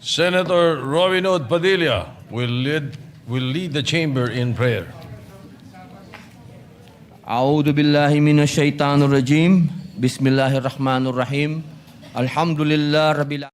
Senator Robinod Padilla will lead the chamber in prayer. A'udhu billahi minash shaitanir rajim. Bismillahirrahmanirrahim. Alhamdulillah rabbil alamin.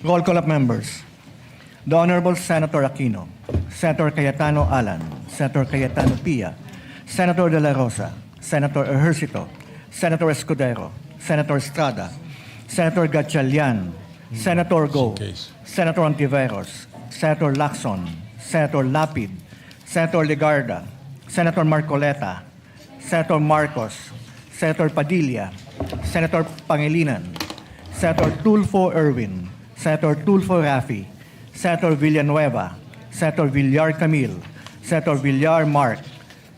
Roll call of members. The Honorable Senator Aquino, Senator Cayetano Alan, Senator Cayetano Pia, Senator De La Rosa, Senator Ejercito, Senator Escudero, Senator Estrada, Senator Gatchalian, Senator Go, Senator Ontiveros, Senator Lacson, Senator Lapid, Senator Legarda, Senator Marcoleta, Senator Marcos, Senator Padilla, Senator Pangilinan, Senator Tulfo Erwin, Senator Tulfo Rafi, Senator Villanueva, Senator Villar Camille, Senator Villar Mark,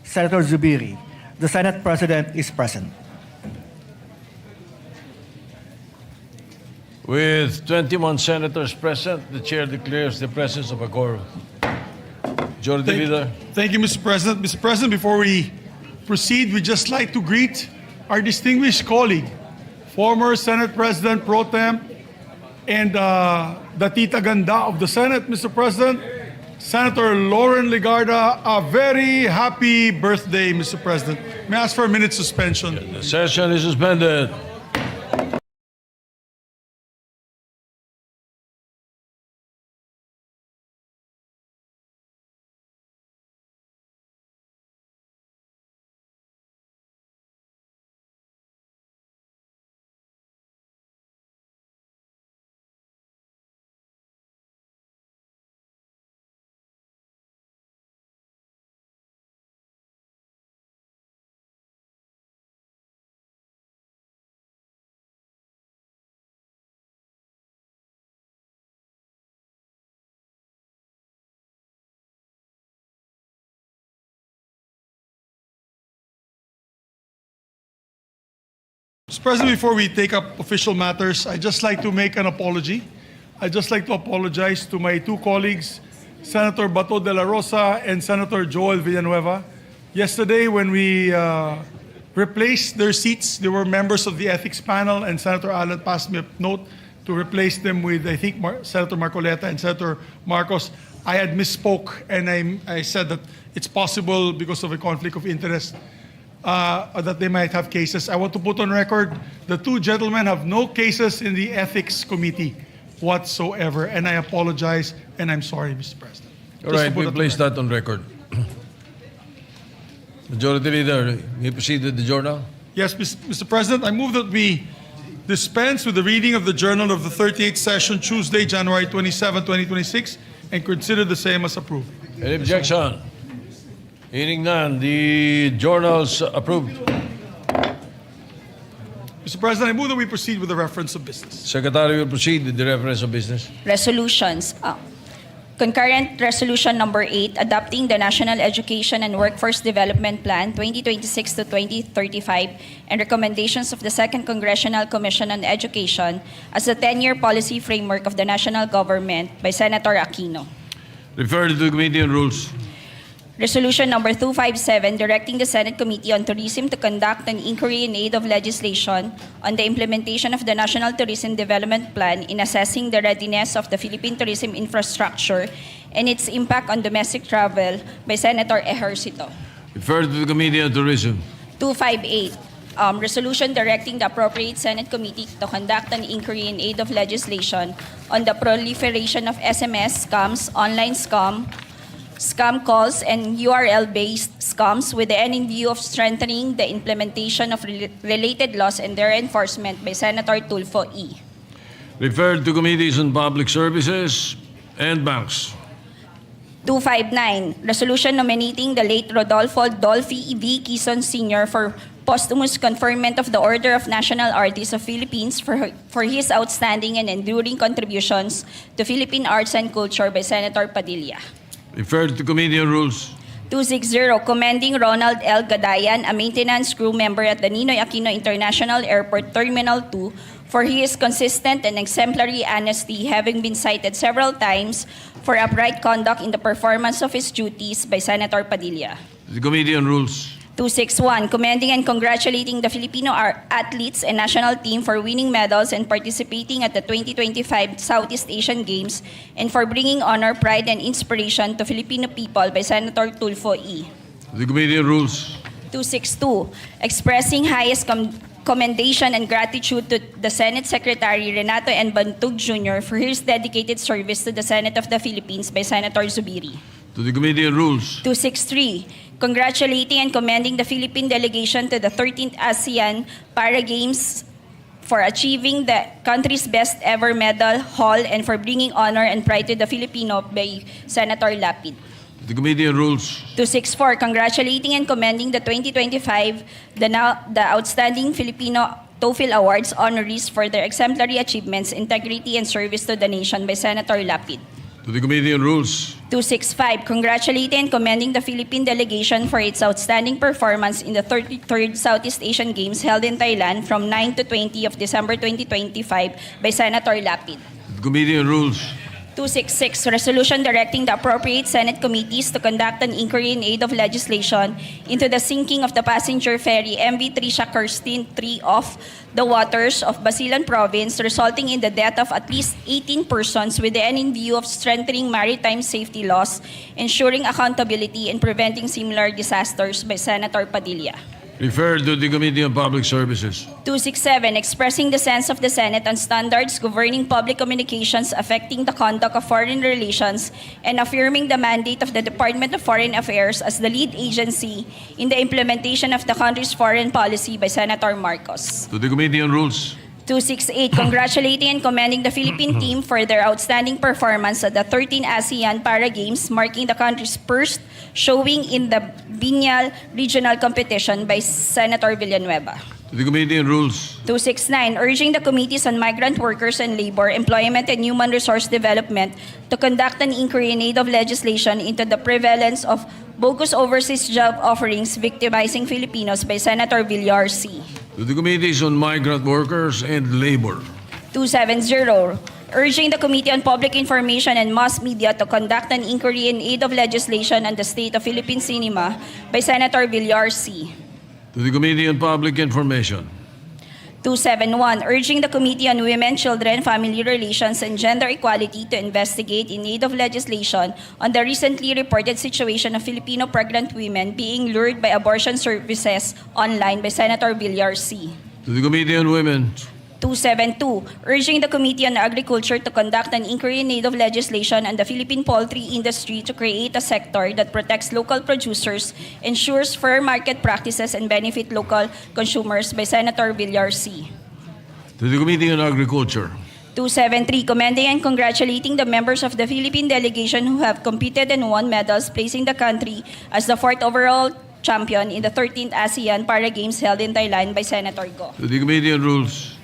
Senator Zubiri. The Senate President is present. With 21 senators present, the chair declares the presence of a quorum. Majority Leader. Thank you, Mr. President. Mr. President, before we proceed, we'd just like to greet our distinguished colleague, former Senate President Pro Tem and the Tita Ganda of the Senate, Mr. President, Senator Lauren Legarda. A very happy birthday, Mr. President. May I ask for a minute suspension? The session is suspended. Mr. President, before we take up official matters, I'd just like to make an apology. I'd just like to apologize to my two colleagues, Senator Bato de la Rosa and Senator Joel Villanueva. Yesterday, when we replaced their seats, they were members of the ethics panel, and Senator Alan passed me a note to replace them with, I think, Senator Marcoleta and Senator Marcos. I had misspoke, and I said that it's possible because of a conflict of interest that they might have cases. I want to put on record the two gentlemen have no cases in the ethics committee whatsoever, and I apologize and I'm sorry, Mr. President. All right, we place that on record. Majority Leader, you proceed with the journal. Yes, Mr. President, I move that we dispense with the reading of the journal of the 38th session, Tuesday, January 27, 2026, and consider the same as approved. Any objection? Hearing none, the journal's approved. Mr. President, I move that we proceed with the reference of business. Secretary will proceed with the reference of business. Resolutions. Concurrent Resolution Number 8, adopting the National Education and Workforce Development Plan 2026 to 2035 and recommendations of the Second Congressional Commission on Education as the 10-year policy framework of the national government by Senator Aquino. Referred to the Committee on Rules. Resolution Number 257, directing the Senate Committee on Tourism to conduct an inquiry in aid of legislation on the implementation of the National Tourism Development Plan in assessing the readiness of the Philippine tourism infrastructure and its impact on domestic travel by Senator Ejercito. Referred to the Committee on Tourism. 258, resolution directing the appropriate Senate Committee to conduct an inquiry in aid of legislation on the proliferation of SMS scams, online scam calls, and URL-based scams with the end in view of strengthening the implementation of related laws and their enforcement by Senator Tulfo E. Referred to Committees on Public Services and Banks. 259, resolution nominating the late Rodolfo Dolphy V. Quezon Sr. for posthumous conferment of the Order of National Artists of Philippines for his outstanding and enduring contributions to Philippine arts and culture by Senator Padilla. Referred to Committee on Rules. 260, commending Ronald L. Gadayan, a maintenance crew member at the Ninoy Aquino International Airport Terminal 2, for his consistent and exemplary honesty, having been cited several times for upright conduct in the performance of his duties by Senator Padilla. The Committee on Rules. 261, commending and congratulating the Filipino athletes and national team for winning medals and participating at the 2025 Southeast Asian Games and for bringing honor, pride, and inspiration to Filipino people by Senator Tulfo E. The Committee on Rules. 262, expressing highest commendation and gratitude to the Senate Secretary Renato N. Bantug Jr. for his dedicated service to the Senate of the Philippines by Senator Zubiri. To the Committee on Rules. 263, congratulating and commending the Philippine delegation to the 13th ASEAN Para Games for achieving the country's best ever medal haul and for bringing honor and pride to the Filipino by Senator Lapid. To the Committee on Rules. 264, congratulating and commending the 2025 the Outstanding Filipino TOEFL Awards honorees for their exemplary achievements, integrity, and service to the nation by Senator Lapid. To To the Committee on Rules. 265, congratulating and commending the Philippine delegation for its outstanding performance in the 33rd Southeast Asian Games held in Thailand from 9 to 20 of December 2025 by Senator Lapid. To the Committee on Rules. 266, resolution directing the appropriate Senate committees to conduct an inquiry in aid of legislation into the sinking of the passenger ferry MV Trisha Kirsten 3 off the waters of Basilan Province, resulting in the death of at least 18 persons, with the end in view of strengthening maritime safety laws, ensuring accountability, and preventing similar disasters by Senator Padilla. Referred to the Committee on Public Services. 267, expressing the sense of the Senate on standards governing public communications affecting the conduct of foreign relations and affirming the mandate of the Department of Foreign Affairs as the lead agency in the implementation of the country's foreign policy by Senator Marcos. To the Committee on Rules. 268, congratulating and commending the Philippine team for their outstanding performance at the 13 ASEAN Para Games, marking the country's first showing in the Biennial Regional Competition by Senator Villanueva. To the Committee on Rules. 269, urging the committees on migrant workers and labor, employment and human resource development to conduct an inquiry in aid of legislation into the prevalence of bogus overseas job offerings victimizing Filipinos by Senator Villar C. To the Committees on Migrant Workers and Labor. 270, urging the Committee on Public Information and Mass Media to conduct an inquiry in aid of legislation on the state of Philippine cinema by Senator Villar C. To the Committee on Public Information. 271, urging the Committee on Women, Children, Family Relations, and Gender Equality to investigate in aid of legislation on the recently reported situation of Filipino pregnant women being lured by abortion services online by Senator Villar C. To the Committee on Women. 272, urging the Committee on Agriculture to conduct an inquiry in aid of legislation on the Philippine poultry industry to create a sector that protects local producers, ensures fair market practices, and benefit local consumers by Senator Villar C. To the Committee on Agriculture. 273, commending and congratulating the members of the Philippine delegation who have competed and won medals, placing the country as the 4th overall champion in the 13th ASEAN Para Games held in Thailand by Senator Go. To the Committee on Rules.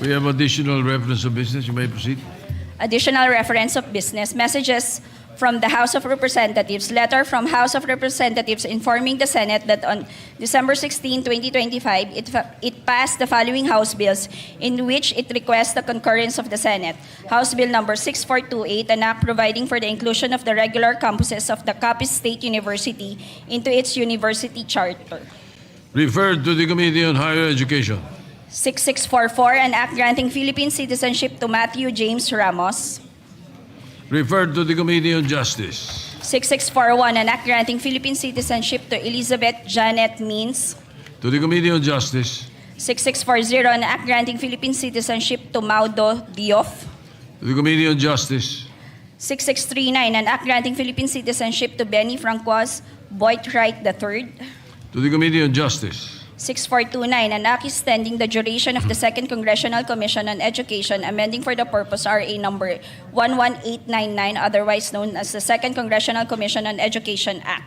We have additional reference of business. You may proceed. Additional reference of business messages from the House of Representatives. Letter from House of Representatives informing the Senate that on December 16, 2025, it passed the following House bills in which it requests the concurrence of the Senate. House Bill number 6428, an act providing for the inclusion of the regular campuses of the Capiz State University into its university charter. Referred to the Committee on Higher Education. 6644, an act granting Philippine citizenship to Matthew James Ramos. Referred to the Committee on Justice. 6641, an act granting Philippine citizenship to Elizabeth Janet Means. To the Committee on Justice. 6640, an act granting Philippine citizenship to Maudo Diof. To the Committee on Justice. 6639, an act granting Philippine citizenship to Benny Francois Boitwright III. To the Committee on Justice. 6429, an act extending the duration of the Second Congressional Commission on Education, amending for the purpose RA number 11899, otherwise known as the Second Congressional Commission on Education Act.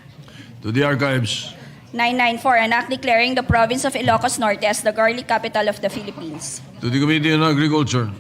To the Archives. 994, an act declaring the province of Ilocos Norte as the garlic capital of the Philippines. To the Committee on Agriculture.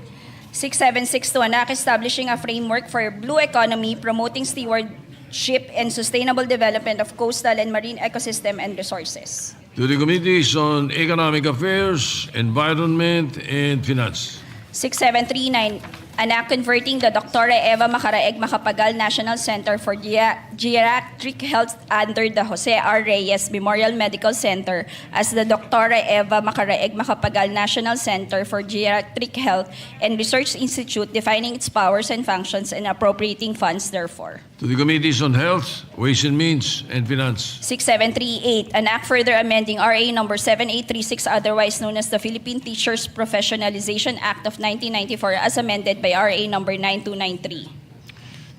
6762, an act establishing a framework for blue economy, promoting stewardship and sustainable development of coastal and marine ecosystem and resources. To the Committees on Economic Affairs, Environment, and Finance. 6739, an act converting the Dr. Eva Macaraeg Macapagal National Center for Geriatric Health under the Jose R. Reyes Memorial Medical Center as the Dr. Eva Macaraeg Macapagal National Center for Geriatric Health and Research Institute, defining its powers and functions and appropriating funds therefore. To the Committees on Health, Ways and Means, and Finance. 6738, an act further amending RA number 7836, otherwise known as the Philippine Teachers Professionalization Act of 1994 as amended by RA number 9293.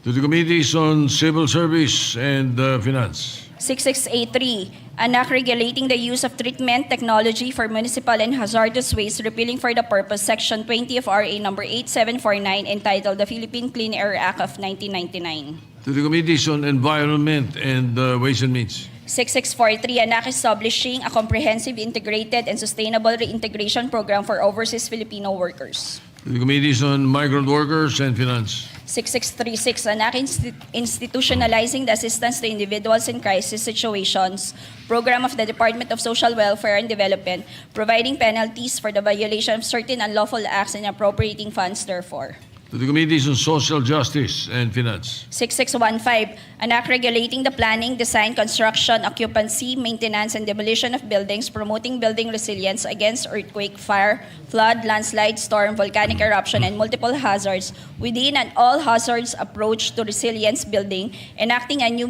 To the Committees on Civil Service and Finance. 6683, an act regulating the use of treatment technology for municipal and hazardous waste, repealing for the purpose Section 20 of RA number 8749 entitled the Philippine Clean Air Act of 1999. To the Committees on Environment and Ways and Means. 6643, an act establishing a comprehensive, integrated, and sustainable reintegration program for overseas Filipino workers. To the Committees on Migrant Workers and Finance. 6636, an act institutionalizing the assistance to individuals in crisis situations, program of the Department of Social Welfare and Development, providing penalties for the violation of certain unlawful acts and appropriating funds therefore. To the Committees on Social Justice and Finance. 6615, an act regulating the planning, design, construction, occupancy, maintenance, and demolition of buildings, promoting building resilience against earthquake, fire, flood, landslide, storm, volcanic eruption, and multiple hazards within an all-hazards approach to resilience building, enacting a new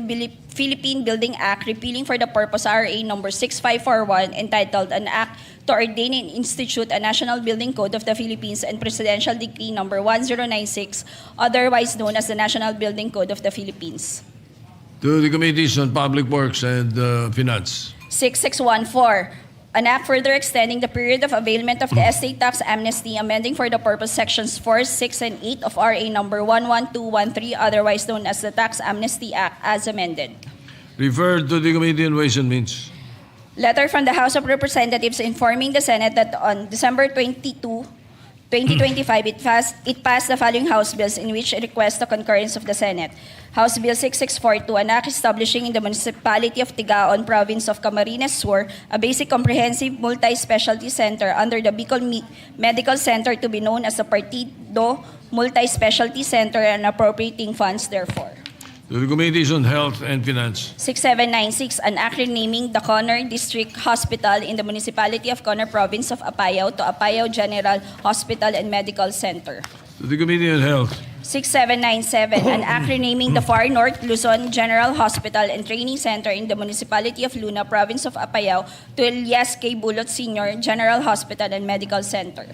Philippine Building Act, repealing for the purpose RA number 6541, entitled An Act to Ordain and Institute a National Building Code of the Philippines and Presidential Decree number 1096, otherwise known as the National Building Code of the Philippines. To the Committees on Public Works and Finance. 6614, an act further extending the period of availment of the estate tax amnesty, amending for the purpose sections 4, 6, and 8 of RA number 11213, otherwise known as the Tax Amnesty Act, as amended. Referred to the Committee on Ways and Means. Letter from the House of Representatives informing the Senate that on December 22, 2025, it passed the following House bills in which it requests the concurrence of the Senate. House Bill 6642, an act establishing in the Municipality of Tigaon, Province of Camarines Sur, a basic comprehensive multi-specialty center under the Bicol Medical Center to be known as the Partido Multi-Specialty Center and appropriating funds therefore. To the Committees on Health and Finance. 6796, an act renaming the Conor District Hospital in the Municipality of Conor, Province of Apayao to Apayao General Hospital and Medical Center. To the Committee on Health. 6797, an act renaming the Far North Luzon General Hospital and Training Center in the Municipality of Luna, Province of Apayao to Elias K. Bulot Sr. General Hospital and Medical Center.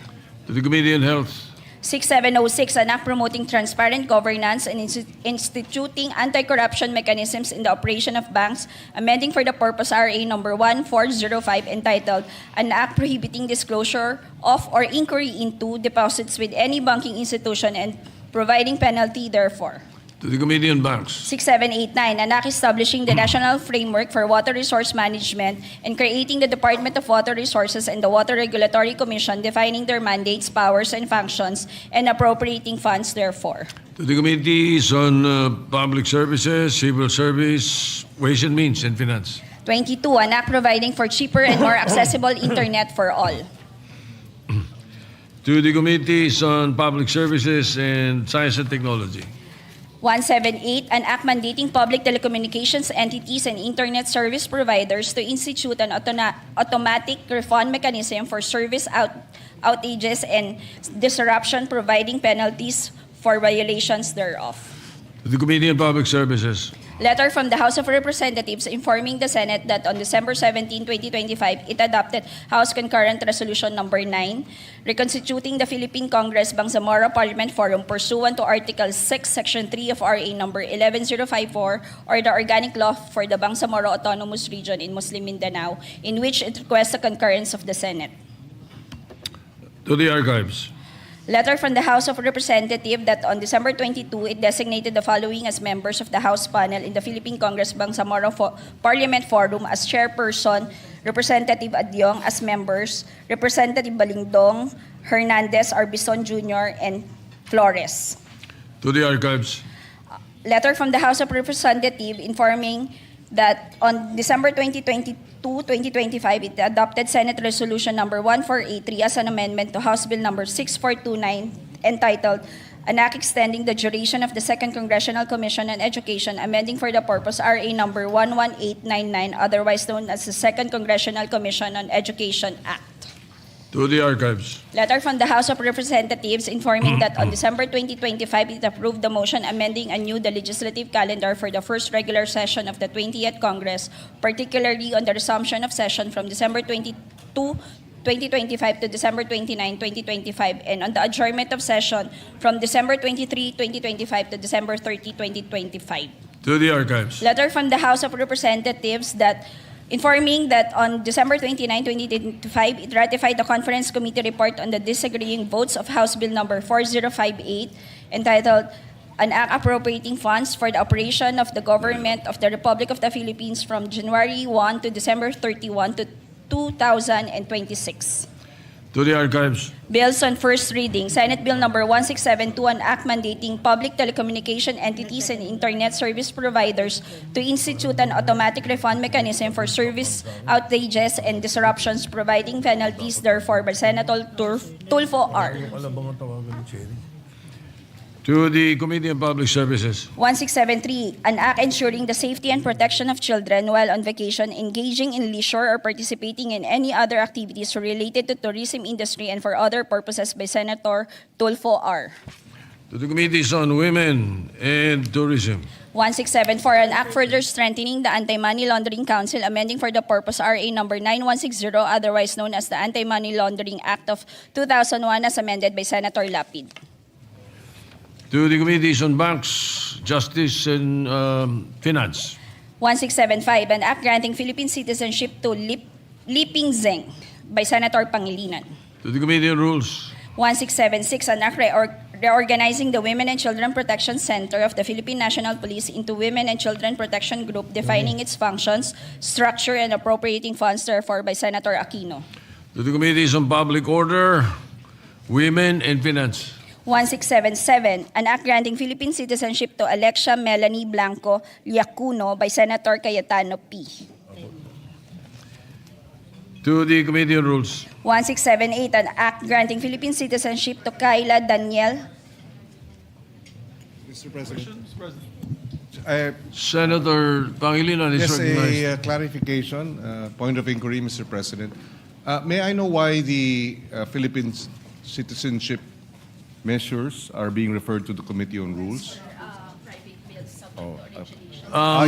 To the Committee on Health. 6706, an act promoting transparent governance and instituting anti-corruption mechanisms in the operation of banks, amending for the purpose RA number 1405, entitled An Act Prohibiting Disclosure of or Inquiry into Deposits with Any Banking Institution and Providing Penalty therefore. To the Committee on Banks. 6789, an act establishing the National Framework for Water Resource Management and creating the Department of Water Resources and the Water Regulatory Commission, defining their mandates, powers, and functions, and appropriating funds therefore. To the Committees on Public Services, Civil Service, Ways and Means, and Finance. 22, an act providing for cheaper and more accessible internet for all. To the Committees on Public Services and Science and Technology. 178, an act mandating public telecommunications entities and internet service providers to institute an automatic refund mechanism for service outages and disruption, providing penalties for violations thereof. To the Committee on Public Services. Letter from the House of Representatives informing the Senate that on December 17, 2025, it adopted House Concurrent Resolution Number 9, reconstituting the Philippine Congress Bangsamoro Parliament Forum pursuant to Article 6, Section 3 of RA Number 11054, or the Organic Law for the Bangsamoro Autonomous Region in Muslim Mindanao, in which it requests the concurrence of the Senate. To the Archives. Letter from the House of Representatives that on December 22, it designated the following as members of the House panel in the Philippine Congress Bangsamoro Parliament Forum as chairperson, Representative Adyong as members, Representative Balingdong, Hernandez, Arbison Jr., and Flores. To the Archives. Letter from the House of Representatives informing that on December 2025, it adopted Senate Resolution Number 1483 as an amendment to House Bill Number 6429 entitled An Act Extending the Duration of the Second Congressional Commission on Education, amending for the purpose RA Number 11899, otherwise known as the Second Congressional Commission on Education Act. To the Archives. Letter from the House of Representatives informing that on December 2025, it approved the motion amending anew the legislative calendar for the first regular session of the 20th Congress, particularly on the resumption of session from December 22, 2025 to December 29, 2025, and on the adjournment of session from December 23, 2025 to December 30, 2025. To the Archives. Letter from the House of Representatives that informing that on December 29, 2025, it ratified the Conference Committee report on the disagreeing votes of House Bill Number 4058, entitled An Act Appropriating Funds for the Operation of the Government of the Republic of the Philippines from January 1 to December 31 to 2026. To the archives. Bills on first reading. Senate Bill number 1672, an act mandating public telecommunication entities and internet service providers to institute an automatic refund mechanism for service outrages and disruptions, providing penalties therefore by Senator Tulfo R. To the Committee on Public Services. 1673, an act ensuring the safety and protection of children while on vacation, engaging in leisure or participating in any other activities related to tourism industry and for other purposes by Senator Tulfo R. To the Committees on Women and Tourism. 1674, an act further strengthening the Anti-Money Laundering Council, amending for the purpose RA number 9160, otherwise known as the Anti-Money Laundering Act of 2001 as amended by Senator Lapid. To the Committees on Banks, Justice, and Finance. 1675, an act granting Philippine citizenship to Liping Zeng by Senator Pangilinan. To the Committee on Rules. 1676, an act reorganizing the Women and Children Protection Center of the Philippine National Police into Women and Children Protection Group, defining its functions, structure, and appropriating funds therefore by Senator Aquino. To the Committees on Public Order, Women, and Finance. 1677, an act granting Philippine citizenship to Alexia Melanie Blanco Liacuno by Senator Cayetano P. To the Committee on Rules. 1678, an act granting Philippine citizenship to Kayla Daniel. Mr. President, Senator Pangilinan is just recognized. a clarification, point of inquiry, Mr. President. May I know why the Philippines citizenship measures are being referred to the Committee on Rules?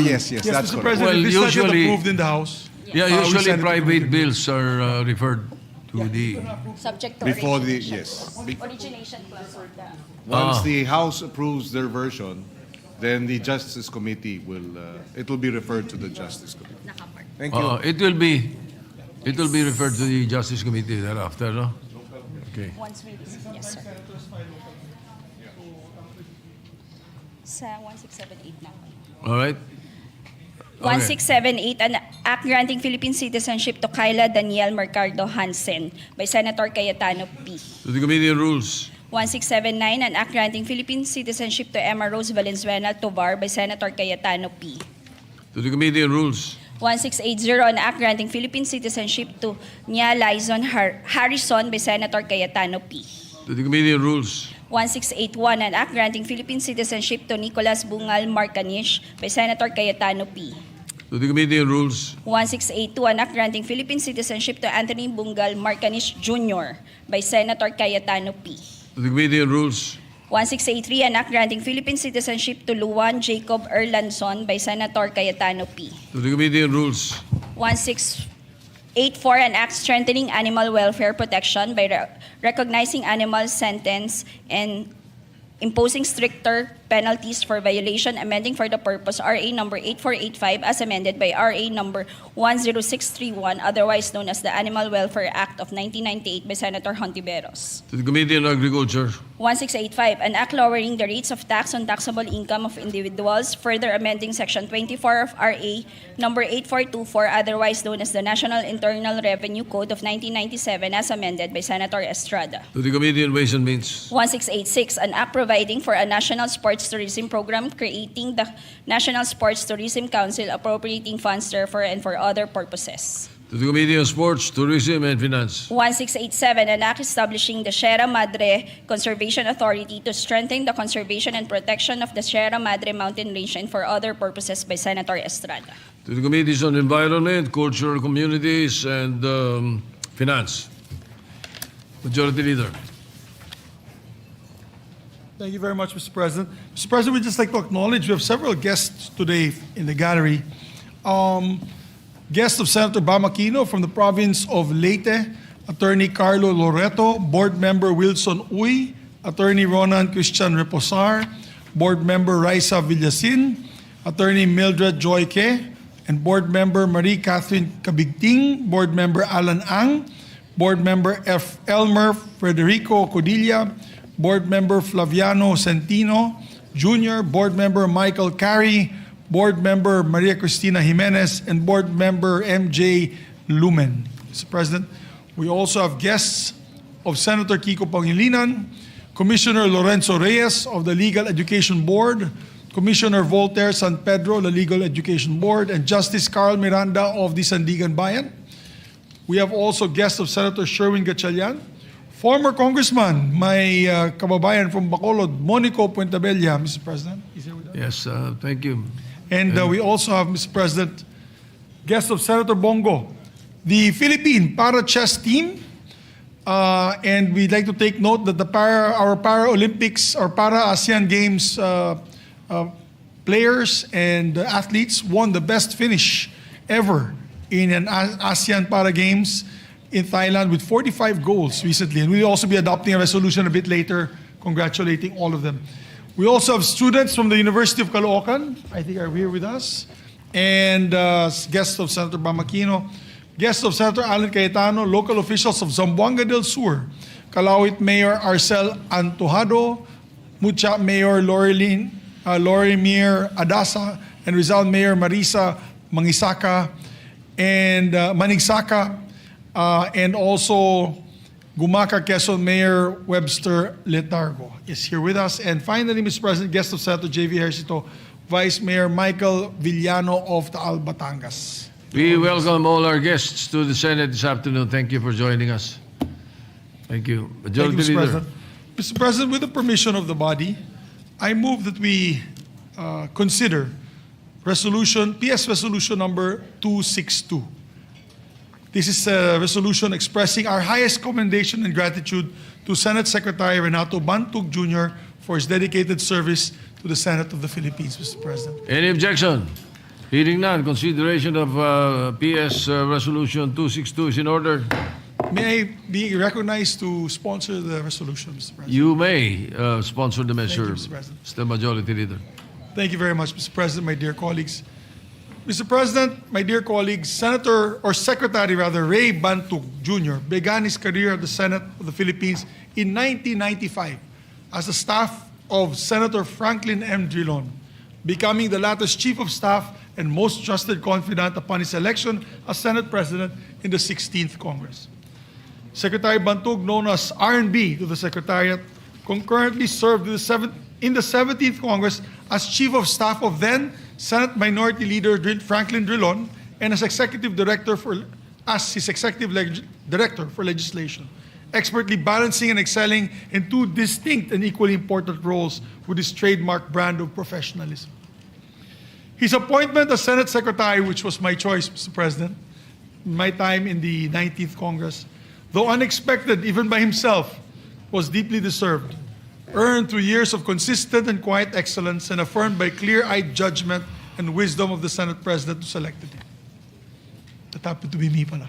Yes, Yes, that's Mr. correct. President, Well, if it's not yet usually- approved in the House. Yeah, we usually send it to private committee. bills are referred to the... Subject to Before the, origination. yes. Origination plus or the... Once the House approves their version, then the Justice Committee will, it will be referred to the Justice Committee. Nakapart. Thank you. It will be referred to the Justice Committee thereafter, no? Okay. Once we yes, sir. Sa 1678 na. All right. 1678, an act granting Philippine citizenship to Kayla Daniel Mercado Hansen by Senator Cayetano P. To the Committee on Rules. 1679, an act granting Philippine citizenship to Emma Rose Valenzuela Tovar by Senator Cayetano P. To the Committee on Rules. 1680, an act granting Philippine citizenship to Nia Liza Harrison by Senator Cayetano P. To the Committee on Rules. 1681, an act granting Philippine citizenship to Nicolas Bungal Marcanish by Senator Cayetano P. To the Committee on Rules. 1682, an act granting Philippine citizenship to Anthony Bungal Marcanish Jr. by Senator Cayetano P. To the Committee on Rules. 1683, an act granting Philippine citizenship to Luan Jacob Erlanson by Senator Cayetano P. To the Committee on Rules. 1684, an act strengthening animal welfare protection by recognizing animal sentence and imposing stricter penalties for violation, amending for the purpose RA number 8485 as amended by RA number 10631, otherwise known as the Animal Welfare Act of 1998 by Senator Hontiveros. To the Committee on Agriculture. 1685, an act lowering the rates of tax on taxable income of individuals, further amending Section 24 of RA number 8424, otherwise known as the National Internal Revenue Code of 1997 as amended by Senator Estrada. To the Committee on Ways and Means. 1686, an act providing for a national sports tourism program, creating the National Sports Tourism Council, appropriating funds therefore and for other purposes. To the Committee on Sports, Tourism, and Finance. 1687, an act establishing the Sierra Madre Conservation Authority to strengthen the conservation and protection of the Sierra Madre mountain range and for other purposes by Senator Estrada. To the Committees on Environment, Culture, Communities, and Finance. Majority Leader. Thank you very much, Mr. President. Mr. President, we'd just like to acknowledge we have several guests today in the gallery. Guest of Senator Bamakino from the province of Leyte, Attorney Carlo Loreto, Board Member Wilson Uy, Attorney Ronan Christian Reposar, Board Member Raisa Villasin, Attorney Mildred Joy Ke, and Board Member Marie Catherine Cabigting, Board Member Alan Ang, Board Member F. Elmer Frederico Codilla, Board Member Flaviano Centino, Jr., Board Member Michael Carey, Board Member Maria Cristina Jimenez, and Board Member MJ Lumen. Mr. President, we also have guests of Senator Kiko Pangilinan, Commissioner Lorenzo Reyes of the Legal Education Board, Commissioner Voltaire San Pedro, the Legal Education Board, and Justice Carl Miranda of the Sandigan Bayan. We have also guests of Senator Sherwin Gatchalian, former Congressman, my kababayan from Bacolod, Monico Puentabella, Mr. President. Is here with us? Yes, thank you. And we also have, Mr. President, guest of Senator Bongo, the Philippine Para Chess Team. And we'd like to take note that our Paralympics or Para-ASEAN Games players and athletes won the best finish ever in an ASEAN Para Games in Thailand with 45 goals recently. And we'll also be adopting a resolution a bit later congratulating all of them. We also have students from the University of Caloocan, I think are here with us, and guests of Senator Bamakino, guests of Senator Alan Cayetano, local officials of Zamboanga del Sur, Calauit Mayor Arcel Antojado, Mucha Mayor Lorimir Adasa, and Rizal Mayor Marisa Mangisaka, and Manigsaka, and also Gumaca Quezon Mayor Webster Letargo is here with us. And finally, Mr. President, guest of Senator J.V. Ejercito, Vice Mayor Michael Villano of Taal, Batangas. We welcome all our guests to the Senate this afternoon. Thank you for joining us. Thank you. Thank you, Majority Mr. Leader. President. Mr. President, with the permission of the body, I move that we consider PS Resolution number 262. This is a resolution expressing our highest commendation and gratitude to Senate Secretary Renato Bantug Jr. for his dedicated service to the Senate of the Philippines, Mr. President. Any objection? Hearing none, consideration of PS Resolution 262 is in order. May I be recognized to sponsor the resolution, Mr. President? You may sponsor the measure, Mr. President. Mr. Majority Leader. Thank you very much, Mr. President, my dear colleagues. Mr. President, my dear colleagues, Secretary Ray Bantug Jr. began his career at the Senate of the Philippines in 1995 as the staff of Senator Franklin M. Drilon, becoming the latter's Chief of Staff and most trusted confidant upon his election as Senate President in the 16th Congress. Secretary Bantug, known as R&B to the Secretariat, concurrently served in the 17th Congress as Chief of Staff of then Senate Minority Leader Franklin Drilon and as Executive Director for Legislation, expertly balancing and excelling in two distinct and equally important roles with his trademark brand of professionalism. His appointment as Senate Secretary, which was my choice, Mr. President, in my time in the 19th Congress, though unexpected even by himself, was deeply deserved, earned through years of consistent and quiet excellence and affirmed by clear-eyed judgment and wisdom of the Senate President who selected him. That happened to be me pala.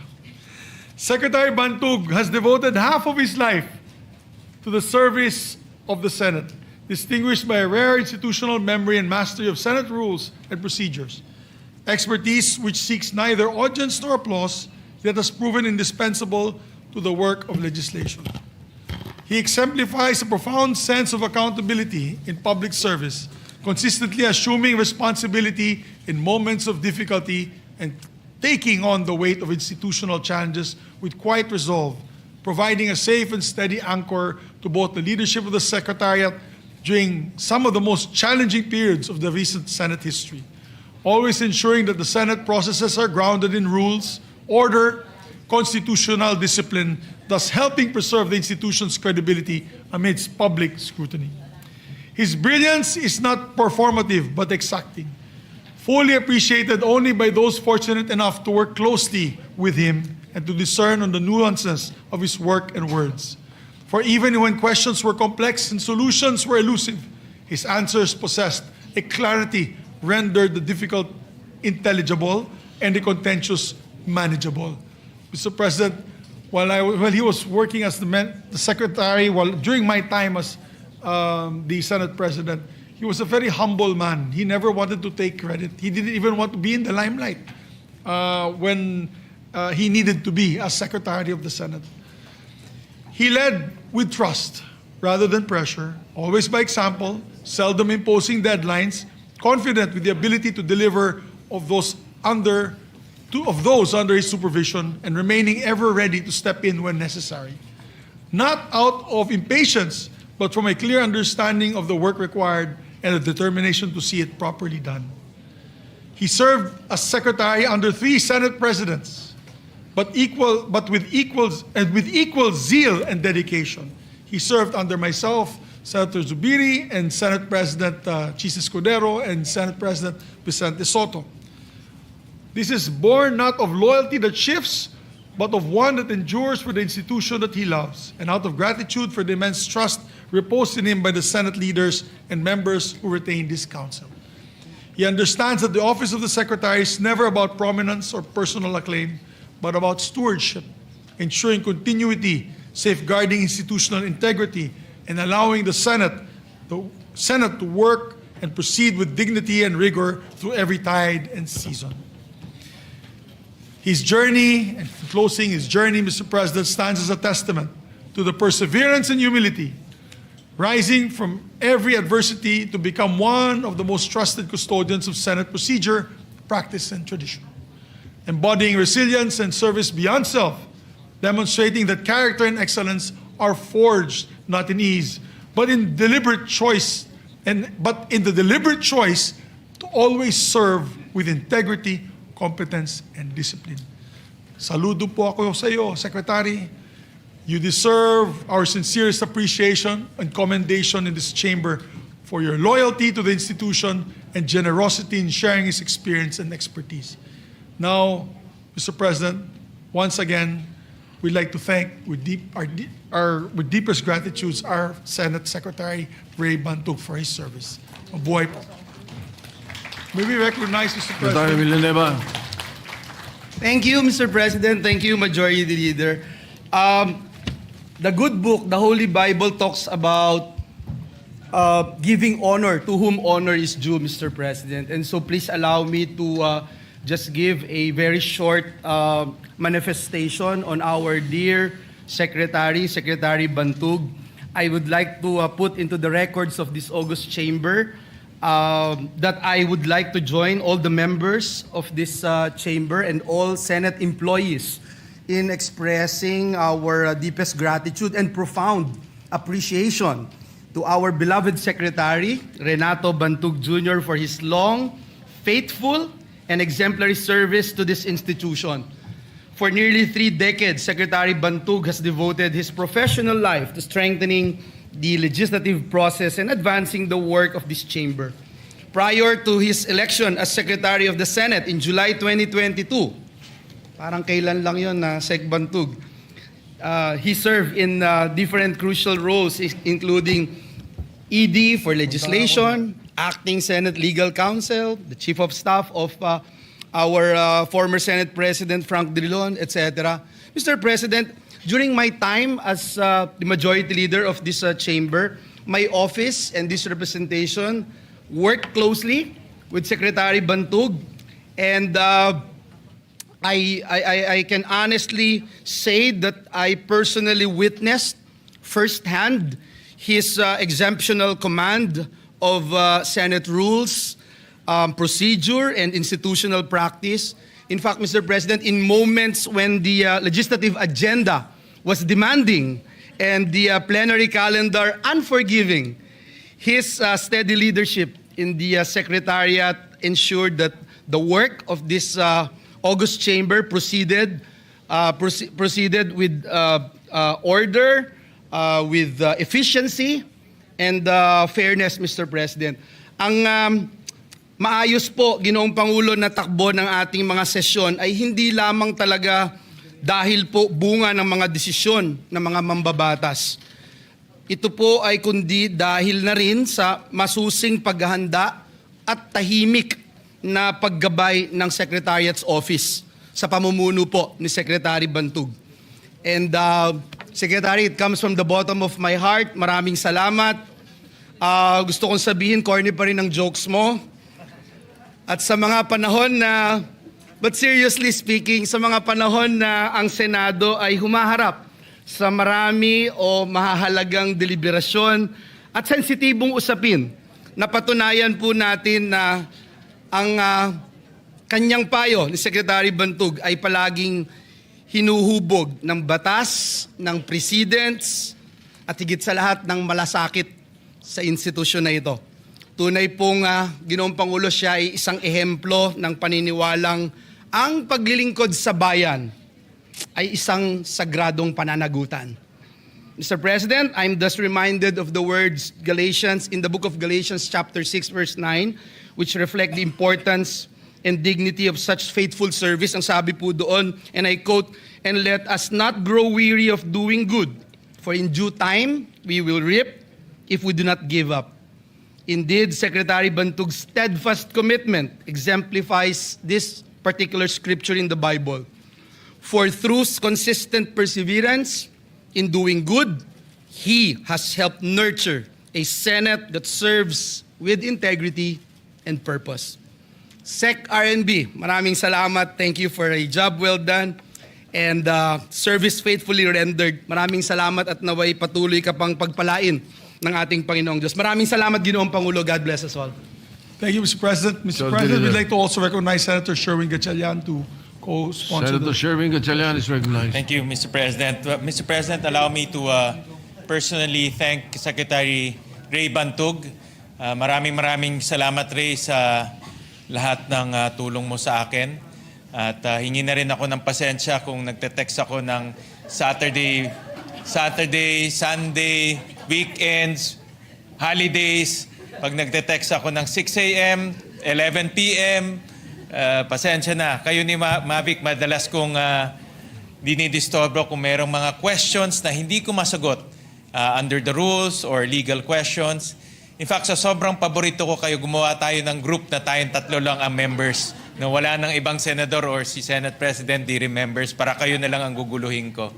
Secretary Bantug has devoted half of his life to the service of the Senate, distinguished by a rare institutional memory and mastery of Senate rules and procedures, expertise which seeks neither audience nor applause, yet has proven indispensable to the work of legislation. He exemplifies a profound sense of accountability in public service, consistently assuming responsibility in moments of difficulty and taking on the weight of institutional challenges with quiet resolve, providing a safe and steady anchor to both the leadership of the Secretariat during some of the most challenging periods of the recent Senate history, always ensuring that the Senate processes are grounded in rules, order, constitutional discipline, thus helping preserve the institution's credibility amidst public scrutiny. His brilliance is not performative but exacting, fully appreciated only by those fortunate enough to work closely with him and to discern on the nuances of his work and words. For even when questions were complex and solutions were elusive, his answers possessed a clarity rendered the difficult intelligible and the contentious manageable. Mr. President, while he was working as the secretary, during my time as the Senate President, he was a very humble man. He never wanted to take credit. He didn't even want to be in the limelight when he needed to be as Secretary of the Senate. He led with trust rather than pressure, always by example, seldom imposing deadlines, confident with the ability to deliver of those under his supervision, and remaining ever ready to step in when necessary. not out of impatience, but from a clear understanding of the work required and a determination to see it properly done. He served as secretary under 3 Senate presidents, but with equal zeal and dedication. He served under myself, Senator Zubiri, and Senate President Chis Escudero, and Senate President Vicente Soto. This is born not of loyalty that shifts, but of one that endures for the institution that he loves, and out of gratitude for the immense trust reposed in him by the Senate leaders and members who retain this council. He understands that the office of the Secretary is never about prominence or personal acclaim, but about stewardship, ensuring continuity, safeguarding institutional integrity, and allowing the Senate to work and proceed with dignity and rigor through every tide and season. His journey, and in closing, his journey, Mr. President, stands as a testament to the perseverance and humility, rising from every adversity to become one of the most trusted custodians of Senate procedure, practice, and tradition, embodying resilience and service beyond self, demonstrating that character and excellence are forged not in ease, but in deliberate choice, but in the deliberate choice to always serve with integrity, competence, and discipline. Saludo po ako sa iyo, Secretary. You deserve our sincerest appreciation and commendation in this chamber for your loyalty to the institution and generosity in sharing his experience and expertise. Now, Mr. President, once again, we'd like to thank with deepest gratitude our Senate Secretary Ray Bantug for his service. Mabuhay po. May we recognize, Mr. Secretary President. Villanueva. Thank you, Mr. President. Thank you, Majority Leader. The good book, the Holy Bible, talks about giving honor to whom honor is due, Mr. President. And so please allow me to just give a very short manifestation on our dear Secretary Bantug. I would like to put into the records of this August chamber that I would like to join all the members of this chamber and all Senate employees in expressing our deepest gratitude and profound appreciation to our beloved Secretary, Renato Bantug Jr., for his long, faithful, and exemplary service to this institution. For nearly 3 decades, Secretary Bantug has devoted his professional life to strengthening the legislative process and advancing the work of this chamber. Prior to his election as Secretary of the Senate in July 2022, parang kailan lang yun na Sec Bantug, he served in different crucial roles, including ED for legislation, acting Senate legal counsel, the chief of staff of our former Senate President Frank Drilon, etc. Mr. President, during my time as the majority leader of this chamber, my office and this representation worked closely with Secretary Bantug, and I can honestly say that I personally witnessed firsthand his exceptional command of Senate rules, procedure, and institutional practice. In fact, Mr. President, in moments when the legislative agenda was demanding and the plenary calendar unforgiving, his steady leadership in the Secretariat ensured that the work of this August chamber proceeded with order, with efficiency, and fairness, Mr. President. Ang maayos po, Ginoong Pangulo, na takbo ng ating mga sesyon ay hindi lamang talaga dahil po bunga ng mga desisyon ng mga mambabatas. Ito po ay kundi dahil na rin sa masusing paghahanda at tahimik na paggabay ng Secretariat's Office sa pamumuno po ni Secretary Bantug. And Secretary, it comes from the bottom of my heart. Maraming salamat. Gusto kong sabihin, corny pa rin ang jokes mo. At sa mga panahon na, but seriously speaking, sa mga panahon na ang Senado ay humaharap sa marami o mahahalagang deliberasyon at sensitibong usapin, napatunayan po natin na ang kanyang payo ni Secretary Bantug ay palaging hinuhubog ng batas, ng precedents, at higit sa lahat ng malasakit sa institusyon na ito. Tunay pong Ginoong Pangulo, siya ay isang ehemplo ng paniniwalang ang paglilingkod sa bayan ay isang sagradong pananagutan. Mr. President, I'm thus reminded of the words Galatians in the book of Galatians chapter 6 verse 9, which reflect the importance and dignity of such faithful service. Ang sabi po doon, and I quote, "And let us not grow weary of doing good, for in due time we will reap if we do not give up." Indeed, Secretary Bantug's steadfast commitment exemplifies this particular scripture in the Bible. For through consistent perseverance in doing good, he has helped nurture a Senate that serves with integrity and purpose. Sec RNB, maraming salamat. Thank you for a job well done and service faithfully rendered. Maraming salamat at naway patuloy ka pang pagpalain ng ating Panginoong Diyos. Maraming salamat, Ginoong Pangulo. God bless us all. Thank you, Mr. President. Mr. Senator President, we'd Leader. like to also recognize Senator Sherwin Gatchalian to co-sponsor Senator Sherwin Gatchalian is recognized. Thank you, Mr. President. Mr. President, allow me to personally thank Secretary Ray Bantug. Maraming salamat, Ray, sa lahat ng tulong mo sa akin. At hingi na rin ako ng pasensya kung nagte-text ako ng Saturday, Sunday, weekends, holidays. Pag nagte-text ako ng 6 a.m., 11 p.m., pasensya na. Kayo ni Mavic, madalas kong dinidisturbo kung mayroong mga questions na hindi ko masagot under the rules or legal questions. In fact, sa sobrang paborito ko kayo, gumawa tayo ng group na tayong tatlo lang ang members na wala ng ibang senador or si Senate President di rin members para kayo na lang ang guguluhin ko.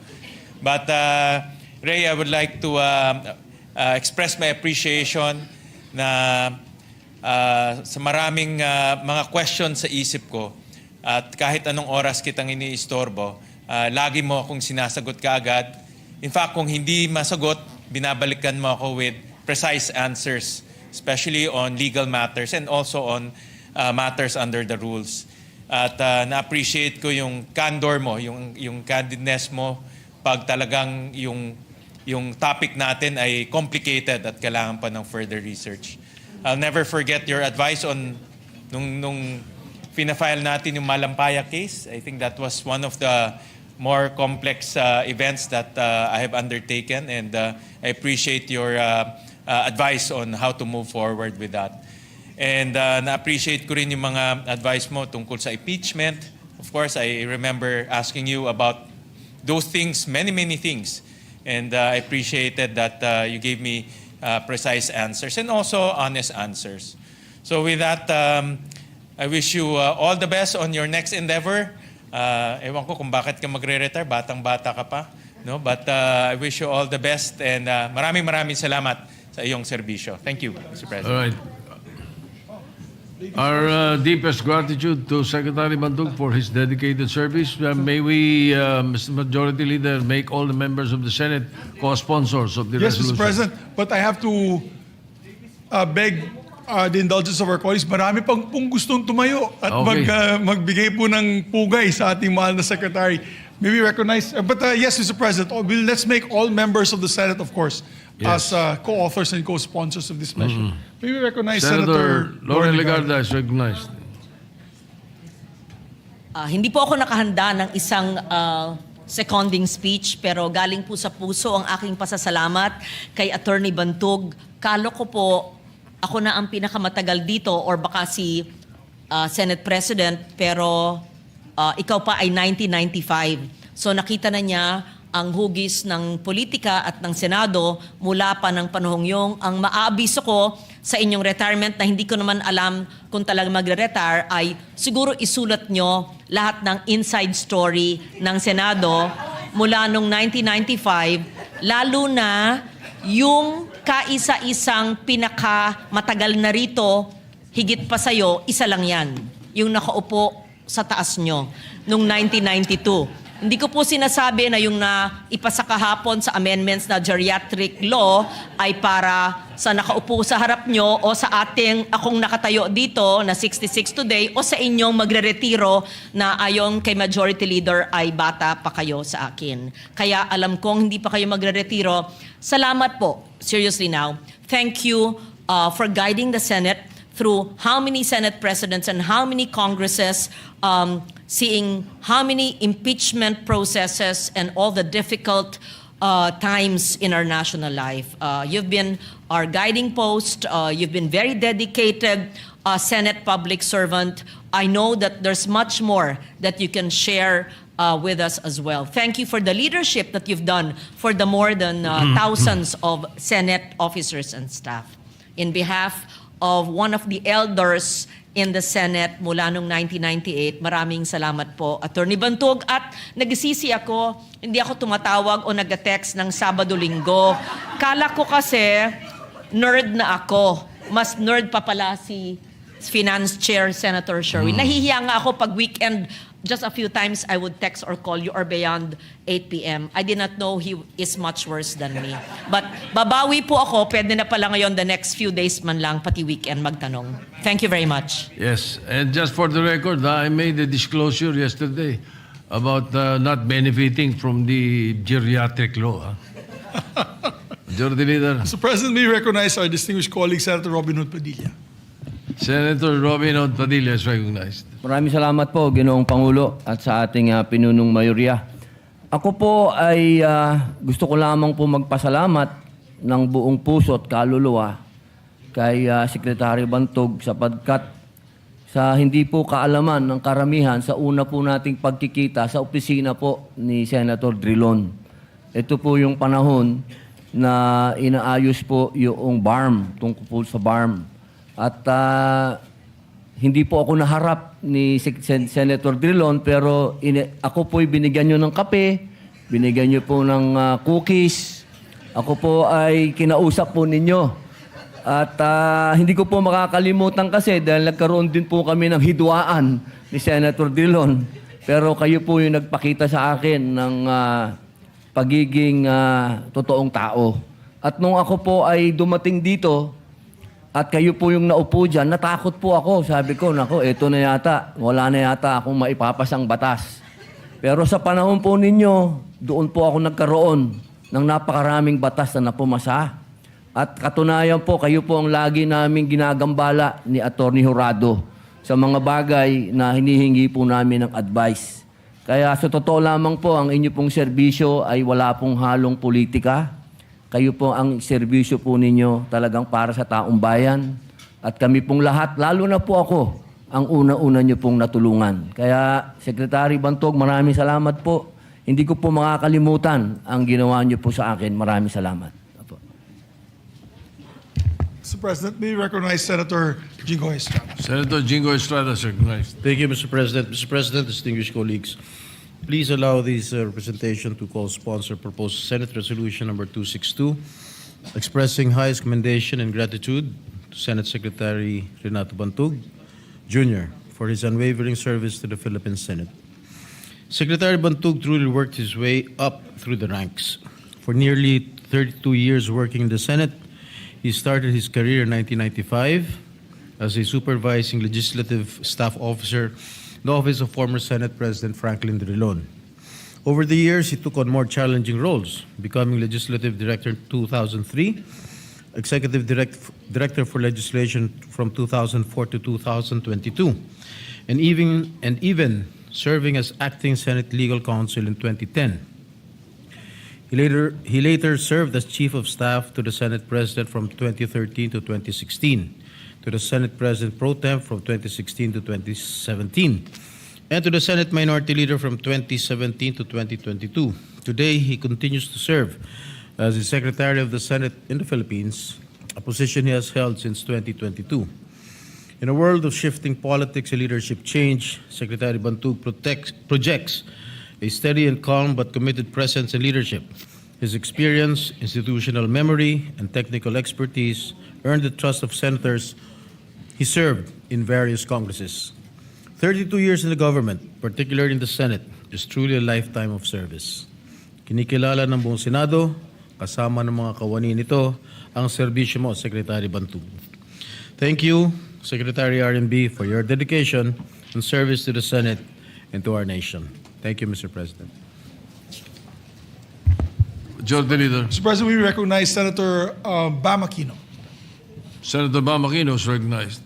But Ray, I would like to express my appreciation na sa maraming mga questions sa isip ko at kahit anong oras kitang iniistorbo, lagi mo akong sinasagot kaagad. In fact, kung hindi masagot, binabalikan mo ako with precise answers, especially on legal matters and also on matters under the rules. At na-appreciate ko yung candor mo, yung candidness mo pag talagang yung topic natin ay complicated at kailangan pa ng further research. I'll never forget your advice on nung fina-file natin yung Malampaya case. I think that was one of the more complex events that I have undertaken, and I appreciate your advice on how to move forward with that. And na-appreciate ko rin yung mga advice mo tungkol sa impeachment. Of course, I remember asking you about those things, many things. And I appreciated that you gave me precise answers and also honest answers. So with that, I wish you all the best on your next endeavor. Ewan ko kung bakit ka magre-retire, batang-bata ka pa. No? But I wish you all the best and maraming salamat sa iyong serbisyo. Thank you, Mr. President. All right. Our deepest gratitude to Secretary Bantug for his dedicated service. May we, Mr. Majority Leader, make all the members of the Senate co-sponsors of the Yes, resolution. Mr. President, but I have to beg the indulgence of our colleagues. Marami pang gustong tumayo at Okay. magbigay po ng pugay sa ating mahal na Secretary. May we recognize, yes, Mr. President, let's make all members of the Senate, of course, Yes. as co-authors and co-sponsors of this measure. May we recognize Senator Lauren Legarda. Legarda is recognized. Hindi po ako nakahanda ng isang seconding speech, pero galing po sa puso ang aking pasasalamat kay Attorney Bantug. Kalo ko po, ako na ang pinakamatagal dito or baka si Senate President, pero ikaw pa ay 1995. So nakita na niya ang hugis ng politika at ng Senado mula pa ng panahong yung ang maaabiso ko sa inyong retirement na hindi ko naman alam kung talagang magre-retire ay siguro isulat nyo lahat ng inside story ng Senado mula nung 1995, lalo na yung kaisa-isang pinakamatagal na rito, higit pa sa'yo, isa lang yan. Yung nakaupo sa taas nyo nung 1992. Hindi ko po sinasabi na yung ipasa kahapon sa amendments na geriatric law ay para sa nakaupo sa harap nyo o sa akong nakatayo dito na 66 today o sa inyong magre-retiro na ayon kay Majority Leader ay bata pa kayo sa akin. Kaya alam kong hindi pa kayo magre-retiro. Salamat po. Seriously now. Thank you for guiding the Senate through how many Senate presidents and how many Congresses, seeing how many impeachment processes and all the difficult times in our national life. You've been our guiding post. You've been very dedicated Senate public servant. I know that there's much more that you can share with us as well. Thank you for the leadership that you've done for the more than thousands of Senate officers and staff. In behalf of one of the elders in the Senate mula noong 1998. Maraming salamat po, Attorney Bantog. At nagsisi ako, hindi ako tumatawag o nag-text ng Sabado-Linggo. Kala ko kasi nerd na ako. Mas nerd pa pala si Finance Chair Senator Sherwin. Nahihiya nga ako pag weekend. Just a few times I would text or call you or beyond 8 p.m. I did not know he is much worse than me. But babawi po ako, pwede na pala ngayon the next few days man lang, pati weekend magtanong. Thank you very much. Yes, and just for the record, I made a disclosure yesterday about not benefiting from the geriatric law. Majority Leader. Mr. President, may we recognize our distinguished colleague, Senator Robin Hood Padilla. Senator Robin Hood Padilla is recognized. Maraming salamat po, Ginoong Pangulo, at sa ating pinunong mayorya. Ako po ay gusto ko lamang po magpasalamat ng buong puso at kaluluwa kay Secretary Bantog sapagkat sa hindi po kaalaman ng karamihan sa una po nating pagkikita sa opisina po ni Senator Drilon. Ito po yung panahon na inaayos po yung BARM, tungkol po sa BARM. At hindi po ako naharap ni Senator Drilon pero ako po'y binigyan nyo ng kape, binigyan nyo po ng cookies. Ako po ay kinausap po ninyo. At hindi ko po makakalimutan kasi dahil nagkaroon din po kami ng hidwaan ni Senator Drilon. Pero kayo po yung nagpakita sa akin ng pagiging totoong tao. At nung ako po ay dumating dito, at kayo po yung naupo dyan, natakot po ako. Sabi ko, nako, eto na yata. Wala na yata akong maipapasang batas. Pero sa panahon po ninyo, doon po ako nagkaroon ng napakaraming batas na napumasa. At katunayan po, kayo po ang lagi naming ginagambala ni Attorney Jurado sa mga bagay na hinihingi po namin ng advice. Kaya sa totoo lamang po, ang inyo pong serbisyo ay wala pong halong politika. Kayo po ang serbisyo po ninyo talagang para sa taong bayan. At kami pong lahat, lalo na po ako, ang una-una nyo pong natulungan. Kaya, Secretary Bantog, maraming salamat po. Hindi ko po makakalimutan ang ginawa nyo po sa akin. Maraming salamat. Mr. President, may we recognize Senator Jingo Estrada. Senator Jingo Estrada is recognized. Thank you, Mr. President. Mr. President, distinguished colleagues, please allow this representation to co-sponsor proposed Senate Resolution number 262, expressing highest commendation and gratitude to Senate Secretary Renato Bantog, Jr., for his unwavering service to the Philippine Senate. Secretary Bantog truly worked his way up through the ranks. For nearly 32 years working in the Senate, he started his career in 1995 as a supervising legislative staff officer in the office of former Senate President Franklin Drilon. Over the years, he took on more challenging roles, becoming Legislative Director in 2003, Executive Director for Legislation from 2004 to 2022, and even serving as Acting Senate Legal Counsel in 2010. He later served as Chief of Staff to the Senate President from 2013 to 2016, to the Senate President Pro Tem from 2016 to 2017, and to the Senate Minority Leader from 2017 to 2022. Today, he continues to serve as the Secretary of the Senate in the Philippines, a position he has held since 2022. In a world of shifting politics and leadership change, Secretary Bantog projects a steady and calm but committed presence and leadership. His experience, institutional memory, and technical expertise earned the trust of senators he served in various Congresses. 32 years in the government, particularly in the Senate, is truly a lifetime of service. Kinikilala ng buong Senado, kasama ng mga kawani nito ang serbisyo mo, Secretary Bantug. Thank you, Secretary RMB, for your dedication and service to the Senate and to our nation. Thank you, Mr. President. Majority Leader. Mr. President, we recognize Senator Bam Aquino. Senator Bam Aquino is recognized.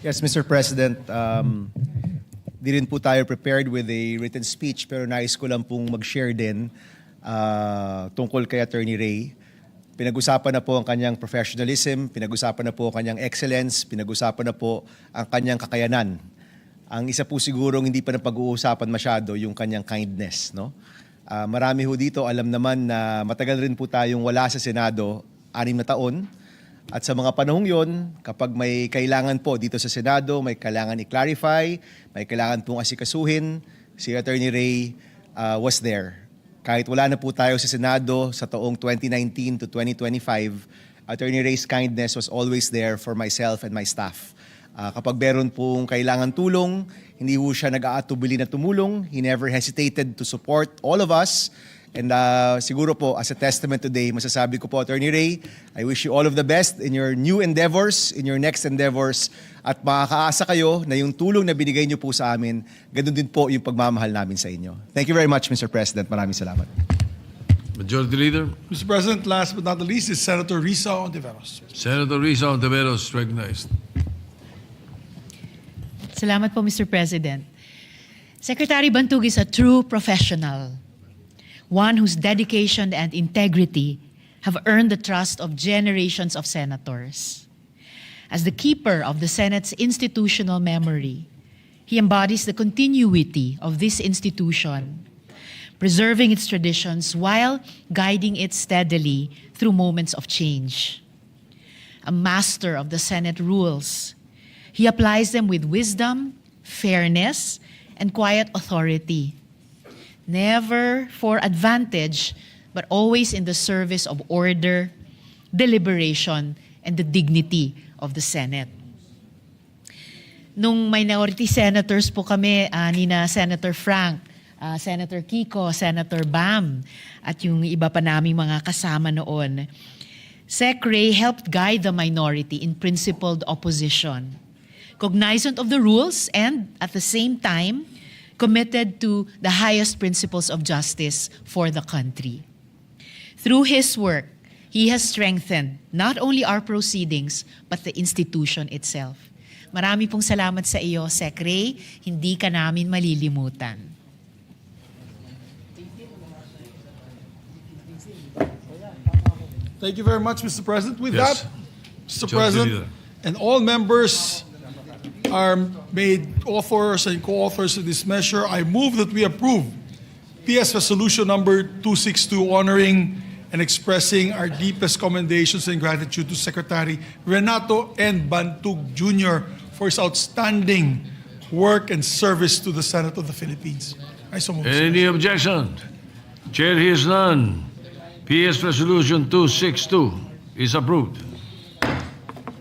Yes, Mr. President. Di rin po tayo prepared with a written speech pero nais ko lang pong mag-share din tungkol kay Attorney Ray. Pinag-usapan na po ang kanyang professionalism, pinag-usapan na po ang kanyang excellence, pinag-usapan na po ang kanyang kakayanan. Ang isa po sigurong hindi pa napag-uusapan masyado yung kanyang kindness. No? Marami ho dito alam naman na matagal rin po tayong wala sa Senado, 6 na taon. At sa mga panahong yon, kapag may kailangan po dito sa Senado, may kailangan i-clarify, may kailangan pong asikasuhin, si Attorney Ray was there. Kahit wala na po tayo sa Senado sa taong 2019 to 2025, Attorney Ray's kindness was always there for myself and my staff. Kapag meron pong kailangan tulong, hindi po siya nag-aatubili na tumulong. He never hesitated to support all of us. And siguro po, as a testament today, masasabi ko po, Attorney Ray, I wish you all of the best in your new endeavors, in your next endeavors. At makakaasa kayo na yung tulong na binigay niyo po sa amin, ganun din po yung pagmamahal namin sa inyo. Thank you very much, Mr. President. Maraming salamat. Majority Leader. Mr. President, last but not the least is Senator Risa Ontiveros. Senator Risa Ontiveros is recognized. Salamat po, Mr. President. Secretary Bantug is a true professional, one whose dedication and integrity have earned the trust of generations of senators. As the keeper of the Senate's institutional memory, he embodies the continuity of this institution, preserving its traditions while guiding it steadily through moments of change. A master of the Senate rules, he applies them with wisdom, fairness, and quiet authority, never for advantage, but always in the service of order, deliberation, and the dignity of the Senate. Nung minority senators po kami, nina Senator Frank, Senator Kiko, Senator Bam, at yung iba pa naming mga kasama noon, Sec Ray helped guide the minority in principled opposition, cognizant of the rules and, at the same time, committed to the highest principles of justice for the country. Through his work, he has strengthened not only our proceedings, but the institution itself. Marami pong salamat sa iyo, Sec Ray. Hindi ka namin malilimutan. Thank you very much, Mr. President. With Yes. that, Mr. Majority President, Leader. and all members are made authors and co-authors of this measure, I move that we approve PS Resolution number 262 honoring and expressing our deepest commendations and gratitude to Secretary Renato N. Bantug Jr. for his outstanding work and service to the Senate of the Philippines. I so move. Any objection? Chair hears none. PS Resolution 262 is approved.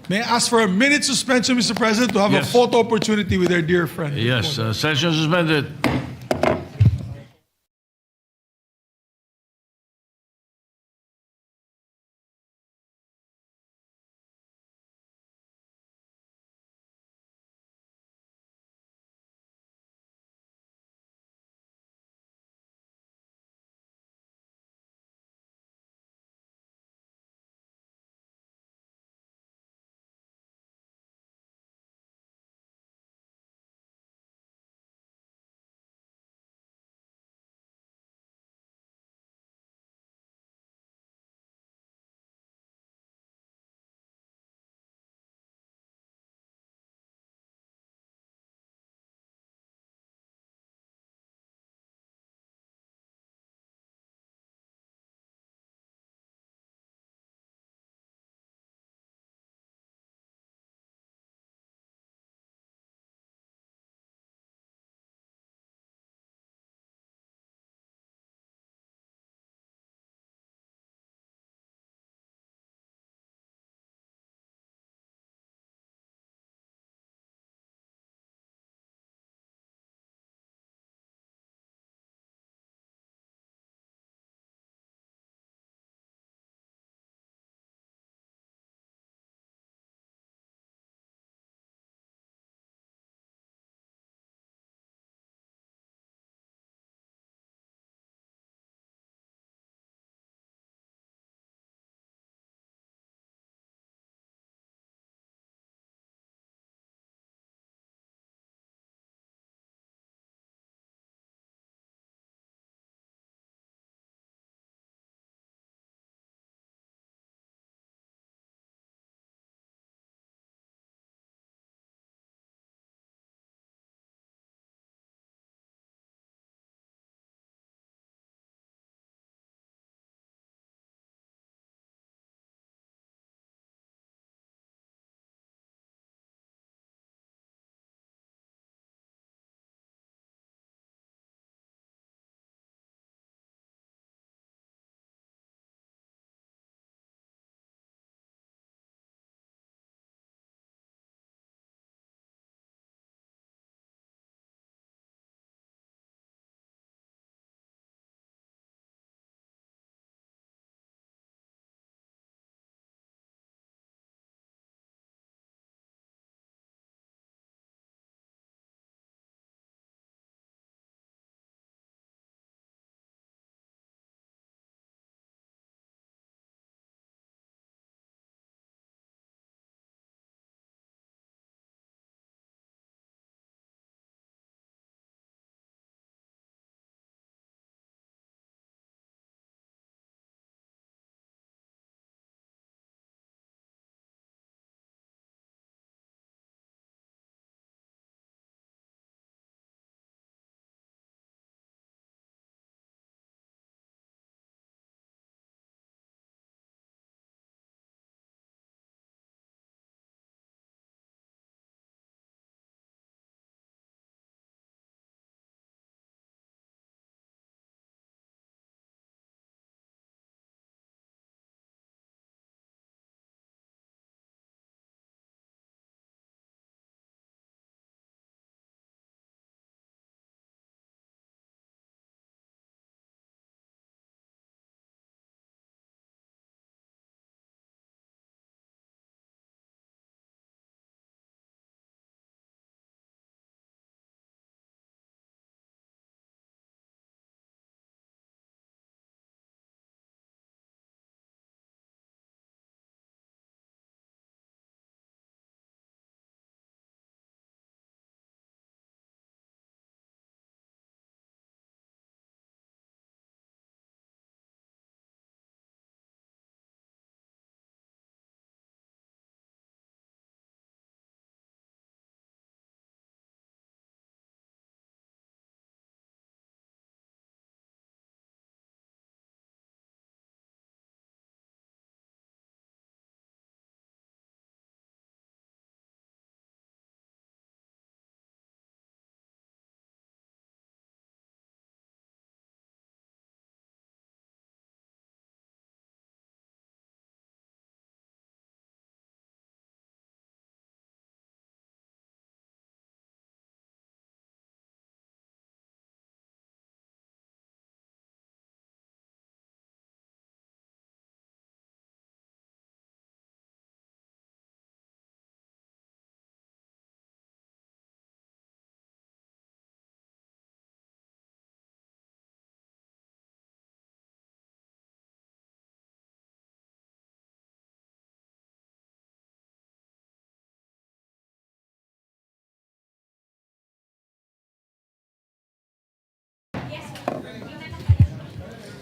May I ask for a minute suspension, Mr. President, to have a Yes. photo opportunity with our dear friend? Yes, session suspended.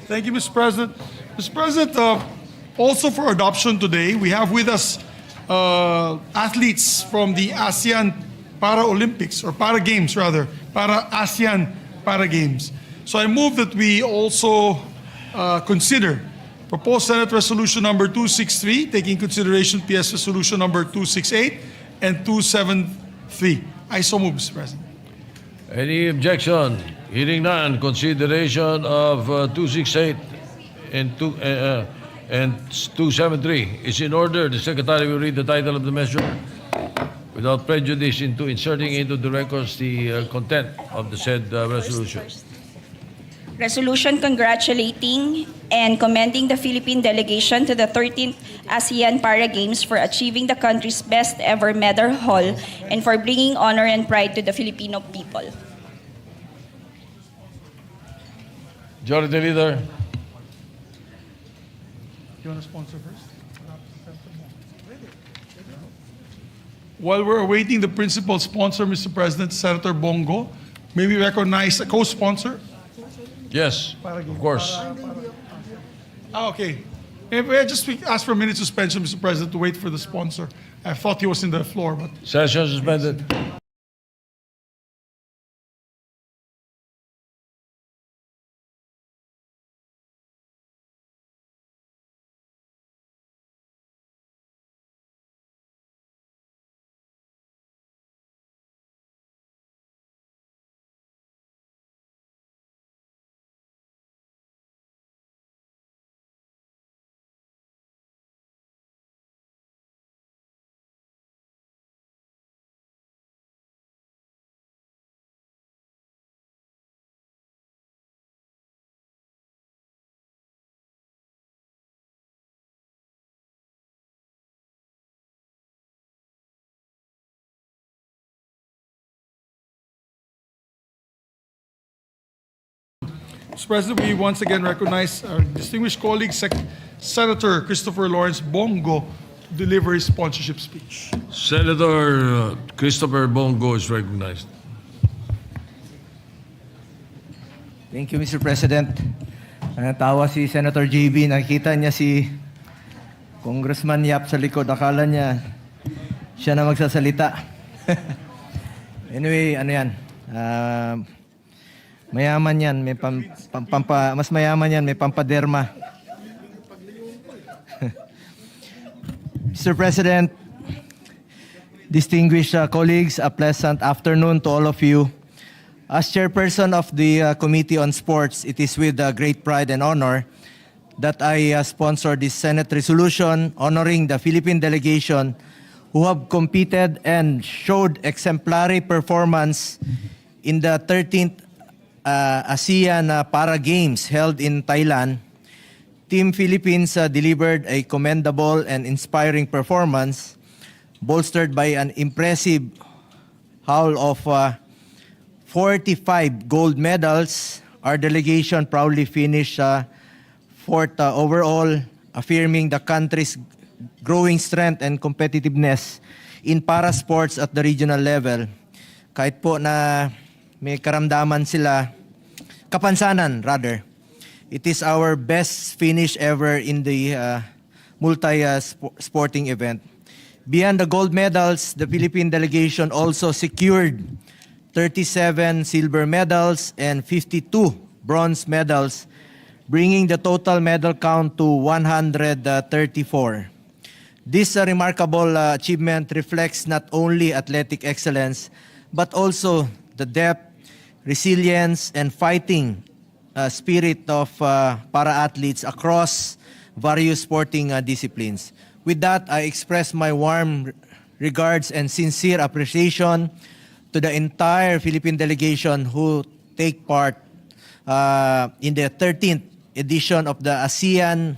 Thank you, Mr. President. Mr. President, also for adoption today, we have with us athletes from the ASEAN Para-Olympics, or Para-Games rather, Para-ASEAN Para-Games. So I move that we also consider proposed Senate Resolution number 263, taking consideration PS Resolution number 268 and 273. I so move, Mr. President. Any objection? Hearing none, consideration of 268 and 273 is in order. The Secretary will read the title of the measure without prejudice into inserting into the records the content of the said resolution. Resolution congratulating and commending the Philippine delegation to the 13th ASEAN Para Games for achieving the country's best ever medal haul and for bringing honor and pride to the Filipino people. Majority Leader. You want to sponsor first? While we're awaiting the principal sponsor, Mr. President, Senator Bongo, may we recognize a co-sponsor? Yes, of course. Okay. May I just ask for a minute suspension, Mr. President, to wait for the sponsor? I thought he was in the floor, but... Session suspended. Mr. President, we once again recognize our distinguished colleague, Senator Christopher Lawrence Bongo, to deliver his sponsorship speech. Senator Christopher Bongo is recognized. Thank you, Mr. President. Natawa si Senator JB, nakita niya si Congressman Yap sa likod. Akala niya siya na magsasalita. Anyway, ano yan? Mayaman yan, may mas mayaman yan, may pampaderma. Mr. President, distinguished colleagues, a pleasant afternoon to all of you. As chairperson of the Committee on Sports, it is with great pride and honor that I sponsor this Senate resolution honoring the Philippine delegation who have competed and showed exemplary performance in the 13th ASEAN Para Games held in Thailand. Team Philippines delivered a commendable and inspiring performance, bolstered by an impressive haul of 45 gold medals. Our delegation proudly finished fourth overall, affirming the country's growing strength and competitiveness in para sports at the regional level. Kahit po na may karamdaman sila, kapansanan rather. It is our best finish ever in the multi-sporting event. Beyond the gold medals, the Philippine delegation also secured 37 silver medals and 52 bronze medals, bringing the total medal count to 134. This remarkable achievement reflects not only athletic excellence, but also the depth, resilience, and fighting spirit of para-athletes across various sporting disciplines. With that, I express my warm regards and sincere appreciation to the entire Philippine delegation who take part in the 13th edition of the ASEAN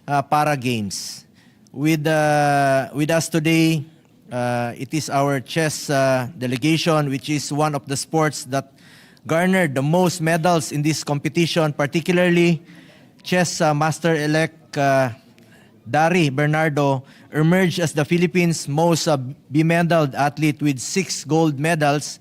Para Games. With us today, it is our chess delegation, which is one of the sports that garnered the most medals in this competition, particularly chess master-elect Dari Bernardo emerged as the Philippines' most bemedaled athlete with 6 gold medals.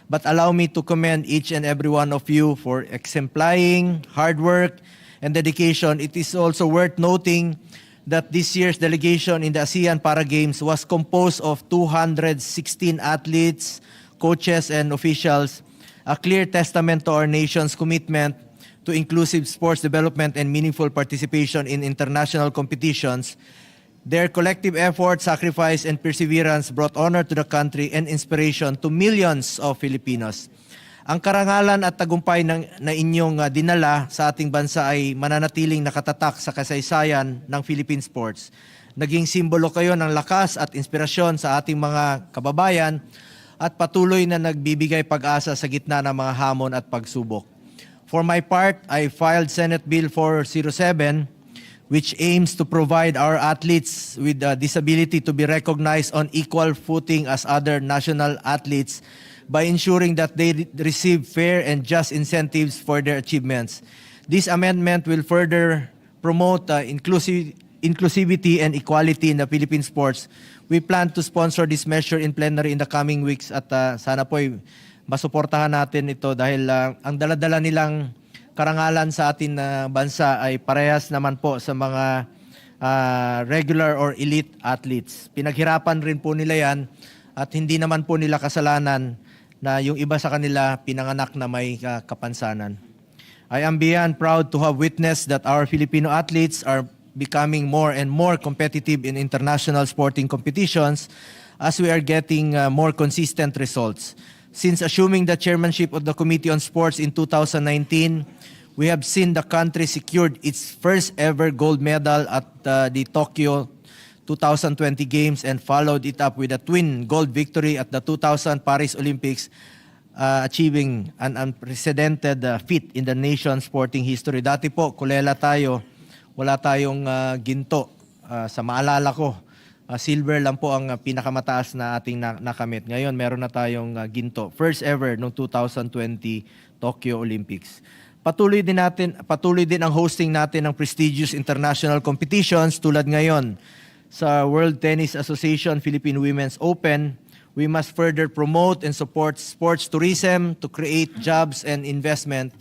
But allow me to commend each and every one of you for exemplifying hard work and dedication, it is also worth noting that this year's delegation in the ASEAN Para Games was composed of 216 athletes, coaches, and officials, a clear testament to our nation's commitment to inclusive sports development and meaningful participation in international competitions. Their collective effort, sacrifice, and perseverance brought honor to the country and inspiration to millions of Filipinos. Ang karangalan at tagumpay na inyong dinala sa ating bansa ay mananatiling nakatatak sa kasaysayan ng Philippine sports. Naging simbolo kayo ng lakas at inspirasyon sa ating mga kababayan at patuloy na nagbibigay pag-asa sa gitna ng mga hamon at pagsubok. For my part, I filed Senate Bill 407, which aims to provide our athletes with a disability to be recognized on equal footing as other national athletes by ensuring that they receive fair and just incentives for their achievements. This amendment will further promote inclusivity and equality in the Philippine sports. We plan to sponsor this measure in plenary in the coming weeks at sana po'y masuportahan natin ito dahil ang daladala nilang karangalan sa atin na bansa ay parehas naman po sa mga regular or elite athletes. Pinaghirapan rin po nila yan at hindi naman po nila kasalanan na yung iba sa kanila pinanganak na may kapansanan. I am beyond proud to have witnessed that our Filipino athletes are becoming more and more competitive in international sporting competitions as we are getting more consistent results. Since assuming the chairmanship of the Committee on Sports in 2019, we have seen the country secured its first ever gold medal at the Tokyo 2020 Games and followed it up with a twin gold victory at the 2000 Paris Olympics, achieving an unprecedented feat in the nation's sporting history. Dati po, kulela tayo, wala tayong ginto. Sa maalala ko, silver lang po ang pinakamataas na ating nakamit. Ngayon, meron na tayong ginto. First ever noong 2020 Tokyo Olympics. Patuloy din ang hosting natin ng prestigious international competitions tulad ngayon sa World Tennis Association Philippine Women's Open. We must further promote and support sports tourism to create jobs and investment,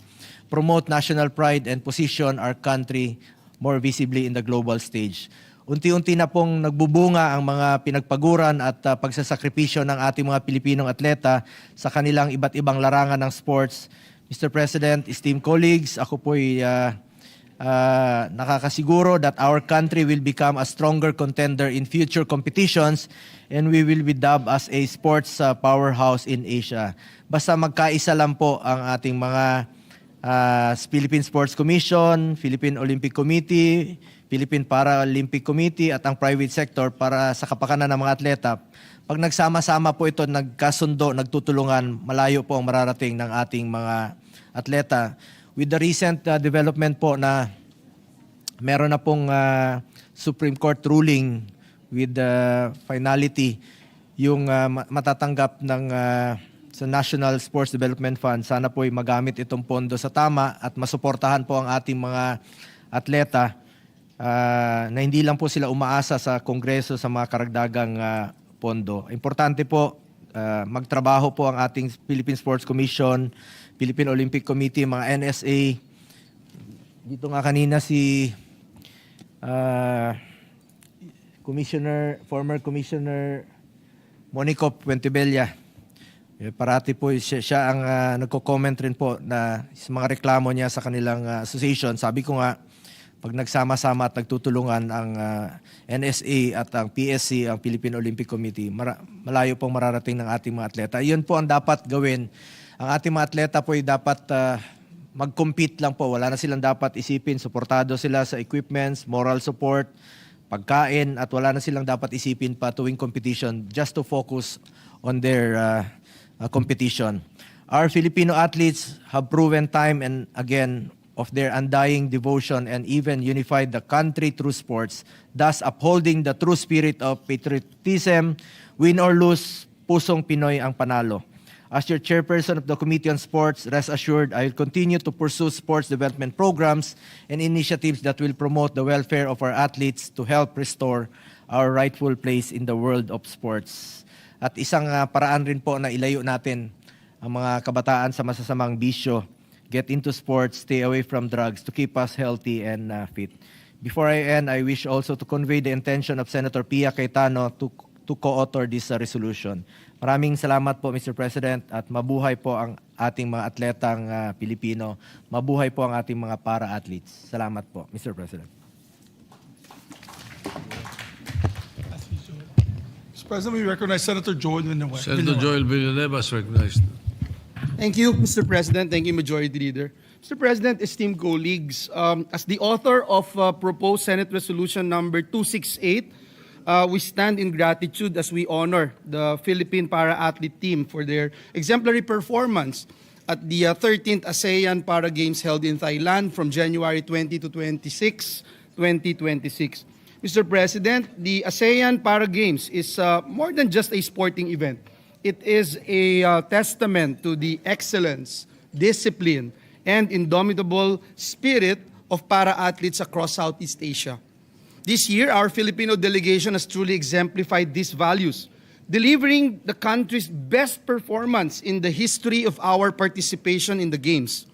promote national pride, and position our country more visibly in the global stage. Unti-unti na pong nagbubunga ang mga pinagpaguran at pagsasakripisyo ng ating mga Pilipinong atleta sa kanilang iba't ibang larangan ng sports. Mr. President, esteemed colleagues, ako po'y nakakasiguro that our country will become a stronger contender in future competitions and we will be dubbed as a sports powerhouse in Asia. Basta magkaisa lang po ang ating mga Philippine Sports Commission, Philippine Olympic Committee, Philippine Paralympic Committee at ang private sector para sa kapakanan ng mga atleta. Pag nagsama-sama po ito, nagkasundo, nagtutulungan, malayo po ang mararating ng ating mga atleta. With the recent development po na meron na pong Supreme Court ruling with finality yung matatanggap ng sa National Sports Development Fund, sana po'y magamit itong pondo sa tama at masuportahan po ang ating mga atleta na hindi lang po sila umaasa sa Kongreso sa mga karagdagang pondo. Importante po, magtrabaho po ang ating Philippine Sports Commission, Philippine Olympic Committee, mga NSA. Dito nga kanina si former Commissioner Monico Puentebella. Parati po siya ang nagko-comment rin po na sa mga reklamo niya sa kanilang association. Sabi ko nga, pag nagsama-sama at nagtutulungan ang NSA at ang PSC, ang Philippine Olympic Committee, malayo pong mararating ng ating mga atleta. Iyon po ang dapat gawin. Ang ating mga atleta po ay dapat mag-compete lang po. Wala na silang dapat isipin. Suportado sila sa equipments, moral support, pagkain, at wala na silang dapat isipin pa tuwing competition just to focus on their competition. Our Filipino athletes have proven time and again of their undying devotion and even unified the country through sports, thus upholding the true spirit of patriotism. Win or lose, pusong Pinoy ang panalo. As your chairperson of the Committee on Sports, rest assured I will continue to pursue sports development programs and initiatives that will promote the welfare of our athletes to help restore our rightful place in the world of sports. At isang paraan rin po na ilayo natin ang mga kabataan sa masasamang bisyo, get into sports, stay away from drugs to keep us healthy and fit. Before I end, I wish also to convey the intention of Senator Pia Cayetano to co-author this resolution. Maraming salamat po, Mr. President, at mabuhay po ang ating mga atletang Pilipino. Mabuhay po ang ating mga para-athletes. Salamat po, Mr. President. Mr. President, we recognize Senator Joel Villanueva. Senator Joel Villanueva is recognized. Thank you, Mr. President. Thank you, Majority Leader. Mr. President, esteemed colleagues, as the author of proposed Senate Resolution number 268, we stand in gratitude as we honor the Philippine para-athlete team for their exemplary performance at the 13th ASEAN Para Games held in Thailand from January 20 to 26, 2026. Mr. President, the ASEAN Para Games is more than just a sporting event. It is a testament to the excellence, discipline, and indomitable spirit of para-athletes across Southeast Asia. This year, our Filipino delegation has truly exemplified these values, delivering the country's best performance in the history of our participation in the Games.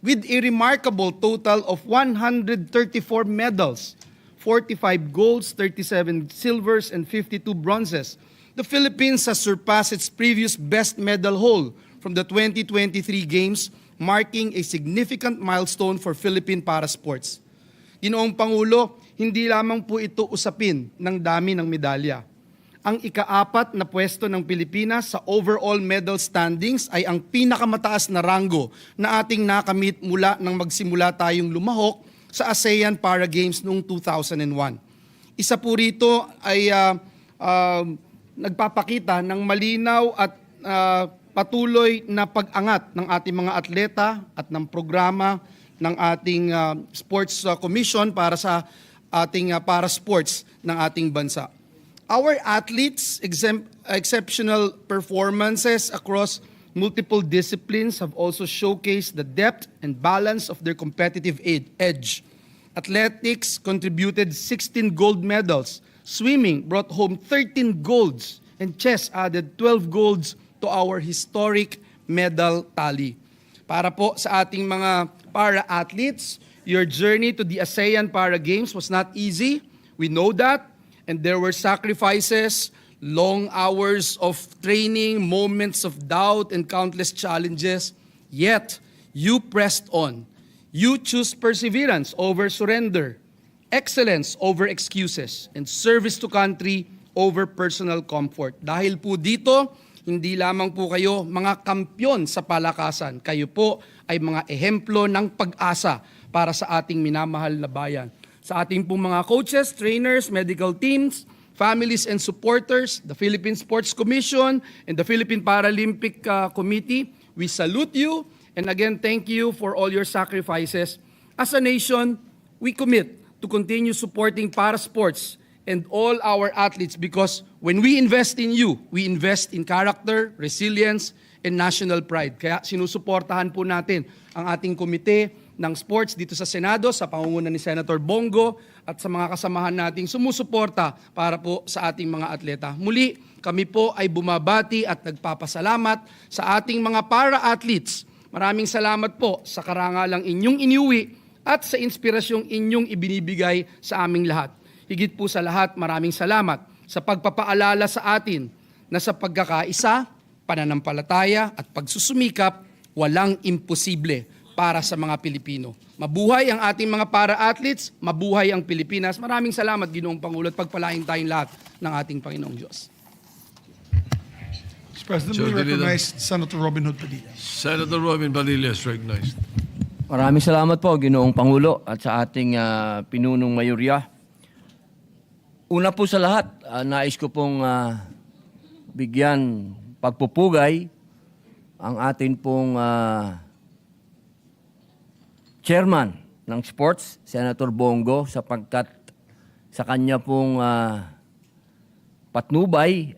With a remarkable total of 134 medals, 45 golds, 37 silvers, and 52 bronzes, the Philippines has surpassed its previous best medal haul from the 2023 Games, marking a significant milestone for Philippine para-sports. Ginoong Pangulo, hindi lamang po ito usapin ng dami ng medalya. Ang ika-4 na pwesto ng Pilipinas sa overall medal standings ay ang pinakamataas na ranggo na ating nakamit mula nang magsimula tayong lumahok sa ASEAN Para Games noong 2001. Isa po rito ay nagpapakita ng malinaw at patuloy na pag-angat ng ating mga atleta at ng programa ng ating Sports Commission para sa ating para-sports ng ating bansa. Our athletes' exceptional performances across multiple disciplines have also showcased the depth and balance of their competitive edge. Athletics contributed 16 gold medals, swimming brought home 13 golds, and chess added 12 golds to our historic medal tally. Para po sa ating mga para-athletes, your journey to the ASEAN Para Games was not easy. We know that. And there were sacrifices, long hours of training, moments of doubt, and countless challenges. Yet, you pressed on. You chose perseverance over surrender, excellence over excuses, and service to country over personal comfort. Dahil po dito, hindi lamang po kayo mga kampyon sa palakasan. Kayo po ay mga ehemplo ng pag-asa para sa ating minamahal na bayan. Sa ating pong mga coaches, trainers, medical teams, families and supporters, the Philippine Sports Commission, and the Philippine Paralympic Committee, we salute you. And again, thank you for all your sacrifices. As a nation, we commit to continue supporting para-sports and all our athletes because when we invest in you, we invest in character, resilience, and national pride. Kaya sinusuportahan po natin ang ating komite ng sports dito sa Senado sa pangunguna ni Senator Bongo at sa mga kasamahan nating sumusuporta para po sa ating mga atleta. Muli, kami po ay bumabati at nagpapasalamat sa ating mga para-athletes. Maraming salamat po sa karangalang inyong iniuwi at sa inspirasyong inyong ibinibigay sa aming lahat. Higit po sa lahat, maraming salamat sa pagpapaalala sa atin na sa pagkakaisa, pananampalataya at pagsusumikap, walang imposible para sa mga Pilipino. Mabuhay ang ating mga para-athletes, mabuhay ang Pilipinas. Maraming salamat, Ginoong Pangulo, at pagpalain tayong lahat ng ating Panginoong Diyos. Mr. President, we recognize Senator Robin Hood Padilla. Senator Robin Padilla is recognized. Maraming salamat po, Ginoong Pangulo, at sa ating pinunong mayorya. Una po sa lahat, nais ko pong bigyan pagpupugay ang atin pong chairman ng sports, Senator Bongo, sapagkat sa kanya pong patnubay,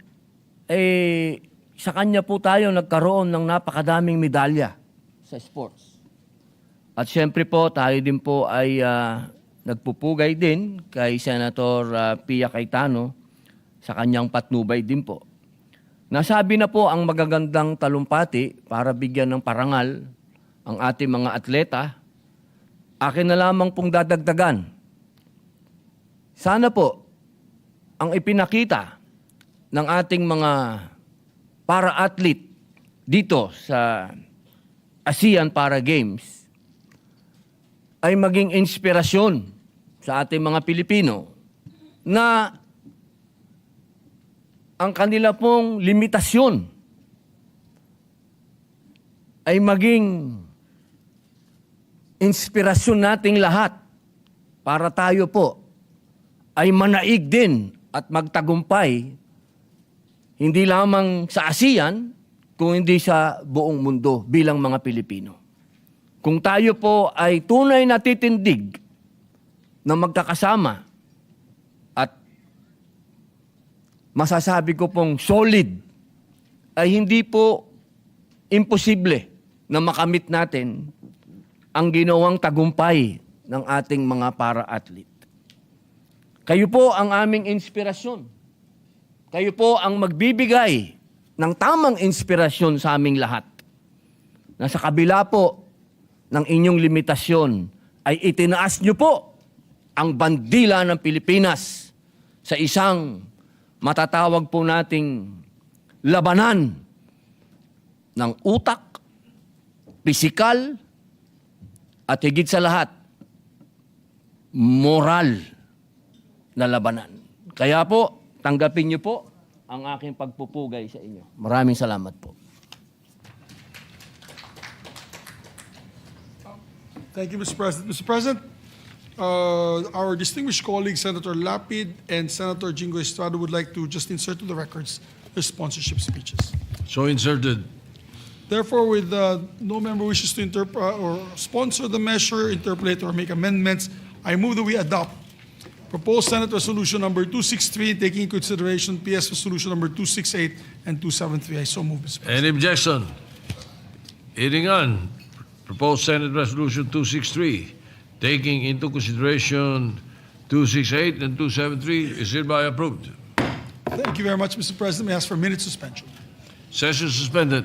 sa kanya po tayo nagkaroon ng napakadaming medalya sa sports. At syempre po, tayo din po ay nagpupugay din kay Senator Pia Cayetano sa kanyang patnubay din po. Nasabi na po ang magagandang talumpati para bigyan ng parangal ang ating mga atleta, akin na lamang pong dadagdagan. Sana po, ang ipinakita ng ating mga para-athlete dito sa ASEAN Para Games ay maging inspirasyon sa ating mga Pilipino na ang kanila pong limitasyon ay maging inspirasyon nating lahat para tayo po ay manaig din at magtagumpay hindi lamang sa ASEAN, kung hindi sa buong mundo bilang mga Pilipino. Kung tayo po ay tunay na titindig na magkakasama at masasabi ko pong solid, ay hindi po imposible na makamit natin ang ginawang tagumpay ng ating mga para-athlete. Kayo po ang aming inspirasyon. Kayo po ang magbibigay ng tamang inspirasyon sa aming lahat. Na sa kabila po ng inyong limitasyon ay itinaas nyo po ang bandila ng Pilipinas sa isang matatawag po nating labanan ng utak, pisikal, at higit sa lahat, moral na labanan. Kaya po, tanggapin niyo po ang aking pagpupugay sa inyo. Maraming salamat po. Thank you, Mr. President. Mr. President, our distinguished colleagues, Senator Lapid and Senator Jingo Estrada, would like to just insert to the records their sponsorship speeches. So inserted. Therefore, with no member wishes to or sponsor the measure, interpolate, or make amendments, I move that we adopt Proposed Senate Resolution number 263, taking into consideration PS Resolution number 268 and 273. I so move, Mr. President. Any objection? Hearing on. Proposed Senate Resolution 263, taking into consideration 268 and 273, is hereby approved. Thank you very much, Mr. President. May I ask for a minute suspension? Session suspended.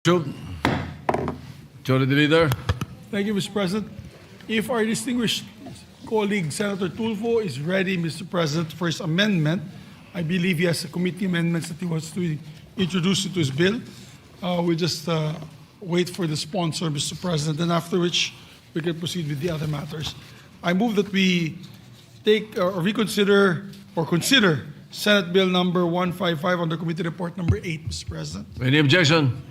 Majority Leader. Thank you, Mr. President. If our distinguished colleague, Senator Tulfo, is ready, Mr. President, for his amendment, I believe he has a committee amendments that he wants to introduce into his bill. We just wait for the sponsor, Mr. President, and after which we can proceed with the other matters. I move that we take or reconsider or consider Senate Bill number 155 under Committee Report number 8, Mr. President. Any objection?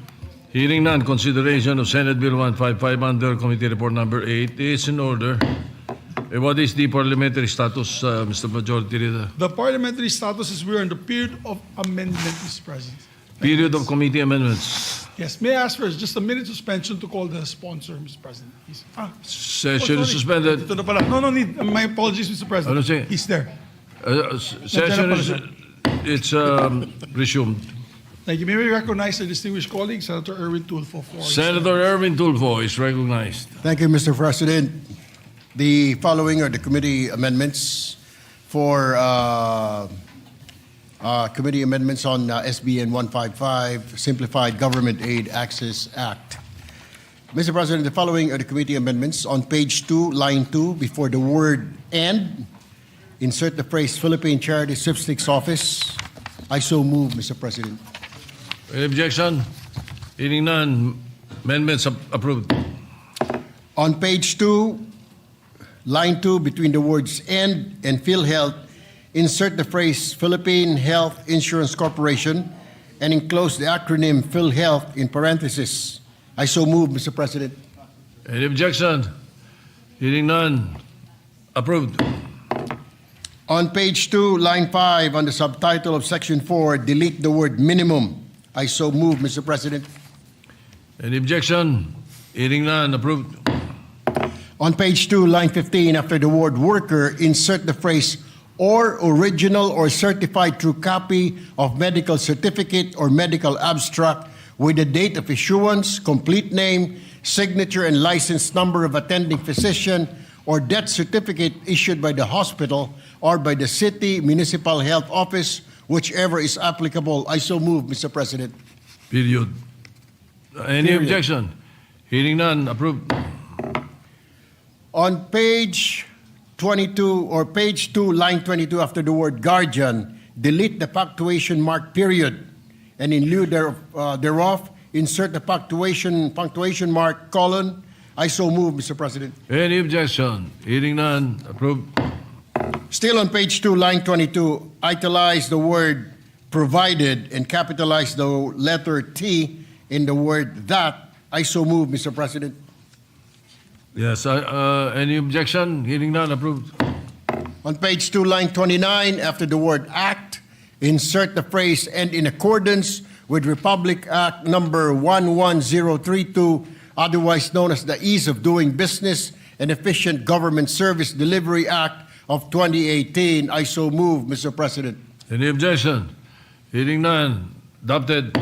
Hearing none, consideration of Senate Bill 155 under Committee Report number 8 is in order. What is the parliamentary status, Mr. Majority Leader? The parliamentary status is we are in the period of amendment, Mr. President. Period of committee amendments. Yes, may I ask for just a minute suspension to call the sponsor, Mr. President? Session is sorry. suspended. Ito na pala. No need. My apologies, Mr. President. Ano siya? He's there. Session is resumed. Thank you. May we recognize the distinguished colleague, Senator Erwin Tulfo. For Senator Erwin Tulfo is recognized. Thank you, Mr. President. The following are the committee amendments for committee amendments on SBN 155, Simplified Government Aid Access Act. Mr. President, the following are the committee amendments. On page 2, line 2, before the word "and," insert the phrase Philippine Charity Statistics Office. I so move, Mr. President. Any objection? Hearing none, amendments approved. On page 2, line 2, between the words "and" PhilHealth, insert the phrase Philippine Health Insurance Corporation and enclose the acronym PhilHealth in parentheses. I so move, Mr. President. Any objection? Hearing none, approved. On page 2, line 5, on the subtitle of section 4, delete the word minimum. I so move, Mr. President. Any objection? Hearing none, approved. On page 2, line 15, after the word worker, insert the phrase or original or certified true copy of medical certificate or medical abstract with the date of issuance, complete name, signature, and license number of attending physician or death certificate issued by the hospital or by the city municipal health office, whichever is applicable. I so move, Mr. President. Period. Any Period. objection? Hearing none, approved. On page 22 or page 2, line 22, after the word guardian, delete the punctuation mark period, and in lieu thereof, insert the punctuation mark colon. I so move, Mr. President. Any objection? Hearing none, approved. Still on page 2, line 22, italize the word provided and capitalize the letter T in the word that. I so move, Mr. President. Yes, any objection? Hearing none, approved. On page 2, line 29, after the word act, insert the phrase and in accordance with Republic Act number 11032, otherwise known as the Ease of Doing Business and Efficient Government Service Delivery Act of 2018. I so move, Mr. President. Any objection? Hearing none, adopted.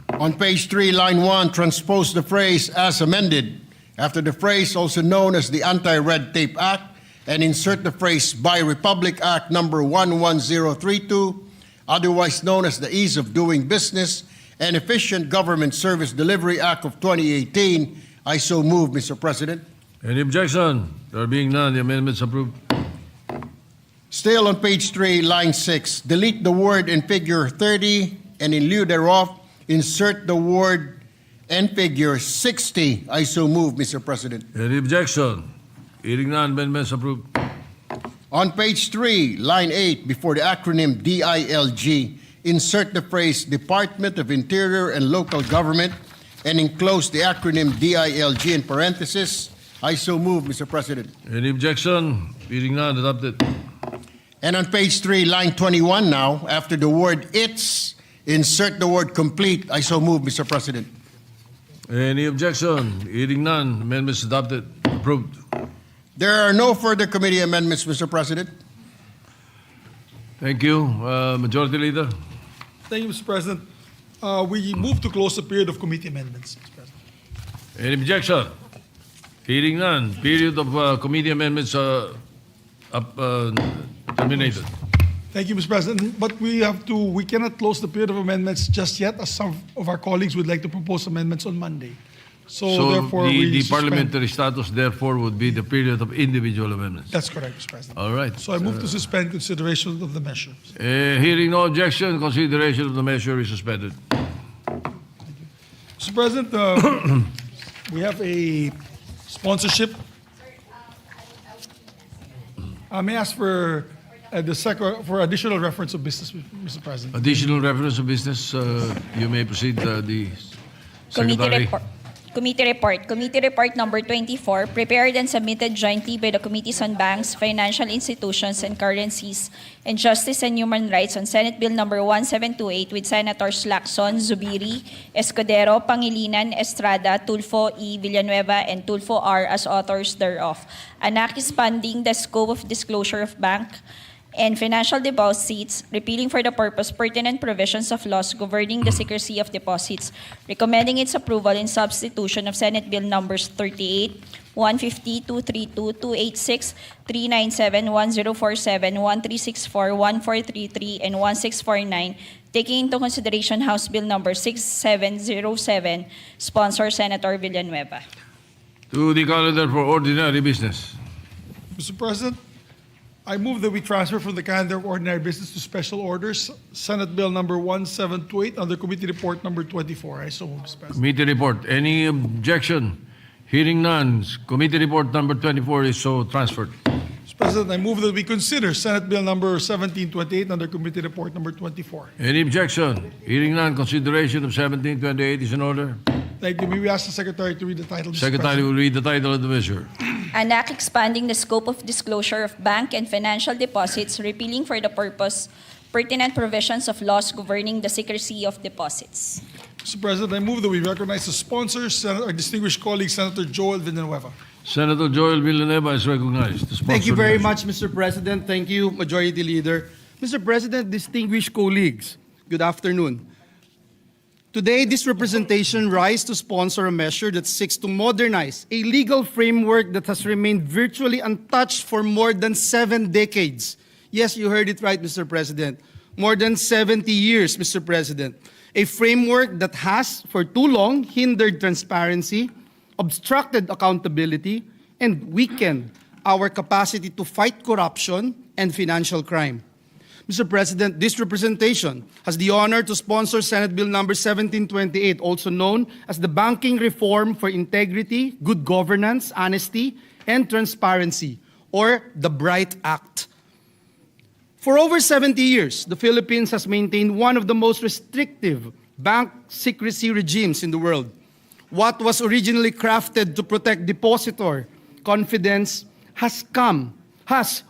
On page 3, line 1, transpose the phrase as amended after the phrase also known as the Anti-Red Tape Act and insert the phrase by Republic Act number 11032, otherwise known as the Ease of Doing Business and Efficient Government Service Delivery Act of 2018. I so move, Mr. President. Any objection? There being none, the amendments approved. Still on page 3, line 6, delete the word in figure 30 and in lieu thereof, insert the word and figure 60. I so move, Mr. President. Any objection? Hearing none, amendments approved. On page 3, line 8, before the acronym DILG, insert the phrase Department of Interior and Local Government and enclose the acronym DILG in parentheses. I so move, Mr. President. Any objection? Hearing none, adopted. And on page 3, line 21 now, after the word its, insert the word complete. I so move, Mr. President. Any objection? Hearing none, amendments adopted, approved. There are no further committee amendments, Mr. President. Thank you. Majority Leader. Thank you, Mr. President. We move to close the period of committee amendments, Mr. President. Any objection? Hearing none, period of committee amendments terminated. Thank you, Mr. President. But we cannot close the period of amendments just yet, as some of our colleagues would like to propose amendments on Monday. So therefore, the suspend. parliamentary status, therefore, would be the period of individual amendments. That's correct, Mr. President. All right. So I move to suspend consideration of the measures. Hearing no objection, consideration of the measure is suspended. Mr. President, we have a sponsorship. May I ask for for additional reference of business, Mr. President? Additional reference of business, you may proceed, the Secretary. Committee Report number 24, prepared and submitted jointly by the Committees on Banks, Financial Institutions and Currencies, and Justice and Human Rights on Senate Bill number 1728 with Senators Lacson, Zubiri, Escudero, Pangilinan, Estrada, Tulfo E. Villanueva, and Tulfo R. as authors thereof. An act expanding the scope of disclosure of bank and financial deposits, repealing for the purpose pertinent provisions of laws governing the secrecy of deposits, recommending its approval in substitution of Senate Bill numbers 38, 150, 232, 286, 397, 1047, 1364, 1433, and 1649, taking into consideration House Bill number 6707, sponsor Senator Villanueva. To the calendar for ordinary business. Mr. President, I move that we transfer from the calendar of ordinary business to special orders, Senate Bill number 1728 under Committee Report number 24. I so move, Mr. President. Committee report. Any objection? Hearing none. Committee report number 24 is so transferred. Mr. President, I move that we consider Senate Bill number 1728 under Committee Report number 24. Any objection? Hearing none. Consideration of 1728 is in order. Thank you. May we ask the Secretary to read the title, Mr. Secretary President? will read the title of the measure. An act expanding the scope of disclosure of bank and financial deposits, repealing for the purpose pertinent provisions of laws governing the secrecy of deposits. Mr. President, I move that we recognize the sponsors, our distinguished colleague, Senator Joel Villanueva. Senator Joel Villanueva is recognized. The Thank you sponsor very measure. much, Mr. President. Thank you, Majority Leader. Mr. President, distinguished colleagues, good afternoon. Today, this representation rise to sponsor a measure that seeks to modernize a legal framework that has remained virtually untouched for more than 7 decades. Yes, you heard it right, Mr. President. More than 70 years, Mr. President. A framework that has, for too long, hindered transparency, obstructed accountability, and weakened our capacity to fight corruption and financial crime. Mr. President, this representation has the honor to sponsor Senate Bill number 1728, also known as the Banking Reform for Integrity, Good Governance, Honesty, and Transparency, or the BRIGHT Act. For over 70 years, the Philippines has maintained one of the most restrictive bank secrecy regimes in the world. What was originally crafted to protect depositor confidence has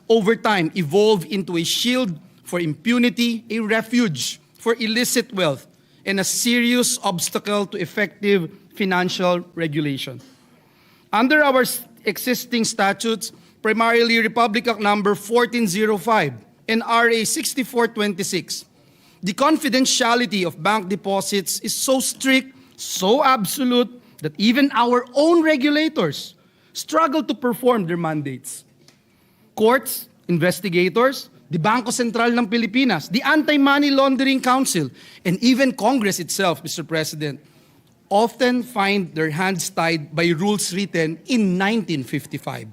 over time evolved into a shield for impunity, a refuge for illicit wealth, and a serious obstacle to effective financial regulation. Under our existing statutes, primarily Republic Act number 1405 and RA 6426, the confidentiality of bank deposits is so strict, so absolute, that even our own regulators struggle to perform their mandates. Courts, investigators, the Bangko Sentral ng Pilipinas, the Anti-Money Laundering Council, and even Congress itself, Mr. President, often find their hands tied by rules written in 1955.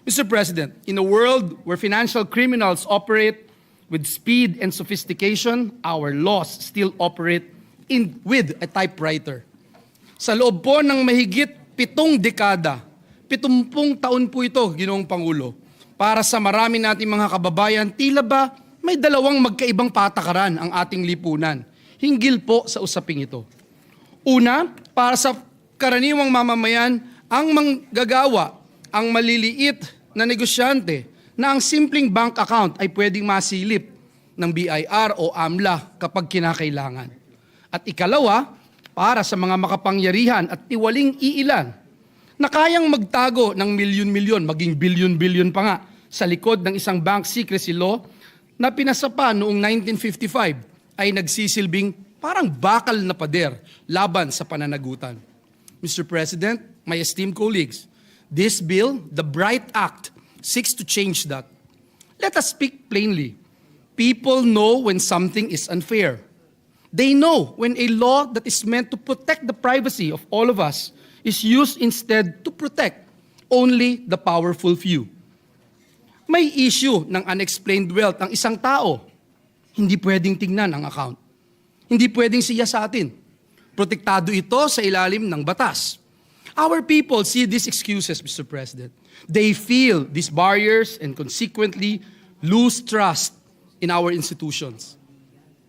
Mr. President, in a world where financial criminals operate with speed and sophistication, our laws still operate with a typewriter. Sa loob po ng mahigit 7 dekada, 70 taon po ito, Ginoong Pangulo, para sa marami nating mga kababayan, tila ba may dalawang magkaibang patakaran ang ating lipunan hinggil po sa usaping ito. Una, para sa karaniwang mamamayan, ang manggagawa, ang maliliit na negosyante na ang simpleng bank account ay pwedeng masilip ng BIR o AMLA kapag kinakailangan. At ikalawa, para sa mga makapangyarihan at tiwaling iilan na kayang magtago ng milyon-milyon, maging bilyon-bilyon pa nga, sa likod ng isang bank secrecy law na pinasapa noong 1955 ay nagsisilbing parang bakal na pader laban sa pananagutan. Mr. President, my esteemed colleagues, this bill, the BRIGHT Act, seeks to change that. Let us speak plainly. People know when something is unfair. They know when a law that is meant to protect the privacy of all of us is used instead to protect only the powerful few. May issue ng unexplained wealth ang isang tao. Hindi pwedeng tingnan ang account. Hindi pwedeng siya sa atin. Protektado ito sa ilalim ng batas. Our people see these excuses, Mr. President. They feel these barriers and consequently lose trust in our institutions.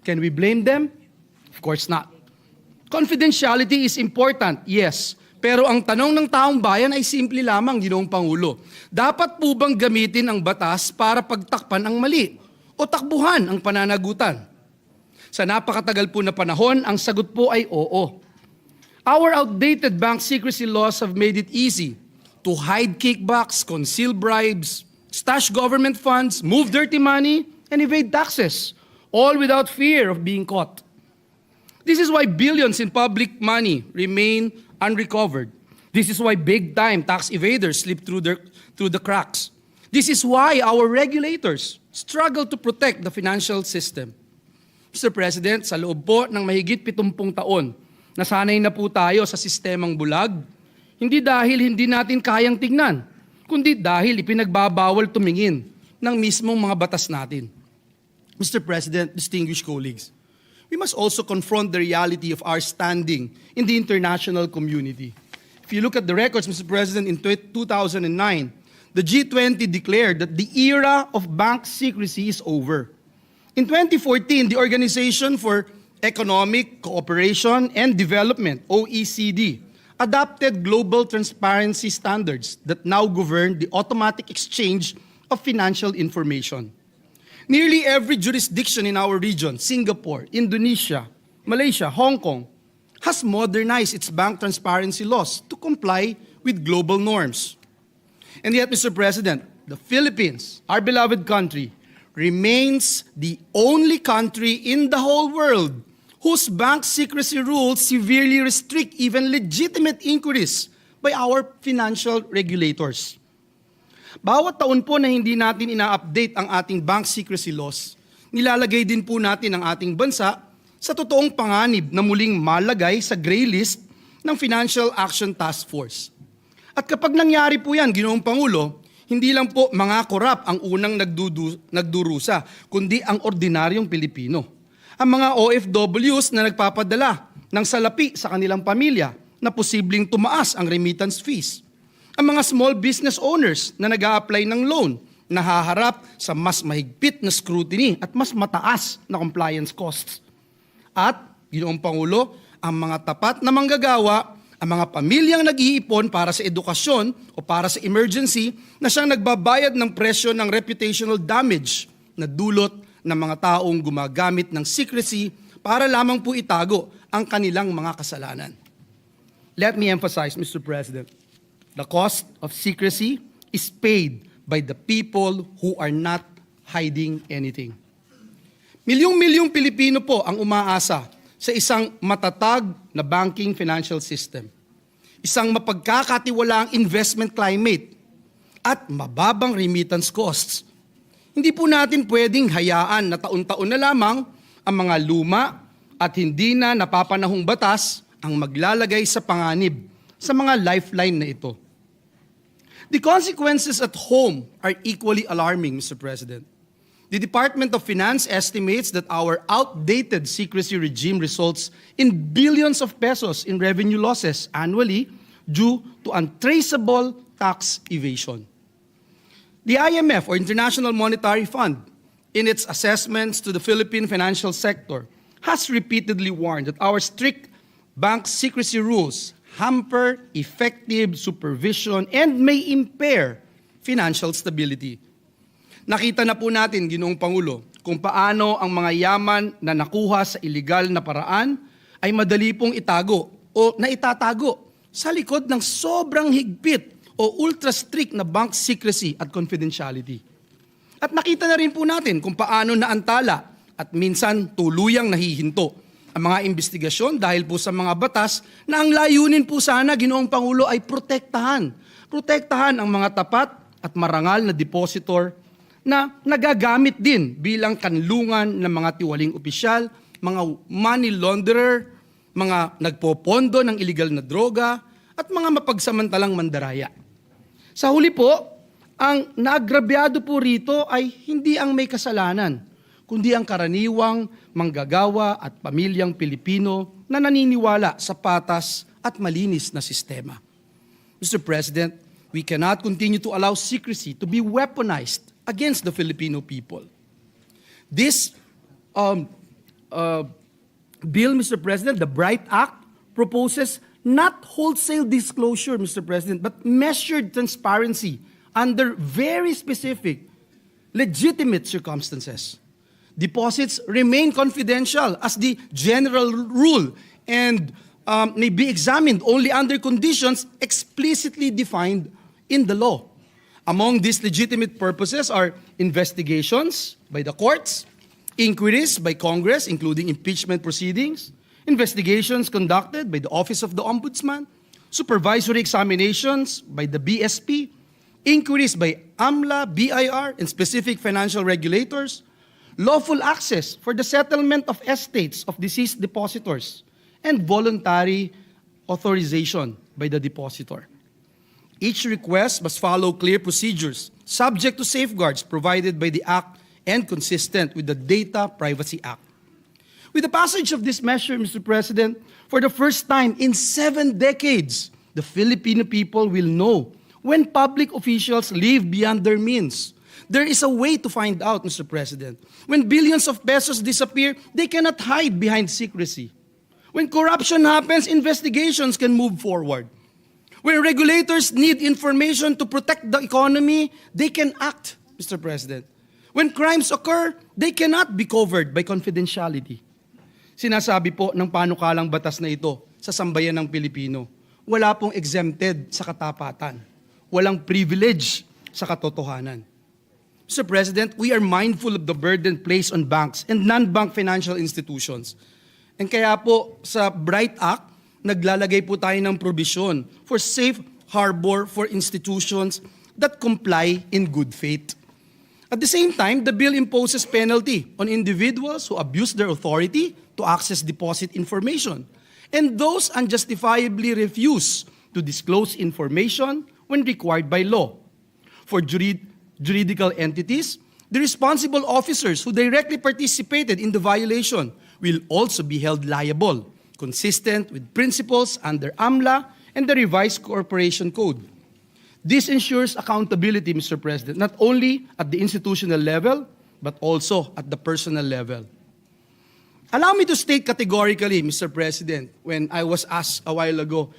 Can we blame them? Of course not. Confidentiality is important, yes. Pero ang tanong ng taong bayan ay simple lamang, Ginoong Pangulo. Dapat po bang gamitin ang batas para pagtakpan ang mali o takbuhan ang pananagutan? Sa napakatagal po na panahon, ang sagot po ay oo. Our outdated bank secrecy laws have made it easy to hide kickbacks, conceal bribes, stash government funds, move dirty money, and evade taxes, all without fear of being caught. This is why billions in public money remain unrecovered. This is why big-time tax evaders slip through the cracks. This is why our regulators struggle to protect the financial system. Mr. President, sa loob po ng mahigit 70 taon, nasanay na po tayo sa sistemang bulag, hindi dahil hindi natin kayang tignan, kundi dahil ipinagbabawal tumingin ng mismong mga batas natin. Mr. President, distinguished colleagues, we must also confront the reality of our standing in the international community. If you look at the records, Mr. President, in 2009, the G20 declared that the era of bank secrecy is over. In 2014, the Organization for Economic Cooperation and Development, OECD, adopted global transparency standards that now govern the automatic exchange of financial information. Nearly every jurisdiction in our region, Singapore, Indonesia, Malaysia, Hong Kong, has modernized its bank transparency laws to comply with global norms. And yet, Mr. President, the Philippines, our beloved country, remains the only country in the whole world whose bank secrecy rules severely restrict even legitimate inquiries by our financial regulators. Bawat taon po na hindi natin ina-update ang ating bank secrecy laws, nilalagay din po natin ang ating bansa sa totoong panganib na muling malagay sa gray list ng Financial Action Task Force. At kapag nangyari po yan, Ginoong Pangulo, hindi lang po mga korap ang unang nagdurusa, kundi ang ordinaryong Pilipino. Ang mga OFWs na nagpapadala ng salapi sa kanilang pamilya na posibleng tumaas ang remittance fees. Ang mga small business owners na nag-a-apply ng loan na haharap sa mas mahigpit na scrutiny at mas mataas na compliance costs. At, Ginoong Pangulo, ang mga tapat na manggagawa, ang mga pamilyang nag-iipon para sa edukasyon o para sa emergency na siyang nagbabayad ng presyo ng reputational damage na dulot ng mga taong gumagamit ng secrecy para lamang po itago ang kanilang mga kasalanan. Let me emphasize, Mr. President, the cost of secrecy is paid by the people who are not hiding anything. Milyong-milyong Pilipino po ang umaasa sa isang matatag na banking financial system, isang mapagkakatiwalaang investment climate, at mababang remittance costs. Hindi po natin pwedeng hayaan na taon-taon na lamang ang mga luma at hindi na napapanahong batas ang maglalagay sa panganib sa mga lifeline na ito. The consequences at home are equally alarming, Mr. President. The Department of Finance estimates that our outdated secrecy regime results in billions of pesos in revenue losses annually due to untraceable tax evasion. The IMF, or International Monetary Fund, in its assessments to the Philippine financial sector, has repeatedly warned that our strict bank secrecy rules hamper effective supervision and may impair financial stability. Nakita na po natin, Ginoong Pangulo, kung paano ang mga yaman na nakuha sa iligal na paraan ay madali pong itago o naitatago sa likod ng sobrang higpit o ultra-strict na bank secrecy at confidentiality. At nakita na rin po natin kung paano naantala at minsan tuluyang nahihinto ang mga investigasyon dahil po sa mga batas na ang layunin po sana, Ginoong Pangulo, ay protektahan ang mga tapat at marangal na depositor na nagagamit din bilang kanlungan ng mga tiwaling opisyal, mga money launderer, mga nagpopondo ng illegal na droga, at mga mapagsamantalang mandaraya. Sa huli po, ang naagrabyado po rito ay hindi ang may kasalanan, kundi ang karaniwang manggagawa at pamilyang Pilipino na naniniwala sa patas at malinis na sistema. Mr. President, we cannot continue to allow secrecy to be weaponized against the Filipino people. This bill, Mr. President, the Bright Act, proposes not wholesale disclosure, Mr. President, but measured transparency under very specific, legitimate circumstances. Deposits remain confidential as the general rule and may be examined only under conditions explicitly defined in the law. Among these legitimate purposes are investigations by the courts, inquiries by Congress, including impeachment proceedings, investigations conducted by the Office of the Ombudsman, supervisory examinations by the BSP, inquiries by AMLA, BIR, and specific financial regulators, lawful access for the settlement of estates of deceased depositors, and voluntary authorization by the depositor. Each request must follow clear procedures subject to safeguards provided by the Act and consistent with the Data Privacy Act. With the passage of this measure, Mr. President, for the first time in 7 decades, the Filipino people will know when public officials live beyond their means. There is a way to find out, Mr. President. When billions of pesos disappear, they cannot hide behind secrecy. When corruption happens, investigations can move forward. When regulators need information to protect the economy, they can act, Mr. President. When crimes occur, they cannot be covered by confidentiality. Sinasabi po ng panukalang batas na ito sa sambayan ng Pilipino, wala pong exempted sa katapatan. Walang privilege sa katotohanan. Mr. President, we are mindful of the burden placed on banks and non-bank financial institutions. And kaya po sa Bright Act, naglalagay po tayo ng provision for safe harbor for institutions that comply in good faith. At the same time, the bill imposes penalty on individuals who abuse their authority to access deposit information and those unjustifiably refuse to disclose information when required by law. For juridical entities, the responsible officers who directly participated in the violation will also be held liable, consistent with principles under AMLA and the revised Corporation Code. This ensures accountability, Mr. President, not only at the institutional level, but also at the personal level. Allow me to state categorically, Mr. President, when I was asked a while ago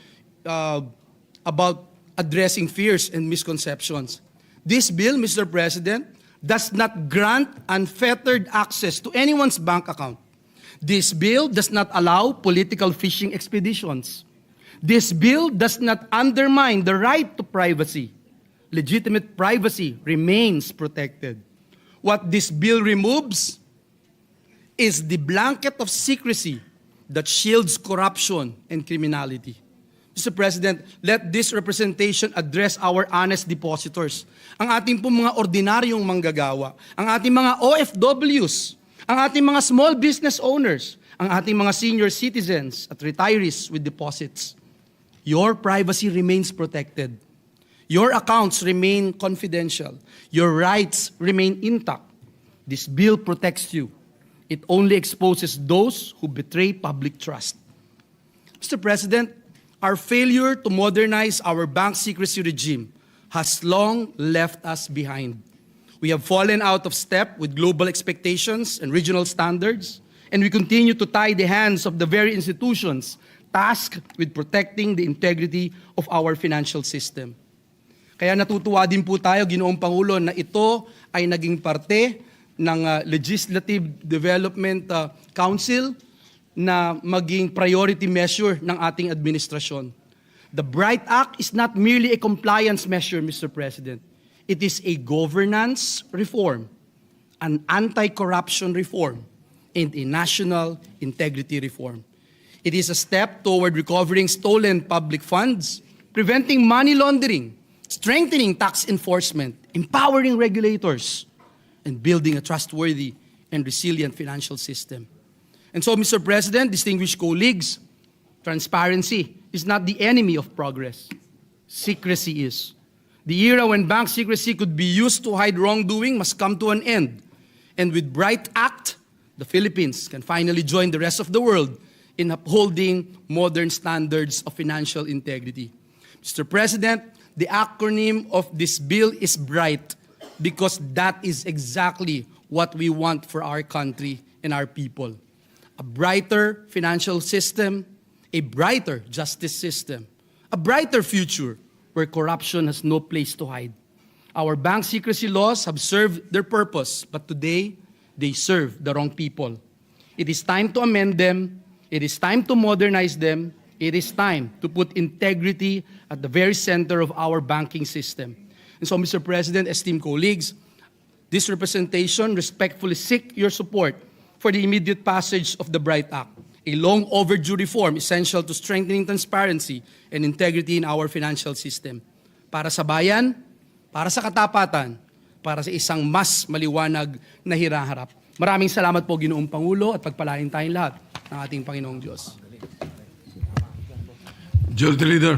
about addressing fears and misconceptions. This bill, Mr. President, does not grant unfettered access to anyone's bank account. This bill does not allow political fishing expeditions. This bill does not undermine the right to privacy. Legitimate privacy remains protected. What this bill removes is the blanket of secrecy that shields corruption and criminality. Mr. President, let this representation address our honest depositors, ang ating pong mga ordinaryong manggagawa, ang ating mga OFWs, ang ating mga small business owners, ang ating mga senior citizens at retirees with deposits. Your privacy remains protected. Your accounts remain confidential. Your rights remain intact. This bill protects you. It only exposes those who betray public trust. Mr. President, our failure to modernize our bank secrecy regime has long left us behind. We have fallen out of step with global expectations and regional standards, and we continue to tie the hands of the very institutions tasked with protecting the integrity of our financial system. Kaya natutuwa din po tayo, Ginoong Pangulo, na ito ay naging parte ng Legislative Development Council na maging priority measure ng ating administrasyon. The Bright Act is not merely a compliance measure, Mr. President. It is a governance reform, an anti-corruption reform, and a national integrity reform. It is a step toward recovering stolen public funds, preventing money laundering, strengthening tax enforcement, empowering regulators, and building a trustworthy and resilient financial system. And so, Mr. President, distinguished colleagues, transparency is not the enemy of progress. Secrecy is. The era when bank secrecy could be used to hide wrongdoing must come to an end. And with Bright Act, the Philippines can finally join the rest of the world in upholding modern standards of financial integrity. Mr. President, the acronym of this bill is BRIGHT because that is exactly what we want for our country and our people. A brighter financial system, a brighter justice system, a brighter future where corruption has no place to hide. Our bank secrecy laws have served their purpose, but today they serve the wrong people. It is time to amend them. It is time to modernize them. It is time to put integrity at the very center of our banking system. And so, Mr. President, esteemed colleagues, this representation respectfully seek your support for the immediate passage of the BRIGHT Act, a long overdue reform essential to strengthening transparency and integrity in our financial system. Para sa bayan, para sa katapatan, para sa isang mas maliwanag na hinaharap. Maraming salamat po, Ginoong Pangulo, at pagpalain tayong lahat ng ating Panginoong Diyos. Majority Leader.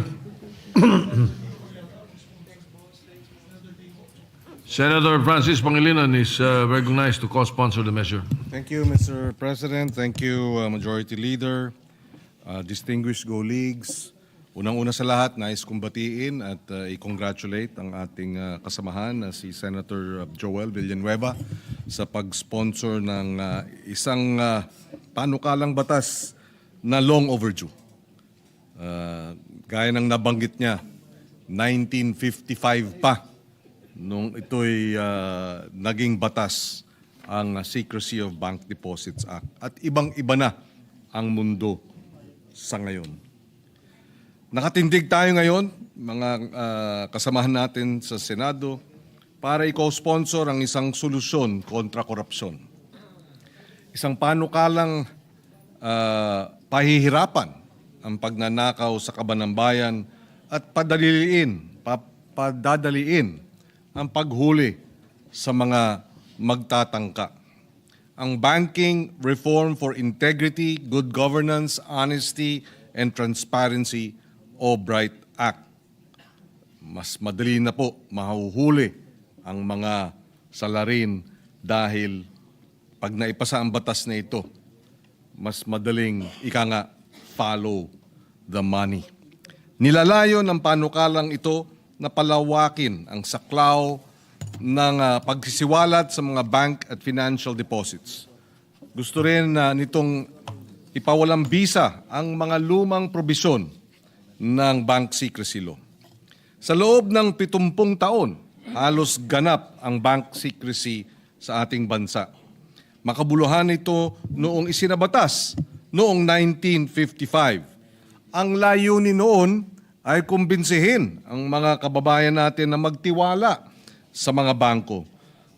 Senator Francis Pangilinan is recognized to co-sponsor the measure. Thank you, Mr. President. Thank you, Majority Leader, distinguished colleagues. Unang-una sa lahat, nais kong batiin at i-congratulate ang ating kasamahan na si Senator Joel Villanueva sa pag-sponsor ng isang panukalang batas na long overdue. Gaya ng nabanggit niya, 1955 pa nung ito'y naging batas ang Secrecy of Bank Deposits Act. At ibang-iba na ang mundo sa ngayon. Nakatindig tayo ngayon, mga kasamahan natin sa Senado, para i-co-sponsor ang isang solusyon kontra korupsyon. Isang panukalang pahihirapan ang pagnanakaw sa kaban ng bayan at padadaliin ang paghuli sa mga magtatangka. Ang Banking Reform for Integrity, Good Governance, Honesty, and Transparency o BRIGHT Act. Mas madali na po mahuhuli ang mga salarin dahil pag naipasa ang batas na ito, mas madaling follow the money. Nilalayo ng panukalang ito na palawakin ang saklaw ng pagsisiwalat sa mga bank at financial deposits. Gusto rin nitong ipawalang bisa ang mga lumang probisyon ng Bank Secrecy Law. Sa loob ng 70 taon, halos ganap ang bank secrecy sa ating bansa. Makabuluhan ito noong isinabatas noong 1955. Ang layunin noon ay kumbinsihin ang mga kababayan natin na magtiwala sa mga bangko,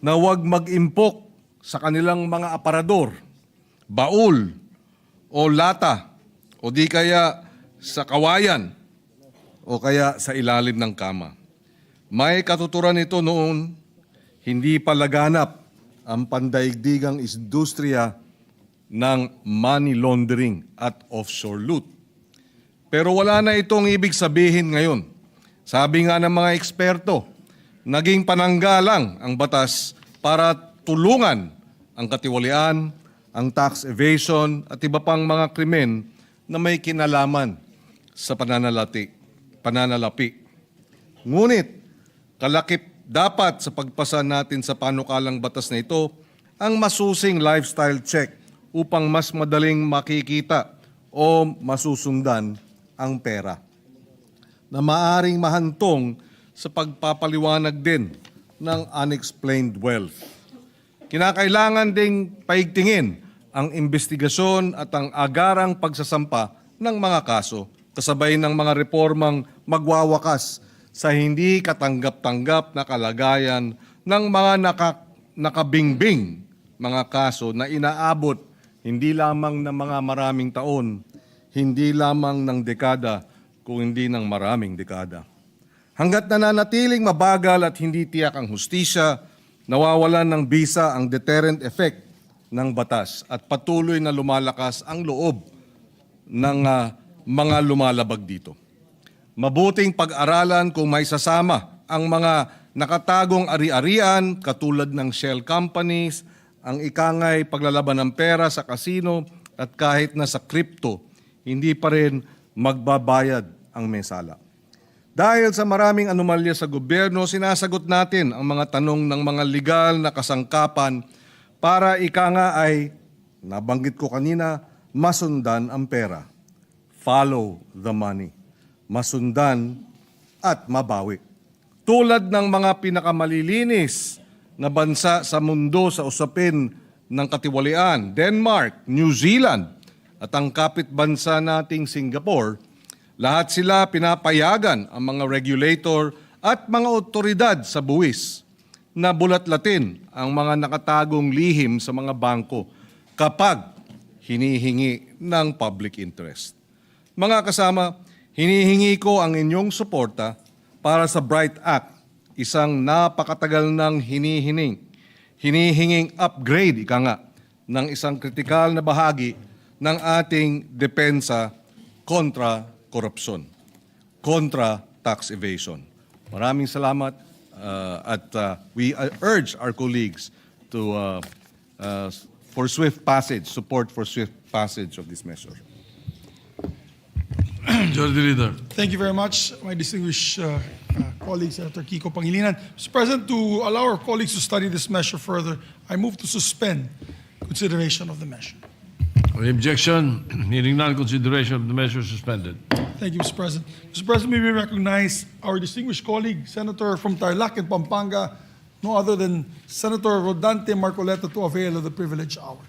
na huwag mag-impok sa kanilang mga aparador, baul o lata o di kaya sa kawayan o kaya sa ilalim ng kama. May katuturan ito noon, hindi pa laganap ang pandaigdigang industriya ng money laundering at offshore loot. Pero wala na itong ibig sabihin ngayon. Sabi nga ng mga eksperto, naging pananggalang ang batas para tulungan ang katiwalian, ang tax evasion at iba pang mga krimen na may kinalaman sa pananalapi. Ngunit, kalakip dapat sa pagpasa natin sa panukalang batas na ito ang masusing lifestyle check upang mas madaling makikita o masusundan ang pera na maaring mahantong sa pagpapaliwanag din ng unexplained wealth. Kinakailangan ding paigtingin ang investigasyon at ang agarang pagsasampa ng mga kaso kasabay ng mga reformang magwawakas sa hindi katanggap-tanggap na kalagayan ng mga nakabingbing mga kaso na inaabot hindi lamang ng mga maraming taon, hindi lamang ng dekada, kung hindi ng maraming dekada. Hanggat nananatiling mabagal at hindi tiyak ang hustisya, Nawawalan ng bisa ang deterrent effect ng batas at patuloy na lumalakas ang loob ng mga lumalabag dito. Mabuting pag-aralan kung may sasama ang mga nakatagong ari-arian katulad ng shell companies, ang ikangay paglalaban ng pera sa kasino at kahit na sa crypto, hindi pa rin magbabayad ang mesala. Dahil sa maraming anomalya sa gobyerno, sinasagot natin ang mga tanong ng mga legal na kasangkapan para ika nga ay, nabanggit ko kanina, masundan ang pera. Follow the money. Masundan at mabawi. Tulad ng mga pinakamalilinis na bansa sa mundo sa usapin ng katiwalian, Denmark, New Zealand, at ang kapitbansa nating Singapore, lahat sila pinapayagan ang mga regulator at mga otoridad sa buwis na bulatlatin ang mga nakatagong lihim sa mga bangko kapag hinihingi ng public interest. Mga kasama, hinihingi ko ang inyong suporta para sa Bright Act, isang napakatagal ng hinihinging upgrade, ika nga, ng isang kritikal na bahagi ng ating depensa kontra korupsyon, kontra tax evasion. Maraming salamat at we urge our colleagues to for swift passage, support for swift passage of this measure. Majority Leader. Thank you very much, my distinguished colleague, Senator Kiko Pangilinan. Mr. President, to allow our colleagues to study this measure further, I move to suspend consideration of the measure. On objection, hearing none, consideration of the measure suspended. Thank you, Mr. President. Mr. President, may we recognize our distinguished colleague, Senator from Tarlac and Pampanga, no other than Senator Rodante Marcoleta, to avail of the privileged hour.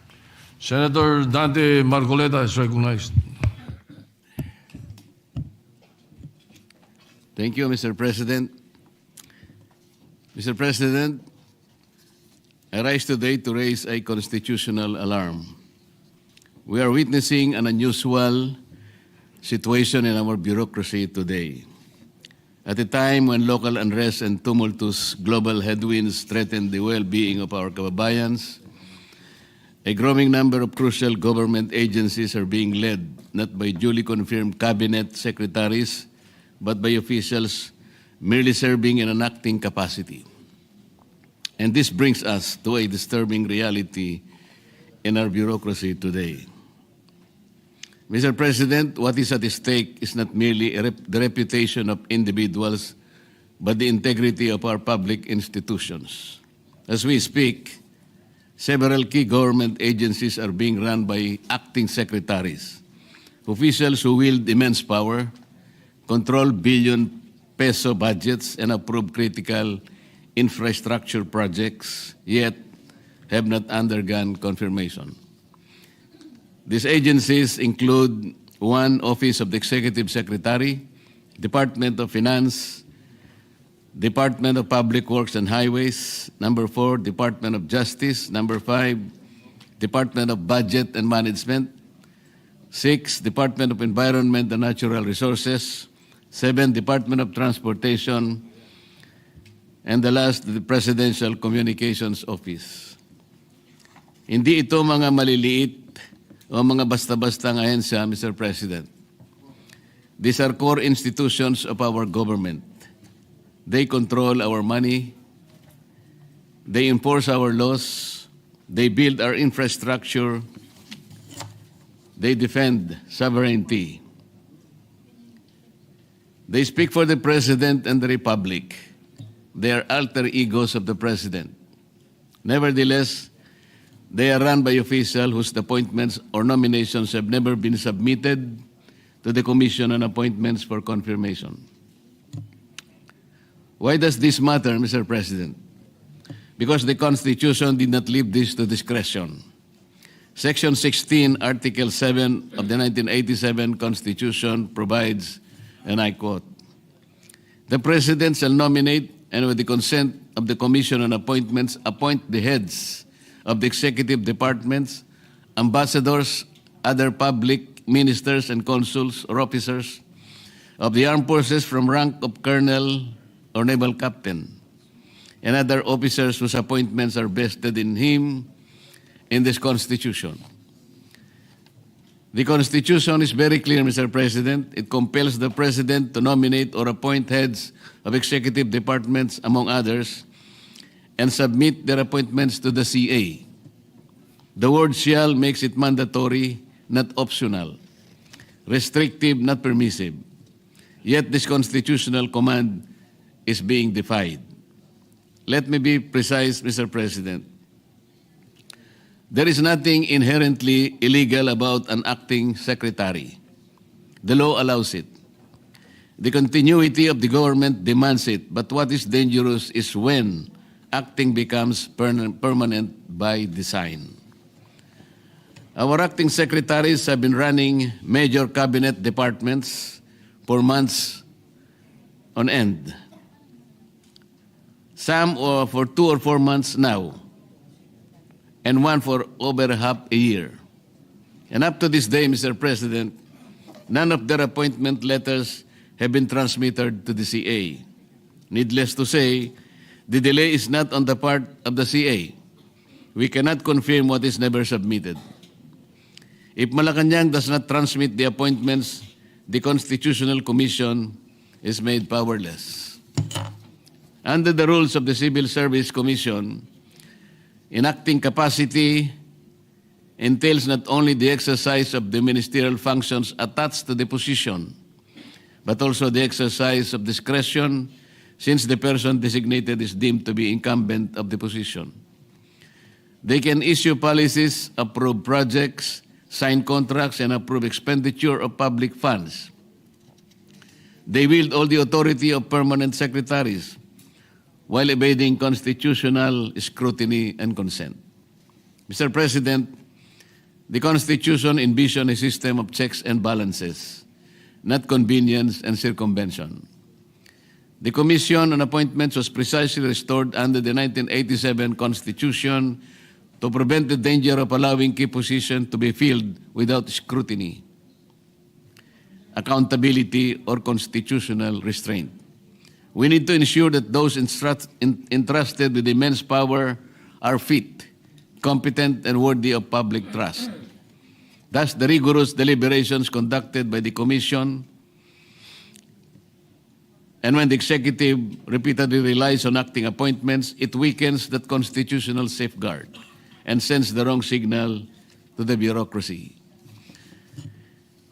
Senator Dante Marcoleta is recognized. Thank you, Mr. President. Mr. President, I rise today to raise a constitutional alarm. We are witnessing an unusual situation in our bureaucracy today. At a time when local unrest and tumultuous global headwinds threaten the well-being of our kababayans, a growing number of crucial government agencies are being led not by duly confirmed cabinet secretaries, but by officials merely serving in an acting capacity. And this brings us to a disturbing reality in our bureaucracy today. Mr. President, what is at stake is not merely the reputation of individuals, but the integrity of our public institutions. As we speak, several key government agencies are being run by acting secretaries, officials who wield immense power, control billion-peso budgets, and approve critical infrastructure projects, yet have not undergone confirmation. These agencies include 1, Office of the Executive Secretary, Department of Finance, Department of Public Works and Highways, number 4, Department of Justice, number 5, Department of Budget and Management, 6, Department of Environment and Natural Resources, 7, Department of Transportation, and the last, the Presidential Communications Office. Hindi ito mga maliliit o mga basta-bastang ahensya, Mr. President. These are core institutions of our government. They control our money, they enforce our laws, they build our infrastructure, they defend sovereignty. They speak for the President and the Republic. They are alter egos of the President. Nevertheless, they are run by officials whose appointments or nominations have never been submitted to the Commission on Appointments for confirmation. Why does this matter, Mr. President? Because the Constitution did not leave this to discretion. Section 16, Article 7 of the 1987 Constitution provides, and I quote, "The President shall nominate and with the consent of the Commission on Appointments appoint the heads of the executive departments, ambassadors, other public ministers and consuls or officers of the armed forces from rank of colonel or naval captain, and other officers whose appointments are vested in him in this Constitution. The Constitution is very clear, Mr. President. It compels the President to nominate or appoint heads of executive departments, among others, and submit their appointments to the CA. The word shall makes it mandatory, not optional, restrictive, not permissive. Yet this constitutional command is being defied. Let me be precise, Mr. President. There is nothing inherently illegal about an acting secretary. The law allows it. The continuity of the government demands it, but what is dangerous is when acting becomes permanent by design. Our acting secretaries have been running major cabinet departments for months on end. Some for 2 or 4 months now, and one for over half a year. And up to this day, Mr. President, none of their appointment letters have been transmitted to the CA. Needless to say, the delay is not on the part of the CA. We cannot confirm what is never submitted. If Malacanang does not transmit the appointments, the Constitutional Commission is made powerless. Under the rules of the Civil Service Commission, enacting capacity entails not only the exercise of the ministerial functions attached to the position, but also the exercise of discretion since the person designated is deemed to be incumbent of the position. They can issue policies, approve projects, sign contracts, and approve expenditure of public funds. They wield all the authority of permanent secretaries while evading constitutional scrutiny and consent. Mr. President, the Constitution envisions a system of checks and balances, not convenience and circumvention. The Commission on Appointments was precisely restored under the 1987 Constitution to prevent the danger of allowing key positions to be filled without scrutiny, accountability, or constitutional restraint. We need to ensure that those entrusted with immense power are fit, competent, and worthy of public trust. Thus, the rigorous deliberations conducted by the Commission, and when the executive repeatedly relies on acting appointments, it weakens that constitutional safeguard and sends the wrong signal to the bureaucracy.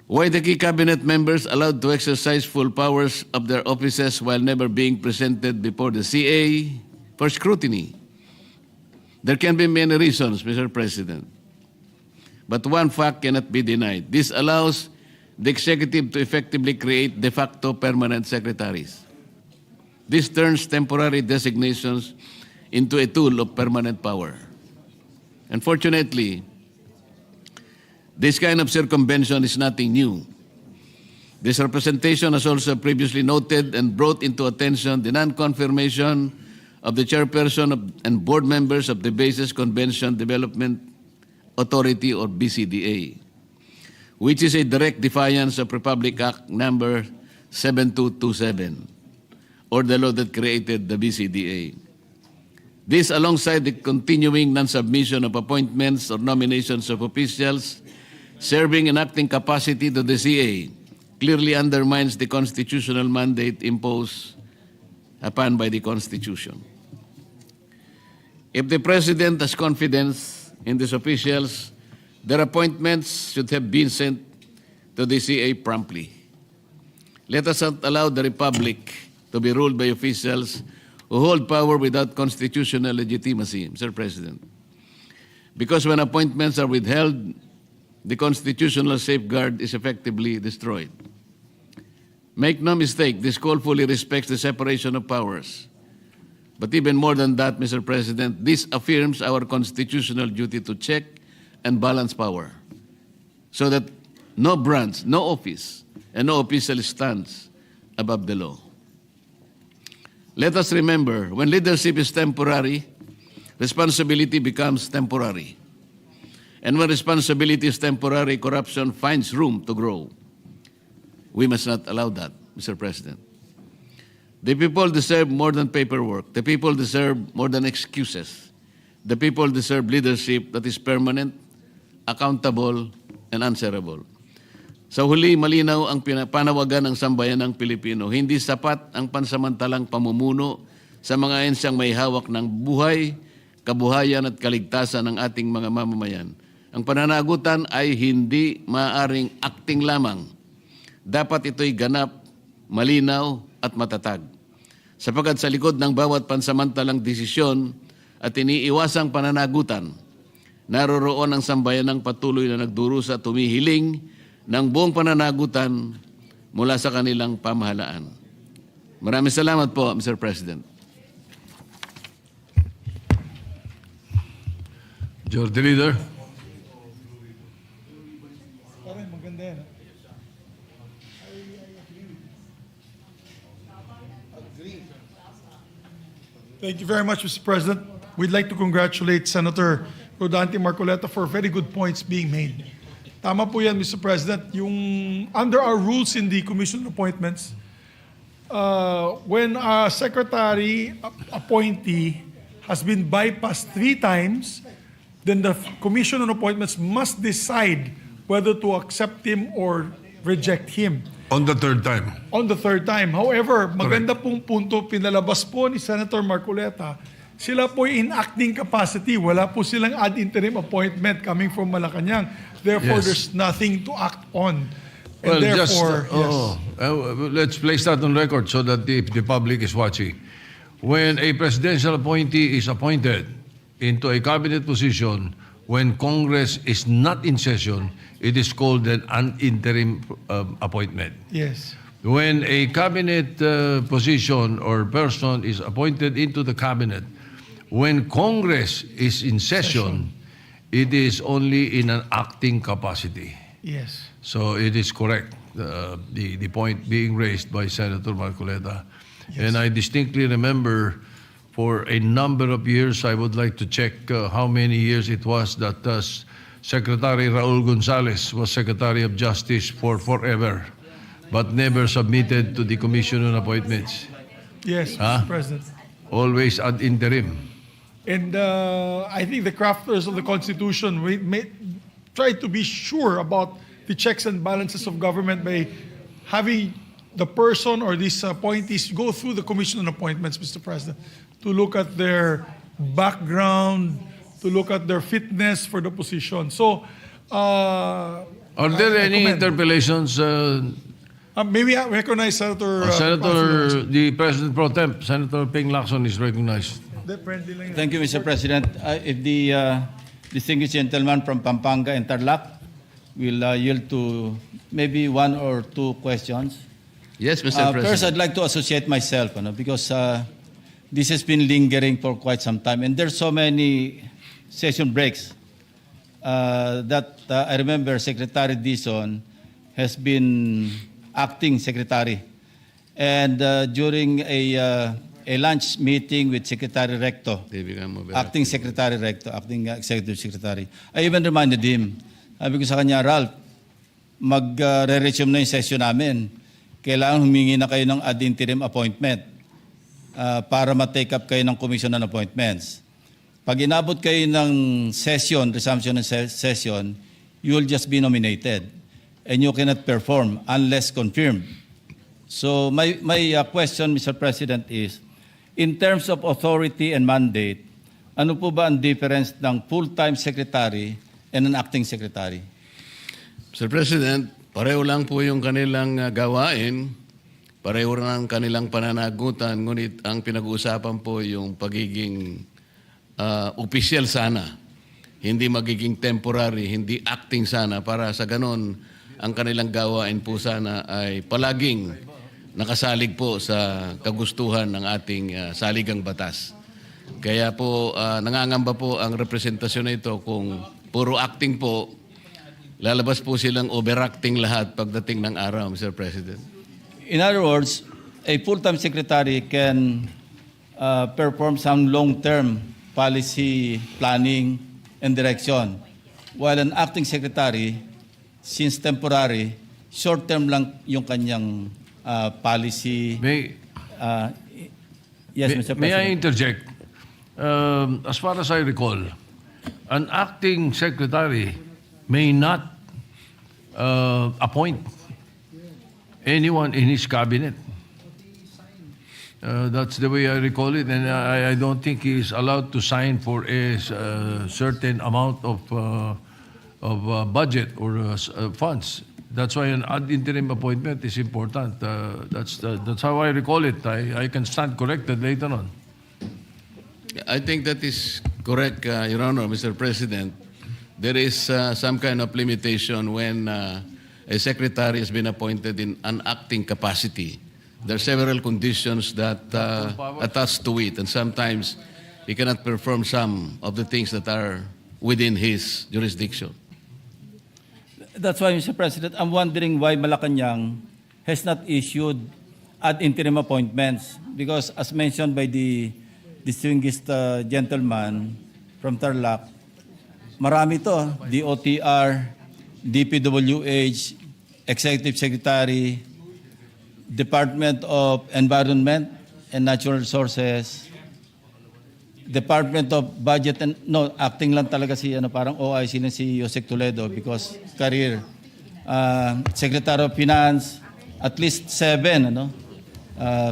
Why the key cabinet members allowed to exercise full powers of their offices while never being presented before the CA for scrutiny? There can be many reasons, Mr. President. But one fact cannot be denied. This allows the executive to effectively create de facto permanent secretaries. This turns temporary designations into a tool of permanent power. Unfortunately, this kind of circumvention is nothing new. This representation has also previously noted and brought into attention the non-confirmation of the chairperson and board members of the Basis Convention Development Authority, or BCDA, which is a direct defiance of Republic Act number 7227, or the law that created the BCDA. This, alongside the continuing non-submission of appointments or nominations of officials serving in acting capacity to the CA, clearly undermines the constitutional mandate imposed upon by the Constitution. If the President has confidence in these officials, their appointments should have been sent to the CA promptly. Let us not allow the Republic to be ruled by officials who hold power without constitutional legitimacy, Mr. President. Because when appointments are withheld, the constitutional safeguard is effectively destroyed. Make no mistake, this call fully respects the separation of powers. But even more than that, Mr. President, this affirms our constitutional duty to check and balance power so that no branch, no office, and no official stands above the law. Let us remember, when leadership is temporary, responsibility becomes temporary. And when responsibility is temporary, corruption finds room to grow. We must not allow that, Mr. President. The people deserve more than paperwork. The people deserve more than excuses. The people deserve leadership that is permanent, accountable, and answerable. Sa huli, malinaw ang panawagan ng sambayanang Pilipino. Hindi sapat ang pansamantalang pamumuno sa mga ensyang may hawak ng buhay, kabuhayan at kaligtasan ng ating mga mamamayan. Ang pananagutan ay hindi maaaring acting lamang. Dapat ito'y ganap, malinaw at matatag. Sapagkat sa likod ng bawat pansamantalang desisyon at iniiwasang pananagutan, naroroon ang sambayanang patuloy na nagdurusa at tumihiling ng buong pananagutan mula sa kanilang pamahalaan. Maraming salamat po, Mr. President. Majority Leader. Thank you very much, Mr. President. We'd like to congratulate Senator Rodante Marcoleta for very good points being made. Tama po yan, Mr. President. Yung under our rules in the Commission on Appointments, when a secretary appointee has been bypassed 3 times, then the Commission on Appointments must decide whether to accept him or reject him. On the third time. On the third time. However, maganda pong punto pinalabas po ni Senator Marcoleta, sila po in acting capacity. Wala po silang ad interim appointment coming from Malacanang. Therefore, Yes. there's nothing to act on. Well, And therefore, let's place that on record so that the public is watching. When a presidential appointee is appointed into a cabinet position, when Congress is not in session, it is called an interim appointment. yes. When a cabinet position or person is appointed into the cabinet, when Congress is in session, it is only in an acting capacity. Yes. So it is correct, the point being raised by Senator Marcoleta. And I distinctly remember for a number of years, I would like to check how many years it was that Secretary Raul Gonzalez was Secretary of Justice for forever, but never submitted to the Commission on Appointments. Yes, Huh? Mr. President. Always ad interim. And I think the crafters of the Constitution try to be sure about the checks and balances of government by having the person or these appointees go through the Commission on Appointments, Mr. President, to look at their background, to look at their fitness for the position. So, Are there I any commend. interpellations? May we recognize Senator... Senator, the President Pro Temp, Senator Ping Lacson is recognized. Thank you, Mr. President. If the distinguished gentleman from Pampanga and Tarlac will yield to maybe 1 or 2 questions. Yes, Mr. President. First, I'd like to associate myself because this has been lingering for quite some time. And there's so many session breaks that I remember Secretary Dizon has been acting secretary. And during a lunch meeting with Secretary Recto, acting Secretary Recto, acting Executive Secretary, I even reminded him, sabi ko sa kanya, Ralph, mag-re-resume na yung session namin. Kailangan humingi na kayo ng ad interim appointment para ma-take up kayo ng Commission on Appointments. Pag inabot kayo ng session, resumption ng session, you will just be nominated and you cannot perform unless confirmed. So my question, Mr. President, is, in terms of authority and mandate, ano po ba ang difference ng full-time secretary and an acting secretary? Mr. President, pareho lang po yung kanilang gawain, pareho lang ang kanilang pananagutan, ngunit ang pinag-uusapan po yung pagiging official sana, hindi magiging temporary, hindi acting sana, para sa ganon ang kanilang gawain po sana ay palaging nakasalig po sa kagustuhan ng ating saligang batas. Kaya po nangangamba po ang representasyon na ito kung puro acting po, lalabas po silang overacting lahat pagdating ng araw, Mr. President. In other words, a full-time secretary can perform some long-term policy planning and direction, while an acting secretary, since temporary, short-term lang yung kanyang policy Yes, Mr. May I President. interject? As far as I recall, an acting secretary may not appoint anyone in his cabinet. That's the way I recall it, and I don't think he is allowed to sign for a certain amount of budget or funds. That's why an ad interim appointment is important. That's how I recall it. I can stand corrected later on. I think that is correct, Your Honor, Mr. President. There is some kind of limitation when a secretary has been appointed in an acting capacity. There are several conditions that attach to it, and sometimes he cannot perform some of the things that are within his jurisdiction. That's why, Mr. President, I'm wondering why Malacanang has not issued ad interim appointments. Because as mentioned by the distinguished gentleman from Tarlac, marami to. DOTR, DPWH, Executive Secretary, Department of Environment and Natural Resources, Department of Budget and acting lang talaga si parang OIC na si Yosek Toledo because career. Secretary of Finance, at least 7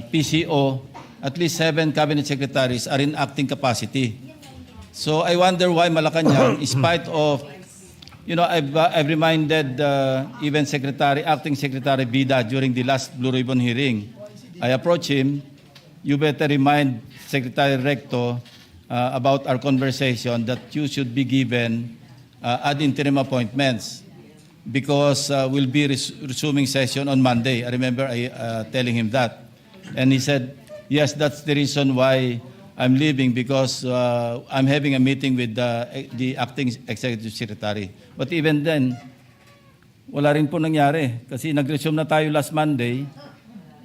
PCO, at least 7 cabinet secretaries are in acting capacity. So I wonder why Malacanang, in spite of I've reminded even acting Secretary Vida during the last Blue Ribbon hearing. I approached him, you better remind Secretary Recto about our conversation that you should be given ad interim appointments because we'll be resuming session on Monday. I remember telling him that. And he said, yes, that's the reason why I'm leaving because I'm having a meeting with the acting executive secretary. But even then, wala rin po nangyari kasi nag-resume na tayo last Monday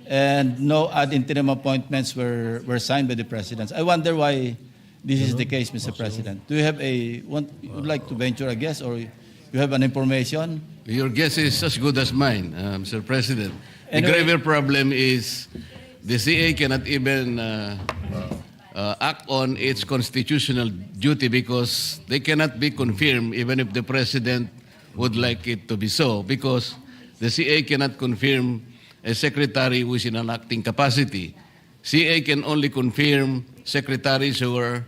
and no ad interim appointments were signed by the president. I wonder why this is the case, Mr. President. Do you have would like to venture a guess or you have an information? Your guess is as good as mine, Mr. President. The Anyway, graver problem is the CA cannot even act on its constitutional duty because they cannot be confirmed even if the President would like it to be so because the CA cannot confirm a secretary who is in an acting capacity. CA can only confirm secretaries who are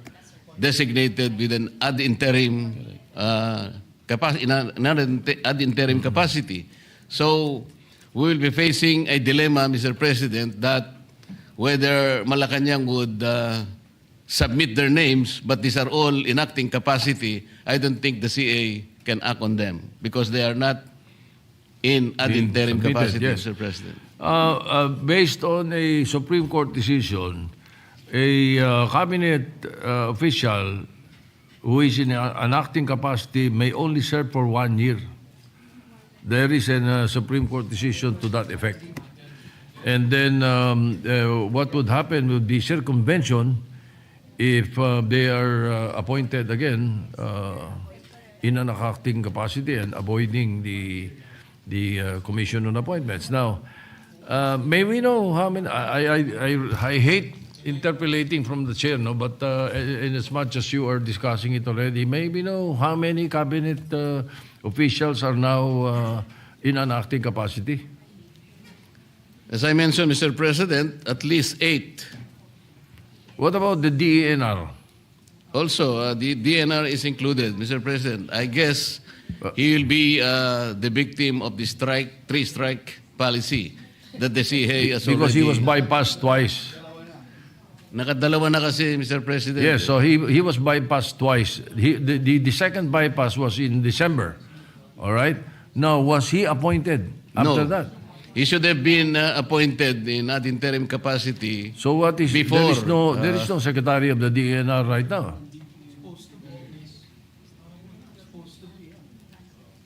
designated with an ad interim ad interim capacity. So we will be facing a dilemma, Mr. President, that whether Malacanang would submit their names, but these are all in acting capacity, I don't think the CA can act on them because they are not in ad Being interim submitted, capacity, yes. Mr. President. Based on a Supreme Court decision, a cabinet official who is in an acting capacity may only serve for 1 year. There is a Supreme Court decision to that effect. And then what would happen would be circumvention if they are appointed again in an acting capacity and avoiding the Commission on Appointments. Now, may we know how many? I hate interpolating from the chair, no. But in as much as you are discussing it already, may we know how many cabinet officials are now in an acting capacity? As I mentioned, Mr. President, at least 8. What about the DENR? Also, the DNR is included, Mr. President. I guess he will be the victim of the three-strike policy that the CA has Because he was already... bypassed twice. Nakadalawa na kasi, Mr. President. Yes, so he was bypassed twice. The second bypass was in December. All right? Now, was he appointed after No. that? He should have been appointed in ad interim capacity. So what is Before, there is no secretary of the DNR right now.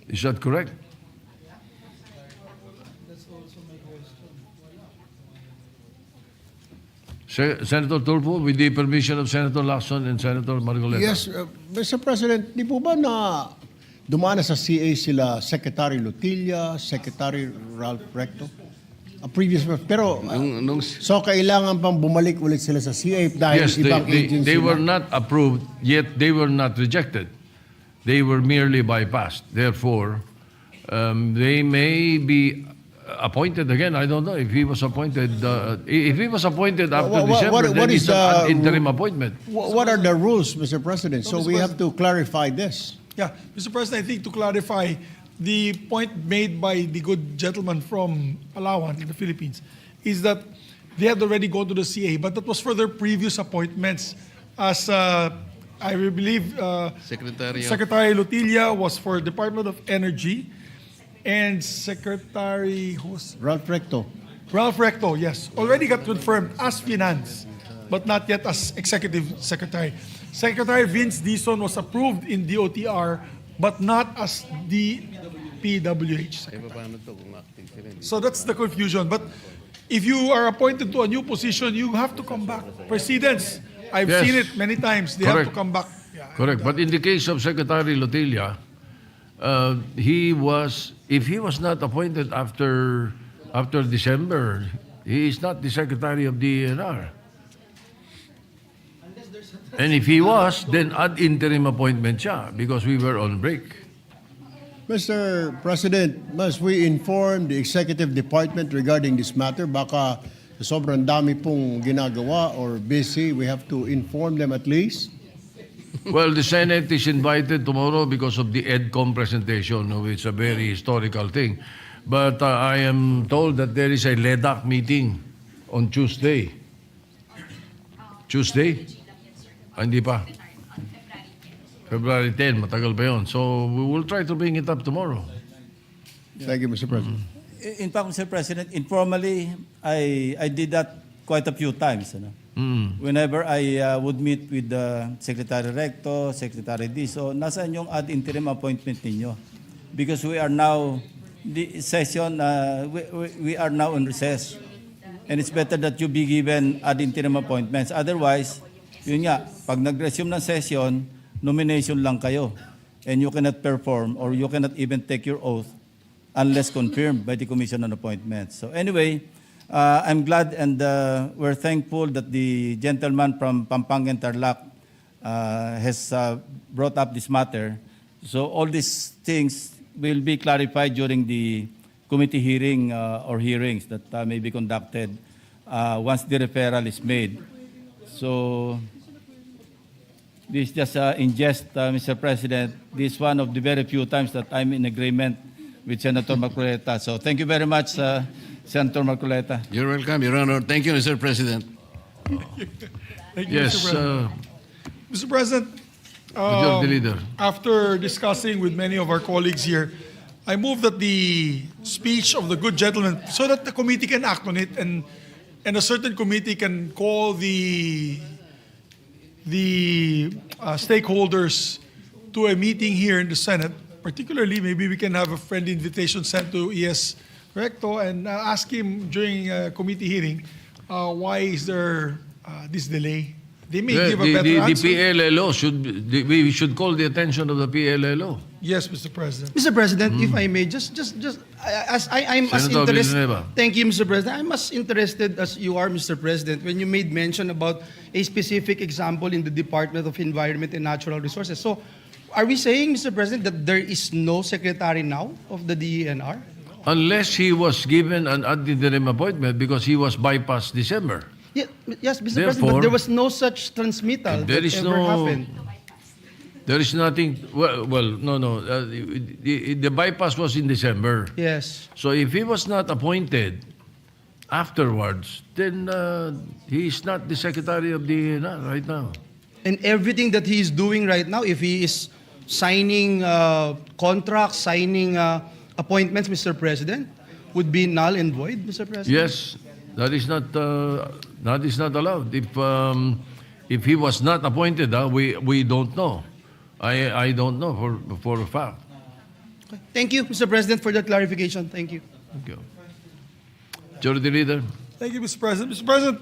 Is that correct? Senator Tulfo, with the permission of Senator Lacson and Senator Margoleta. Yes, Mr. President, di po ba na dumana sa CA sila Secretary Lutilla, Secretary Ralph Recto? previous, pero so kailangan pang bumalik ulit sila sa CA dahil Yes, ibang agency they were na. not approved, yet they were not rejected. They were merely bypassed. Therefore, they may be appointed again. I don't know if he was appointed. If he was appointed after December, then what it's is an the interim appointment. What are the rules, Mr. President? So Mr. we have to clarify this. Yeah, Mr. President, I think to clarify the point made by the good gentleman from Palawan in the Philippines is that they had already gone to the CA, but that was for their previous appointments as I believe Secretary Lutilla was for Department of Energy and Secretary Ralph Recto. Ralph Recto, yes, already got confirmed as Finance, but not yet as Executive Secretary. Secretary Vince Dizon was approved in DOTR, but not as the PWH Secretary. So that's the confusion. But if you are appointed to a new position, you have to come back. Precedents, I've Yes. seen it many times. They have to come back. Yeah. Correct. But in the case of Secretary Lotilla, if he was not appointed after December, he is not the Secretary of the ENR. And if he was, then ad interim appointment siya because we were on break. Mr. President, must we inform the executive department regarding this matter? Baka sobrang dami pong ginagawa or busy, we have to inform them at least. Well, the Senate is invited tomorrow because of the EDCOM presentation, which is a very historical thing. But I am told that there is a LEDAC meeting on Tuesday. Tuesday? Hindi pa. February 10, matagal pa yun. So we will try to bring it up tomorrow. Thank you, Mr. President. In fact, Mr. President, informally, I did that quite a few times. Whenever I would meet with the Secretary Recto, Secretary Diso, nasaan yung ad interim appointment ninyo? Because we are now, the session, we are now in recess. And it's better that you be given ad interim appointments. Otherwise, yun nga, pag nag-resume ng session, nomination lang kayo. And you cannot perform or you cannot even take your oath unless confirmed by the Commission on Appointments. So anyway, I'm glad and we're thankful that the gentleman from Pampanga and Tarlac has brought up this matter. So all these things will be clarified during the committee hearing or hearings that may be conducted once the referral is made. So this is just in jest, Mr. President. This is one of the very few times that I'm in agreement with Senator Marcoleta. So thank you very much, Senator Marcoleta. You're welcome, Your Honor. Thank you, Mr. President. Thank you, Yes, Mr. President. Mr. President, Majority Leader. after discussing with many of our colleagues here, I move that the speech of the good gentleman, so that the committee can act on it and a certain committee can call the stakeholders to a meeting here in the Senate. Particularly, maybe we can have a friendly invitation sent to ES Recto and ask him during a committee hearing, why is there this delay? They may give a better The answer. PLLO we should call the attention of the PLLO. Yes, Mr. President. Mr. President, if I may, I'm as Senator interested. Villanueva. Thank you, Mr. President. I'm as interested as you are, Mr. President, when you made mention about a specific example in the Department of Environment and Natural Resources. So, are we saying, Mr. President, that there is no secretary now of the DENR? Unless he was given an ad interim appointment because he was bypassed December. Yes, Mr. President, Therefore, but there was no such transmittal There that is ever happened. There is nothing. No. The bypass was in December. Yes. So if he was not appointed afterwards, then he is not the secretary of the right now. And everything that he is doing right now, if he is signing contracts, signing appointments, Mr. President, would be null and void, Mr. President? Yes, that is not allowed. If he was not appointed, we don't know. I don't know for a fact. Thank you, Mr. President, for that clarification. Thank you. Thank you. Majority Leader. Thank you, Mr. President. Mr. President,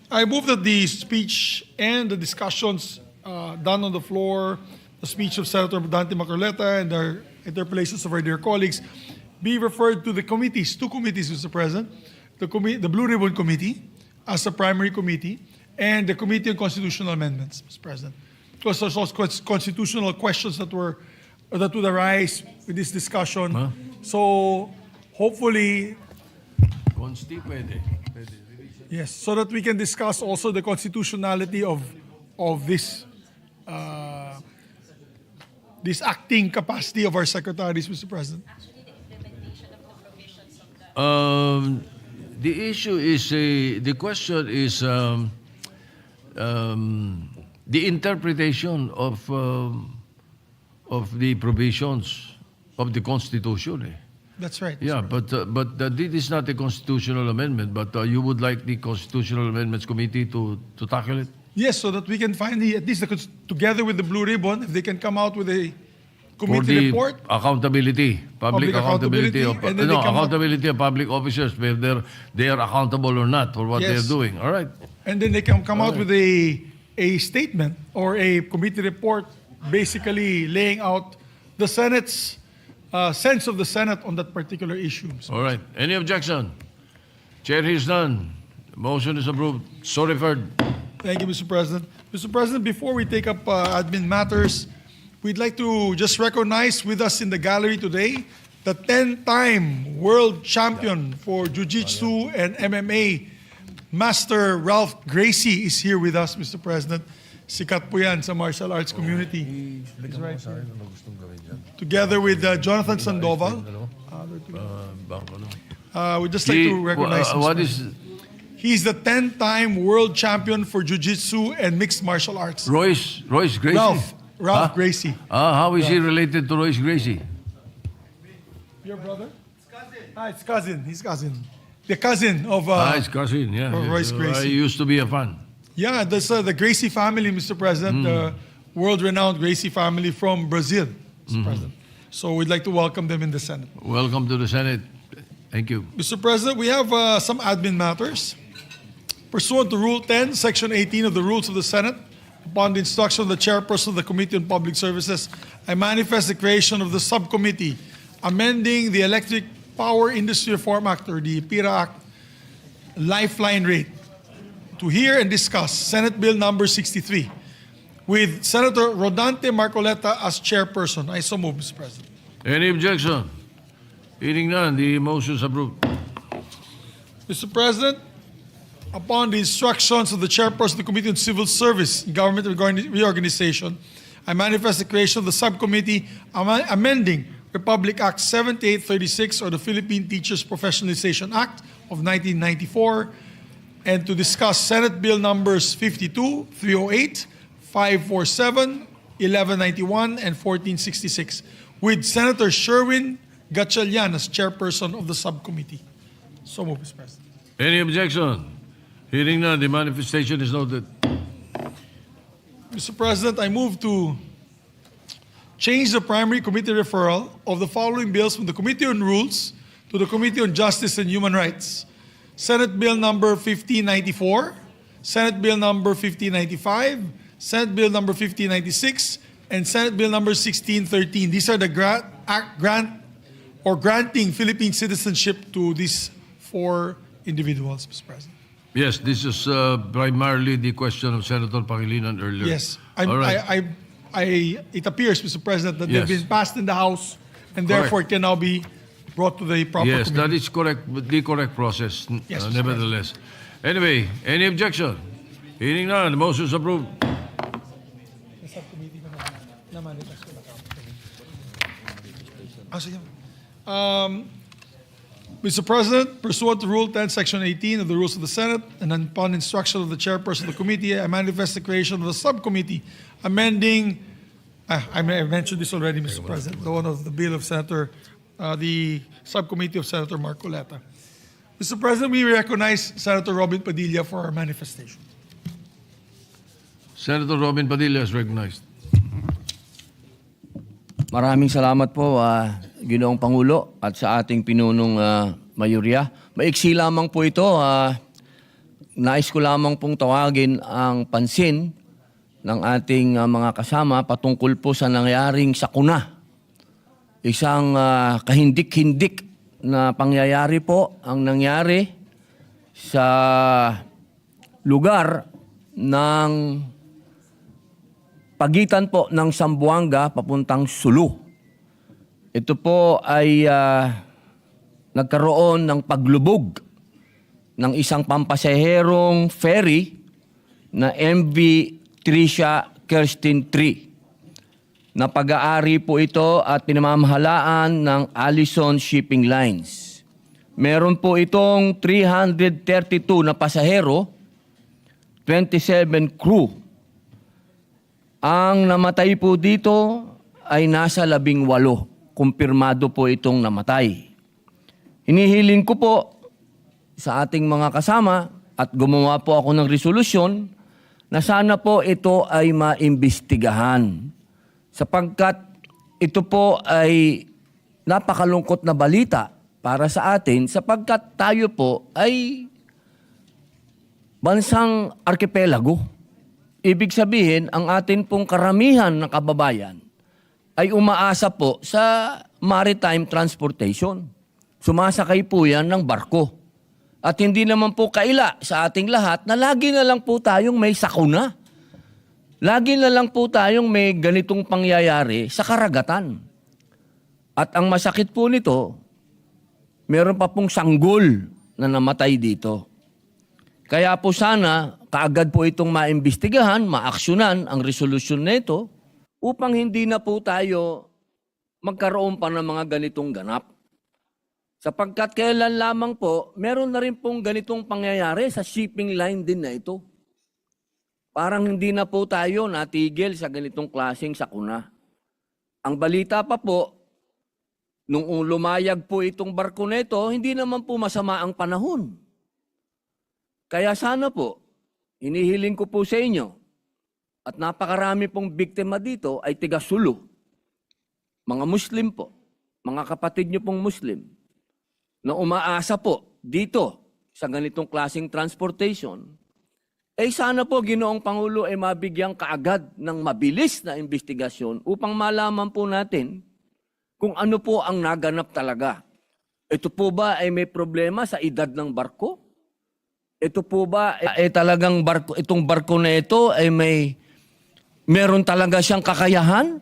I move that the speech and the discussions done on the floor, the speech of Senator Dante Marcoleta and their interpellations of our dear colleagues, be referred to the committees, two committees, Mr. President. the Blue Ribbon Committee as a primary committee, and the Committee on Constitutional Amendments, Mr. President. Because there's also constitutional questions that would arise with this discussion. Huh? So hopefully, Consti, pwede. yes, so that we can discuss also the constitutionality of this this acting capacity of our secretaries, Mr. President. The issue is, the question is the interpretation of the provisions of the Constitution. Eh? That's right. Yeah, but this is not a constitutional amendment, but you would like the Constitutional Amendments Committee to tackle it? Yes, so that we can find at least together with the Blue Ribbon, if they can come out with a For committee the report. accountability, public accountability of, and then they come up- accountability of public officers, whether they are accountable or not for what they're Yes. doing. All right. And then they can come out with a statement or a committee report basically laying out the Senate's sense of the Senate on that particular issue. All right. Any objection? Chair hears none. Motion is approved. So referred. Thank you, Mr. President. Mr. President, before we take up admin matters, we'd like to just recognize with us in the gallery today the 10-time world champion for Jiu-Jitsu and MMA, Master Ralph Gracie is here with us, Mr. President. Sikat po yan sa martial arts community. He's right here. Together with Jonathan Sandoval. We'd just like to recognize him. What is He's the 10-time world champion for Jiu-Jitsu and mixed martial arts. Royce Gracie? Ralph Gracie. How is he related to Royce Gracie? Your brother? It's cousin. His cousin. The cousin of His cousin, yeah. Royce Gracie. I used to be a fan. Yeah, that's the Gracie family, Mr. President, the world-renowned Gracie family from Brazil, Mr. President. So we'd like to welcome them in the Senate. Welcome to the Senate. Thank you. Mr. President, we have some admin matters. Pursuant to Rule 10, Section 18 of the Rules of the Senate, upon the instruction of the chairperson of the Committee on Public Services, I manifest the creation of the subcommittee amending the Electric Power Industry Reform Act, or the PIRA Act, lifeline rate, to hear and discuss Senate Bill number 63 with Senator Rodante Marcoleta as chairperson. I so move, Mr. President. Any objection? Hearing none, the motion is approved. Mr. President, upon the instructions of the chairperson of the Committee on Civil Service and Government Reorganization, I manifest the creation of the subcommittee amending Republic Act 7836, or the Philippine Teachers Professionalization Act of 1994, and to discuss Senate Bill numbers 52, 308, 547, 1191, and 1466, with Senator Sherwin Gatchalian as chairperson of the subcommittee. So move, Mr. President. Any objection? Hearing none, the manifestation is noted. Mr. President, I move to change the primary committee referral of the following bills from the Committee on Rules to the Committee on Justice and Human Rights. Senate Bill number 1594, Senate Bill number 1595, Senate Bill number 1596, and Senate Bill number 1613. These are the granting Philippine citizenship to these four individuals, Mr. President. Yes, this is primarily the question of Senator Pangilinan earlier. Yes. All right. It appears, Mr. President, that Yes. they've been passed in the House and Correct. therefore can now be brought to the proper Yes, that committee. is correct, the correct process, Yes, Mr. nevertheless. Anyway, any objection? Hearing none, the motion is approved. Mr. President, pursuant to Rule 10, Section 18 of the Rules of the Senate, and upon instruction of the chairperson of the committee, I manifest the creation of a subcommittee amending, I mentioned this already, Mr. President, the one of the bill of Senator, the subcommittee of Senator Marcoleta. Mr. President, we recognize Senator Robin Padilla for our manifestation. Senator Robin Padilla is recognized. Maraming salamat po, Ginoong Pangulo, at sa ating pinunong mayorya. Maiksi lamang po ito. Nais ko lamang pong tawagin ang pansin ng ating mga kasama patungkol po sa nangyaring sakuna. Isang kahindik-hindik na pangyayari po ang nangyari sa lugar ng pagitan po ng Zamboanga papuntang Sulu. Ito po ay nagkaroon ng paglubog ng isang pampasaherong ferry na MV Tricia Kirsten 3 na pag-aari po ito at pinamamahalaan ng Allison Shipping Lines. Meron po itong 332 na pasahero, 27 crew. Ang namatay po dito ay nasa 18. Kumpirmado po itong namatay. Hinihiling ko po sa ating mga kasama at gumawa po ako ng resolusyon na sana po ito ay maimbestigahan. Sapagkat ito po ay napakalungkot na balita para sa atin sapagkat tayo po ay bansang arkipelago. Ibig sabihin, ang atin pong karamihan ng kababayan ay umaasa po sa maritime transportation. Sumasakay po yan ng barko. At hindi naman po kaila sa ating lahat na lagi na lang po tayong may sakuna. Lagi na lang po tayong may ganitong pangyayari sa karagatan. At ang masakit po nito, meron pa pong sanggol na namatay dito. Kaya po sana, kaagad po itong maimbestigahan, maaksyonan ang resolusyon nito upang hindi na po tayo magkaroon pa ng mga ganitong ganap. Sapagkat kailan lamang po, meron na rin pong ganitong pangyayari sa shipping line din na ito. Parang hindi na po tayo natigil sa ganitong klaseng sakuna. Ang balita pa po, nung lumayag po itong barko na ito, hindi naman po masama ang panahon. Kaya sana po, hinihiling ko po sa inyo, at napakarami pong biktima dito ay tiga Sulu. Mga Muslim po, mga kapatid nyo pong Muslim, na umaasa po dito sa ganitong klaseng transportation, eh sana po Ginoong Pangulo ay mabigyan kaagad ng mabilis na investigasyon upang malaman po natin kung ano po ang naganap talaga. Ito po ba ay may problema sa edad ng barko? Ito po ba ay talagang barko, itong barko na ito ay meron talaga siyang kakayahan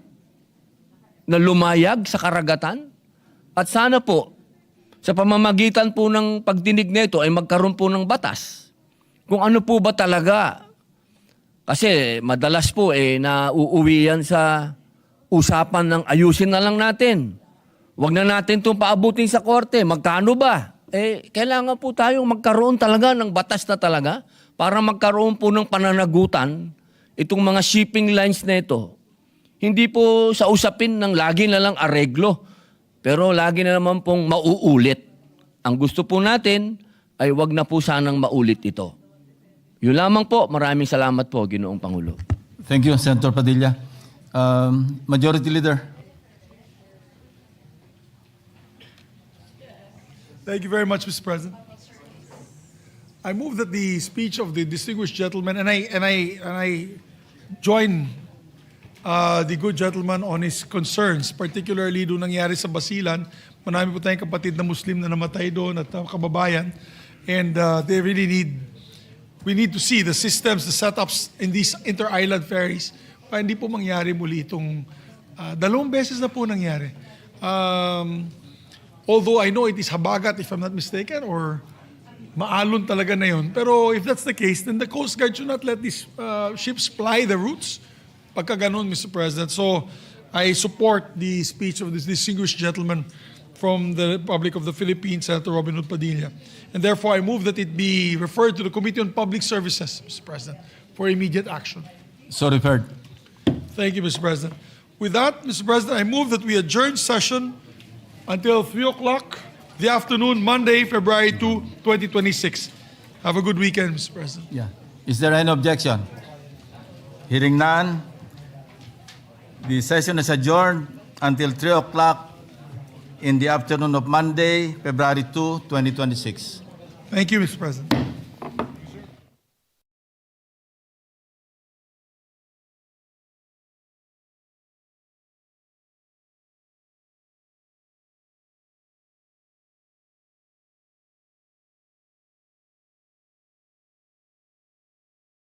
na lumayag sa karagatan? At sana po, sa pamamagitan po ng pagdinig nito ay magkaroon po ng batas. Kung ano po ba talaga. Kasi madalas po nauuwi yan sa usapan ng ayusin na lang natin. Huwag na natin itong paabutin sa korte. Magkano ba? Kailangan po tayong magkaroon talaga ng batas na talaga para magkaroon po ng pananagutan itong mga shipping lines na ito. Hindi po sa usapin ng lagi na lang areglo. Pero lagi na naman pong mauulit. Ang gusto po natin ay wag na po sanang maulit ito. Yun lamang po. Maraming salamat po, Ginoong Pangulo. Thank you, Senator Padilla. Majority Leader. Thank you very much, Mr. President. I move that the speech of the distinguished gentleman, and I join the good gentleman on his concerns, particularly doon nangyari sa Basilan. Marami po tayong kapatid na Muslim na namatay doon at kababayan. And we need to see the systems, the setups in these inter-island ferries para hindi po mangyari muli itong 2 beses na po nangyari. Although I know it is habagat, if I'm not mistaken, or maalon talaga na yun. Pero if that's the case, then the Coast Guard should not let these ships ply the routes. Pagka ganun, Mr. President. So, I support the speech of this distinguished gentleman from the Republic of the Philippines, Senator Robin Hood Padilla. And therefore, I move that it be referred to the Committee on Public Services, Mr. President, for immediate action. So referred. Thank you, Mr. President. With that, Mr. President, I move that we adjourn session until 3 o'clock the afternoon, Monday, February 2, 2026. Have a good weekend, Mr. President. Yeah. Is there any objection? Hearing none, the session is adjourned until 3 o'clock in the afternoon of Monday, February 2, 2026. Thank you, Mr. President.